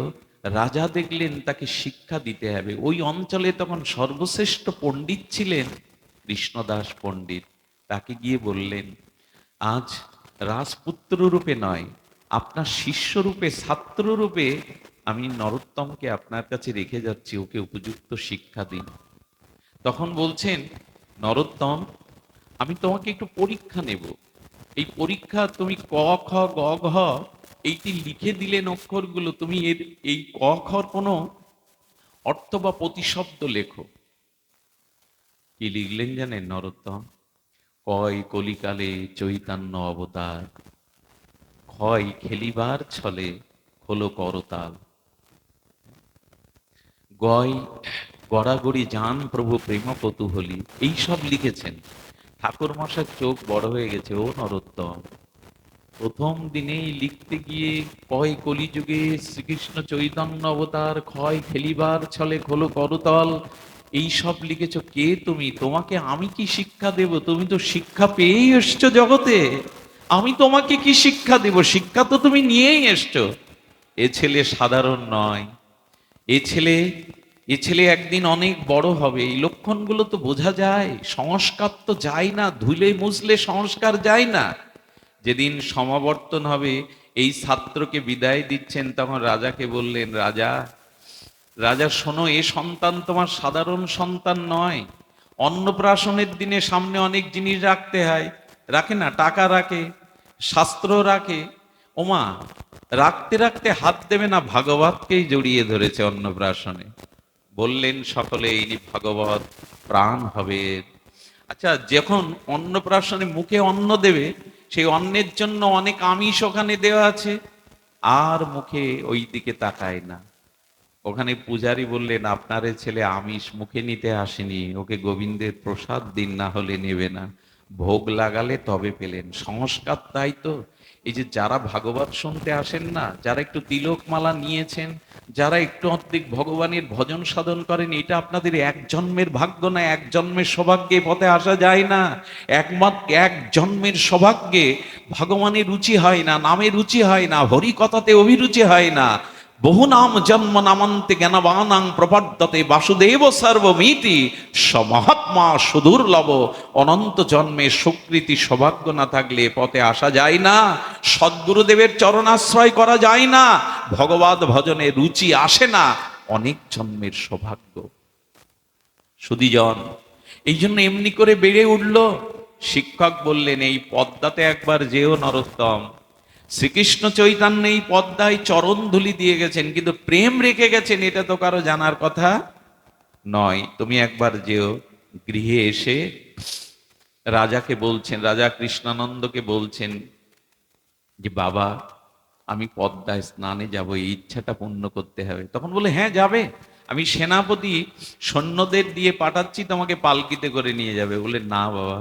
রাজা দেখলেন তাকে শিক্ষা দিতে হবে। ওই অঞ্চলে তখন সর্বশ্রেষ্ঠ পণ্ডিত ছিলেন কৃষ্ণদাস পণ্ডিত। তাকে গিয়ে বললেন, আজ রাজপুত্র রূপে নয়, আপনার শিষ্য রূপে, ছাত্র রূপে আমি নরোত্তমকে আপনার কাছে রেখে যাচ্ছি, ওকে উপযুক্ত শিক্ষা দিন। তখন বলছেন নরোত্তম, আমি তোমাকে একটু পরীক্ষা নেব। এই পরীক্ষা, তুমি ক খ গ ঘ এইটি লিখে দিলেন অক্ষরগুলো, তুমি এর এই ক খর কোনো অর্থ বা প্রতিশব্দ লেখো। কি লিখলেন জানেন নরোত্তম? কয় কলিকালে চৈতন্য অবতার, ক্ষয় খেলিবার ছলে হলো করতাল। গয় গড়াগড়ি যান প্রভু প্রেম কৌতূহলী, এইসব লিখেছেন। ঠাকুর মশার চোখ বড় হয়ে গেছে। ও নরোত্তম, প্রথম দিনেই লিখতে গিয়ে কয় কলিযুগে শ্রীকৃষ্ণ চৈতন্য অবতার, ক্ষয় খেলিবার ছলে খোলো করতল, এই সব লিখেছ। কে তুমি? তোমাকে আমি কি শিক্ষা দেব? তুমি তো শিক্ষা পেয়েই এসছো জগতে। আমি তোমাকে কি শিক্ষা দেব? শিক্ষা তো তুমি নিয়েই এসছো। এ ছেলে সাধারণ নয়। এ ছেলে এ ছেলে একদিন অনেক বড় হবে। এই লক্ষণগুলো তো বোঝা যায়। সংস্কার তো যায় না, ধুলে মুছলে সংস্কার যায় না। যেদিন সমাবর্তন হবে, এই ছাত্রকে বিদায় দিচ্ছেন, তখন রাজাকে বললেন, রাজা রাজা শোনো, এ সন্তান তোমার সাধারণ সন্তান নয়। অন্নপ্রাশনের দিনে সামনে অনেক জিনিস রাখতে হয়, রাখে না? টাকা রাখে, শাস্ত্র রাখে। ওমা, রাখতে রাখতে হাত দেবে না, ভাগবতকেই জড়িয়ে ধরেছে অন্নপ্রাশনে। বললেন সকলে, ইনি ভাগবত, প্রাণ হবে। আচ্ছা, যখন অন্নপ্রাশনে মুখে অন্ন দেবে, সেই অন্নের জন্য অনেক আমিষ ওখানে দেওয়া আছে, আর মুখে ওই দিকে তাকায় না। ওখানে পূজারী বললেন, আপনার এ ছেলে আমিষ মুখে নিতে আসেনি, ওকে গোবিন্দের প্রসাদ দিন, না হলে নেবে না। ভোগ লাগালে তবে পেলেন। সংস্কার তাই তো। এই যে যারা ভাগবত শুনতে আসেন না, যারা একটু তিলক মালা নিয়েছেন, যারা একটু অধিক ভগবানের ভজন সাধন করেন, এটা আপনাদের এক জন্মের ভাগ্য না, এক জন্মের সৌভাগ্যে পথে আসা যায় না। একমাত্র এক জন্মের সৌভাগ্যে ভগবানের রুচি হয় না, নামে রুচি হয় না, হরি কথাতে অভিরুচি হয় না। বহু নাম জন্ম নামান্তে জ্ঞানবানাং প্রবর্ততে বাসুদেব সর্বমিতি, সমহাত্মা সুদুর্লভ। অনন্ত জন্মের সুকৃতি সৌভাগ্য না থাকলে পথে আসা যায় না, সদ্গুরুদেবের চরণাশ্রয় করা যায় না, ভগবত ভজনে রুচি আসে না। অনেক জন্মের সৌভাগ্য। সুধীজন, এই জন্য এমনি করে বেড়ে উঠল। শিক্ষক বললেন, এই পদ্মাতে একবার যেও নরোত্তম। শ্রীকৃষ্ণ চৈতন্য এই পদ্মায় চরণ ধুলি দিয়ে গেছেন, কিন্তু প্রেম রেখে গেছেন এটা তো কারো জানার কথা নয়। তুমি একবার যেও। গৃহে এসে রাজাকে বলছেন, রাজা কৃষ্ণানন্দকে বলছেন যে, বাবা আমি পদ্মায় স্নানে যাব, এই ইচ্ছাটা পূর্ণ করতে হবে। তখন বলে, হ্যাঁ যাবে, আমি সেনাপতি সৈন্যদের দিয়ে পাঠাচ্ছি, তোমাকে পালকিতে করে নিয়ে যাবে। বলে, না বাবা,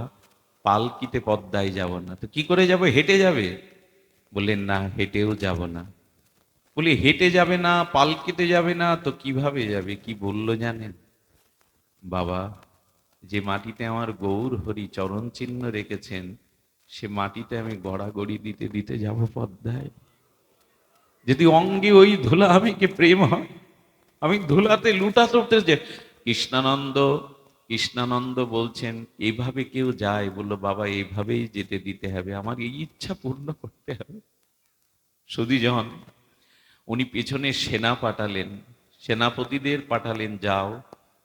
পালকিতে পদ্মায় যাব না। তো কি করে যাব? হেঁটে যাবে? বললেন, না, হেঁটেও যাব না। বলি, হেঁটে যাবে না, পালকিতে যাবে না, তো কিভাবে যাবে? কি বললো জানেন? বাবা, যে মাটিতে আমার গৌর হরি চরণ চিহ্ন রেখেছেন, সে মাটিতে আমি গড়াগড়ি দিতে দিতে যাব পদ্মায়। যদি অঙ্গে ওই ধুলা আমিকে প্রেম হয়, আমি ধুলাতে লুটা চড়তে যে। কৃষ্ণানন্দ কৃষ্ণানন্দ বলছেন, এভাবে কেউ যায়? বললো, বাবা এইভাবেই যেতে দিতে হবে, আমার এই ইচ্ছা পূর্ণ করতে হবে। সুধীজন, উনি পেছনে সেনা পাঠালেন, সেনাপতিদের পাঠালেন, যাও,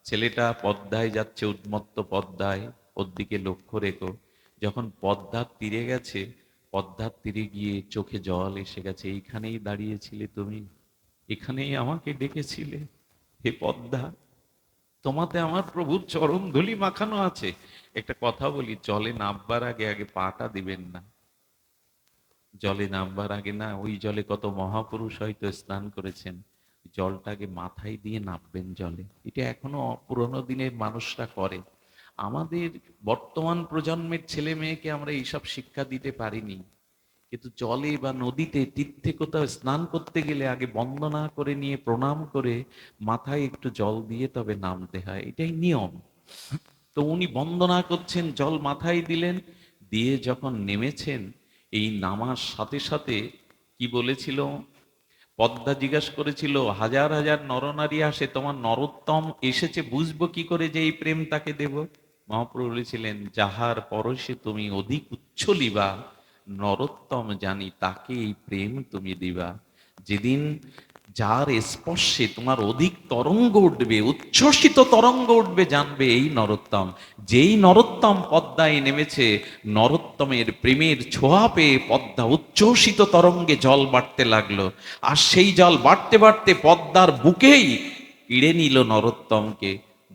ছেলেটা পদ্মায় যাচ্ছে, উন্মত্ত পদ্মায়, ওর দিকে লক্ষ্য রেখো। যখন পদ্মার তীরে গেছে, পদ্মার তীরে গিয়ে চোখে জল এসে গেছে। এইখানেই দাঁড়িয়েছিলে তুমি, এখানেই আমাকে ডেকেছিলে। হে পদ্মা, তোমাতে আমার প্রভুর চরণ ধুলি মাখানো আছে। একটা কথা বলি, জলে নামবার আগে আগে পাটা দিবেন না। জলে নামবার আগে না, ওই জলে কত মহাপুরুষ হয়তো স্নান করেছেন, জলটাকে মাথায় দিয়ে নামবেন জলে। এটা এখনো পুরোনো দিনের মানুষরা করে। আমাদের বর্তমান প্রজন্মের ছেলে মেয়েকে আমরা এইসব শিক্ষা দিতে পারিনি। কিন্তু জলে বা নদীতে, তীর্থে কোথাও স্নান করতে গেলে আগে বন্দনা করে নিয়ে প্রণাম করে মাথায় একটু জল দিয়ে তবে নামতে হয়, এটাই নিয়ম। তো উনি বন্দনা করছেন, জল মাথায় দিলেন, দিয়ে যখন নেমেছেন, এই নামার সাথে সাথে কি বলেছিল, পদ্মা জিজ্ঞাসা করেছিল, হাজার হাজার নরনারী আসে, তোমার নরোত্তম এসেছে, বুঝবো কি করে যে এই প্রেম তাকে দেব? মহাপ্রভু বলেছিলেন, যাহার পরশে তুমি অধিক উচ্ছলিবা, নরোত্তম জানি তাকে এই প্রেম তুমি দিবা। যেদিন যার স্পর্শে তোমার অধিক তরঙ্গ উঠবে, উচ্ছ্বসিত তরঙ্গ উঠবে, জানবে এই নরোত্তম। যেই নরোত্তম পদ্মায় নেমেছে, নরোত্তমের প্রেমের ছোঁয়া পেয়ে পদ্মা উচ্ছ্বসিত তরঙ্গে জল বাড়তে লাগলো। আর সেই জল বাড়তে বাড়তে পদ্মার বুকেই কেড়ে নিল নরোত্তমকে।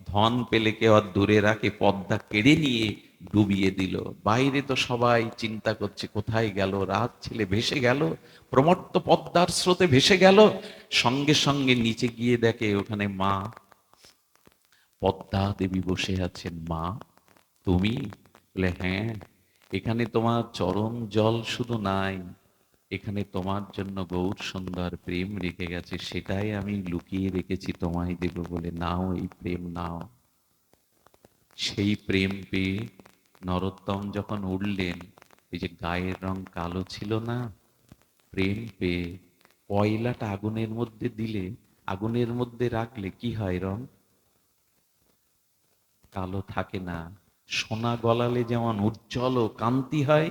ধন পেলে কেউ আর দূরে রাখে, পদ্মা কেড়ে নিয়ে ডুবিয়ে দিল। বাইরে তো সবাই চিন্তা করছে কোথায় গেল, রাত ছেলে ভেসে গেল, প্রমত্ত পদ্মার স্রোতে ভেসে গেল। সঙ্গে সঙ্গে নিচে গিয়ে দেখে ওখানে মা পদ্মা দেবী বসে আছেন। মা তুমি? বলে হ্যাঁ, এখানে তোমার চরণ জল শুধু নাই, এখানে তোমার জন্য গৌর সুন্দর প্রেম রেখে গেছে, সেটাই আমি লুকিয়ে রেখেছি তোমায় দেব বলে, নাও এই প্রেম নাও। সেই প্রেম পেয়ে নরোত্তম যখন উঠলেন, এই যে গায়ের রং কালো ছিল না, প্রেম পেয়ে কয়লাটা আগুনের মধ্যে দিলে, আগুনের মধ্যে রাখলে কি হয়, রং কালো থাকে না। সোনা গলালে যেমন উজ্জ্বল ও কান্তি হয়,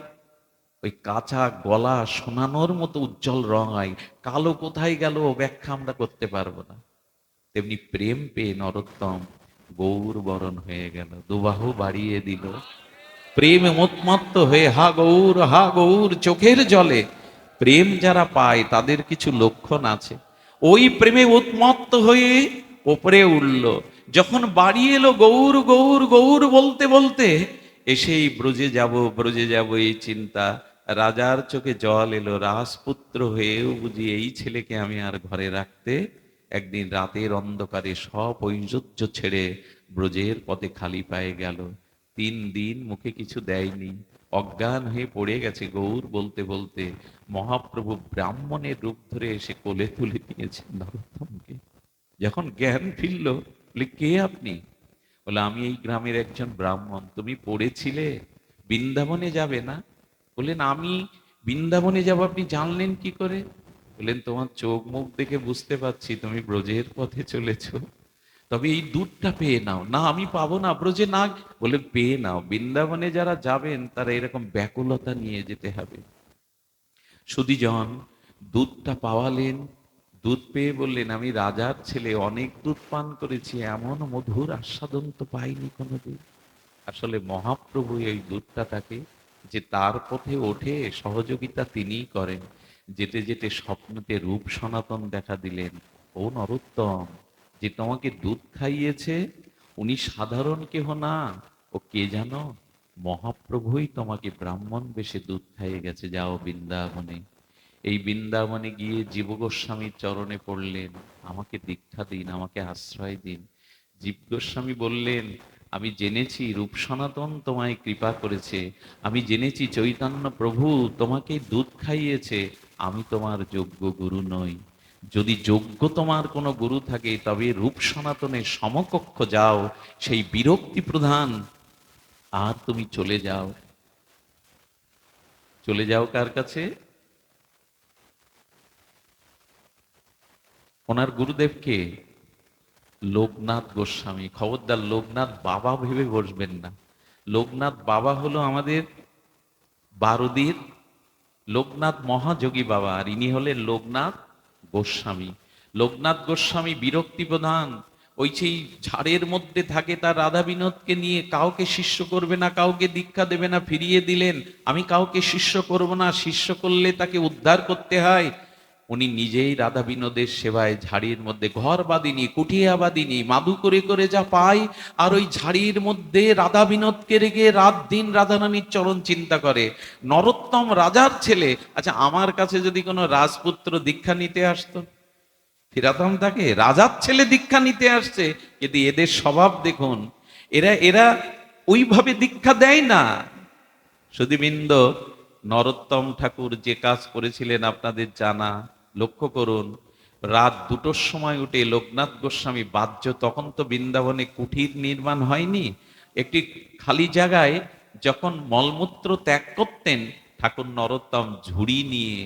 ওই কাঁচা গলা সোনানোর মতো উজ্জ্বল রং হয়। কালো কোথায় গেল ও ব্যাখ্যা আমরা করতে পারবো না। তেমনি প্রেম পেয়ে নরোত্তম গৌর বরণ হয়ে গেল, দুবাহু বাড়িয়ে দিল, প্রেমে উন্মত্ত হয়ে হা গৌর হা গৌর চোখের জলে। প্রেম যারা পায় তাদের কিছু লক্ষণ আছে। ওই প্রেমে উন্মত্ত হয়ে ওপরে উঠল। যখন বাড়ি এলো গৌর গৌর গৌর বলতে বলতে, এসেই ব্রজে যাব এই চিন্তা। রাজার চোখে জল এলো, রাজপুত্র হয়েও বুঝি এই ছেলেকে আমি আর ঘরে রাখতে। একদিন রাতের অন্ধকারে সব ঐশ্বর্য ছেড়ে ব্রজের পথে খালি পায়ে গেল। 3 দিন মুখে কিছু দেয়নি, অজ্ঞান হয়ে পড়ে গেছে। গৌর বলতে বলতে মহাপ্রভু ব্রাহ্মণের রূপ ধরে এসে কোলে তুলে নিয়েছেন নরোত্তমকে। যখন জ্ঞান ফিরল, বলে কে আপনি? বলে আমি এই গ্রামের একজন ব্রাহ্মণ। তুমি পড়েছিলে বৃন্দাবনে যাবে না? বললেন আমি বৃন্দাবনে যাব, আপনি জানলেন কি করে? বললেন তোমার চোখ মুখ দেখে বুঝতে পারছি তুমি ব্রজের পথে চলেছো। তবে এই দুধটা পেয়ে নাও। না আমি পাবো না, ব্রজে না। বলে পেয়ে নাও, বৃন্দাবনে যারা যাবেন তারা এরকম ব্যাকুলতা নিয়ে যেতে হবে। সুধীজন দুধটা পাওয়ালেন, দুধ পেয়ে বললেন আমি রাজার ছেলে, অনেক দুধ পান করেছি, এমন মধুর আস্বাদন তো পাইনি কোনোদিন। আসলে মহাপ্রভু এই দুধটা তাকে, যে তার পথে ওঠে সহযোগিতা তিনিই করেন। যেতে যেতে স্বপ্নতে রূপ সনাতন দেখা দিলেন। ও নরোত্তম, যে তোমাকে দুধ খাইয়েছে উনি সাধারণ কেহ না, ও কে জানো? মহাপ্রভুই তোমাকে ব্রাহ্মণ বেশে দুধ খাইয়ে গেছে, যাও বৃন্দাবনে। এই বৃন্দাবনে গিয়ে জীব গোস্বামীর চরণে পড়লেন, আমাকে দীক্ষা দিন, আমাকে আশ্রয় দিন। জীব গোস্বামী বললেন, আমি জেনেছি রূপ সনাতন তোমায় কৃপা করেছে, আমি জেনেছি চৈতন্য প্রভু তোমাকে দুধ খাইয়েছে, আমি তোমার যোগ্য গুরু নই। যদি যোগ্য তোমার কোনো গুরু থাকে তবে রূপ সনাতনের সমকক্ষ যাও, সেই বিরক্তি প্রধান। আর তুমি চলে যাও, চলে যাও কার কাছে? ওনার গুরুদেবকে, লোকনাথ গোস্বামী। খবরদার লোকনাথ বাবা ভেবে বসবেন না। লোকনাথ বাবা হলো আমাদের বারুদির লোকনাথ মহাযোগী বাবা, আর ইনি হলেন লোকনাথ গোস্বামী। লোকনাথ গোস্বামী বিরক্তি প্রধান। ওই সেই ঝাড়ের মধ্যে থাকে, তার রাধা বিনোদকে নিয়ে কাউকে শিষ্য করবে না, কাউকে দীক্ষা দেবে না, ফিরিয়ে দিলেন। আমি কাউকে শিষ্য করব না, শিষ্য করলে তাকে উদ্ধার করতে হয়। উনি নিজেই রাধা বিনোদের সেবায় ঝাড়ির মধ্যে ঘর বাঁধিনি, কুঠিয়া বাঁধিনি, মাদু করে করে যা পায়, আর ওই ঝাড়ির মধ্যে রাধা বিনোদকে রেখে রাত দিন রাধারানীর চরণ চিন্তা করে। নরোত্তম রাজার ছেলে। আচ্ছা আমার কাছে যদি কোনো রাজপুত্র দীক্ষা নিতে আসতো, ফিরাতাম তাকে? রাজার ছেলে দীক্ষা নিতে আসছে। কিন্তু এদের স্বভাব দেখুন, এরা এরা ওইভাবে দীক্ষা দেয় না। সুধীবৃন্দ, নরোত্তম ঠাকুর যে কাজ করেছিলেন আপনাদের জানা। লক্ষ্য করুন, রাত 2টোর সময় উঠে লোকনাথ গোস্বামী বাহ্য, তখন তো বৃন্দাবনে কুঠির নির্মাণ হয়নি, একটি খালি জায়গায় যখন মলমূত্র ত্যাগ করতেন, ঠাকুর নরোত্তম ঝুড়ি নিয়ে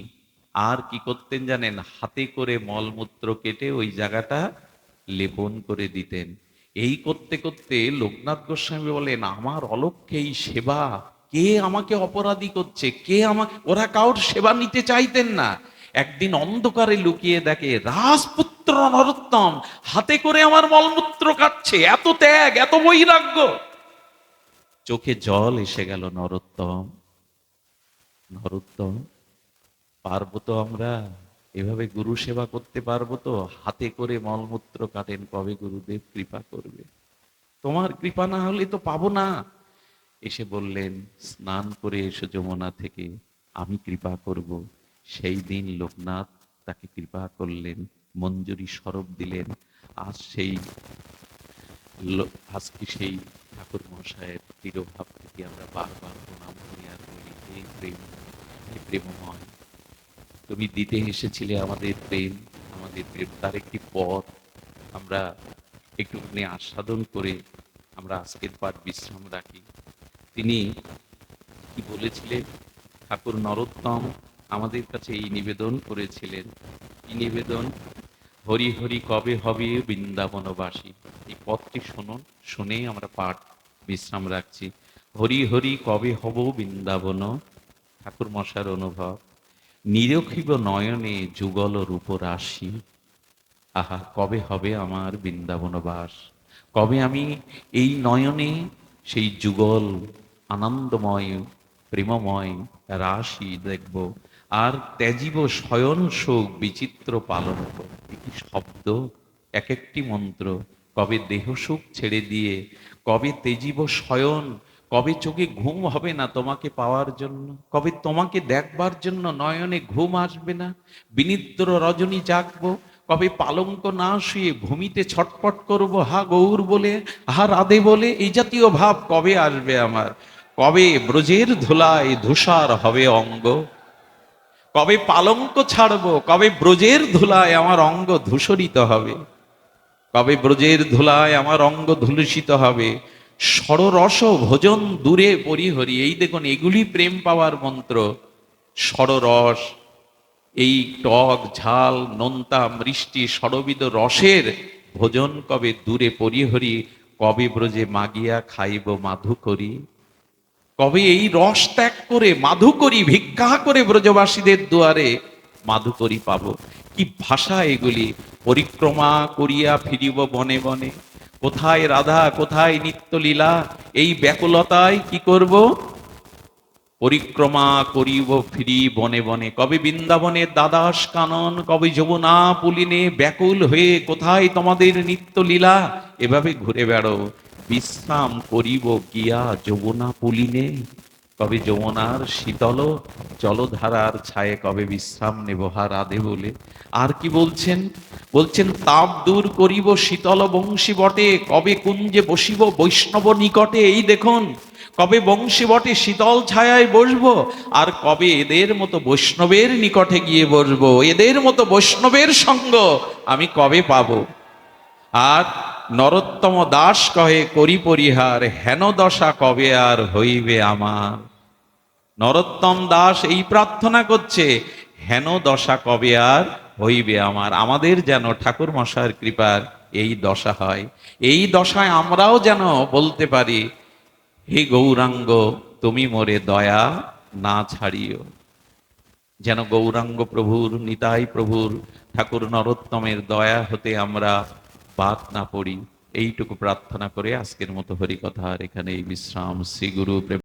আর কি করতেন জানেন, হাতে করে মলমূত্র কেটে ওই জায়গাটা লেপন করে দিতেন। এই করতে করতে লোকনাথ গোস্বামী বলেন, আমার অলক্ষ্যে এই সেবা, কে আমাকে অপরাধী করছে, কে ওরা কারোর সেবা নিতে চাইতেন না। একদিন অন্ধকারে লুকিয়ে দেখে রাজপুত্র নরোত্তম হাতে করে আমার মলমূত্র কাটছে, এত ত্যাগ, এত বৈরাগ্য। চোখে জল এসে গেল। নরোত্তম, নরোত্তম, পারবো তো আমরা এভাবে গুরু সেবা করতে? পারবো তো? হাতে করে মলমূত্র কাটেন, কবে গুরুদেব কৃপা করবে? তোমার কৃপা না হলে তো পাবো না। এসে বললেন, স্নান করে এসো যমুনা থেকে, আমি কৃপা করব। সেই দিন লোকনাথ তাকে কৃপা করলেন, মঞ্জুরি স্বরূপ দিলেন। আজ সেই আজকে সেই ঠাকুর মহাশয়ের তিরোভাব থেকে আমরা বারবার প্রণাম করি আর বলি, হে প্রেম, হে প্রেমময়, তুমি দিতে এসেছিলে আমাদের প্রেম, আমাদের প্রেম তার একটি পথ আমরা একটুখানি আস্বাদন করে আমরা আজকের পাঠ বিশ্রাম রাখি। তিনি কি বলেছিলেন? ঠাকুর নরোত্তম আমাদের কাছে এই নিবেদন করেছিলেন। কি নিবেদন? হরি হরি কবে হবে বৃন্দাবনবাসী। এই পথটি শুনুন, শুনেই আমরা পাঠ বিশ্রাম রাখছি। হরি হরি কবে হব বৃন্দাবন, ঠাকুর মশার অনুভব। নিরখিব নয়নে যুগল রূপ রাশি, আহা কবে হবে আমার বৃন্দাবনবাস, কবে আমি এই নয়নে সেই যুগল আনন্দময় প্রেমময় রাশি দেখব, আর ত্যাজিব শয়ন শোক বিচিত্র পালন। কি শব্দ, এক একটি মন্ত্র। কবে দেহ সুখ ছেড়ে দিয়ে, কবে তেজিব শয়ন, কবে চোখে ঘুম হবে না তোমাকে পাওয়ার জন্য, কবে তোমাকে দেখবার জন্য নয়নে ঘুম আসবে না, বিনিদ্র রজনী জাগবো, কবে পালঙ্ক না শুয়ে ভূমিতে ছটপট করব, হা গৌর বলে, হা রাধে বলে। এই জাতীয় ভাব কবে আসবে আমার? কবে ব্রজের ধুলায় ধূসার হবে অঙ্গ, কবে পালঙ্ক ছাড়বো, কবে ব্রজের ধুলায় আমার অঙ্গ ধূসরিত হবে, কবে ব্রজের ধুলায় আমার অঙ্গ ধুলুষিত হবে। ষড়রস ভোজন দূরে পরিহরি। এই দেখুন, এগুলি প্রেম পাওয়ার মন্ত্র। ষড়রস, এই টক ঝাল নোনতা মিষ্টি ষড়বিধ রসের ভোজন কবে দূরে পরিহরি, কবে ব্রজে মাগিয়া খাইব মাধু করি, কবে এই রস ত্যাগ করে মাধু করি ভিক্ষা করে ব্রজবাসীদের দুয়ারে মাধু করি পাবো। কি ভাষা এগুলি! পরিক্রমা করিয়া ফিরিব বনে বনে, কোথায় রাধা কোথায় নিত্যলীলা, এই ব্যাকুলতায় কি করব? পরিক্রমা করিব ফিরি বনে বনে। কবে বৃন্দাবনের দ্বাদশ কানন, কবে যমুনা পুলিনে ব্যাকুল হয়ে কোথায় তোমাদের নিত্য লীলা, এভাবে ঘুরে বেড়ো। বিশ্রাম করিব গিয়া যমুনা পুলিনে, কবে যমুনার শীতল জলধারার ছায়ে কবে বিশ্রাম নেব হা রাধে বলে। আর কি বলছেন? বলছেন, তাপ দূর করিব শীতল বংশী বটে, কবে কুঞ্জে বসিব বৈষ্ণব নিকটে। এই দেখুন, কবে বংশী বটে শীতল ছায়ায় বসবো, আর কবে এদের মতো বৈষ্ণবের নিকটে গিয়ে বসবো, এদের মতো বৈষ্ণবের সঙ্গ আমি কবে পাবো। আর নরোত্তম দাস কহে করি পরিহার, হেন দশা কবে আর হইবে আমার। নরোত্তম দাস এই প্রার্থনা করছে, হেন দশা কবে আর হইবে আমার। আমাদের যেন ঠাকুর মশায়ের কৃপার এই দশা হয়, এই দশায় আমরাও যেন বলতে পারি, হে গৌরাঙ্গ তুমি মোরে দয়া না ছাড়িও। যেন গৌরাঙ্গ প্রভুর, নিতাই প্রভুর, ঠাকুর নরোত্তমের দয়া হতে আমরা বাদ না পড়ি। এইটুকু প্রার্থনা করে আজকের মতো হরিকথার এখানেই বিশ্রাম। শ্রী গুরু প্রেম।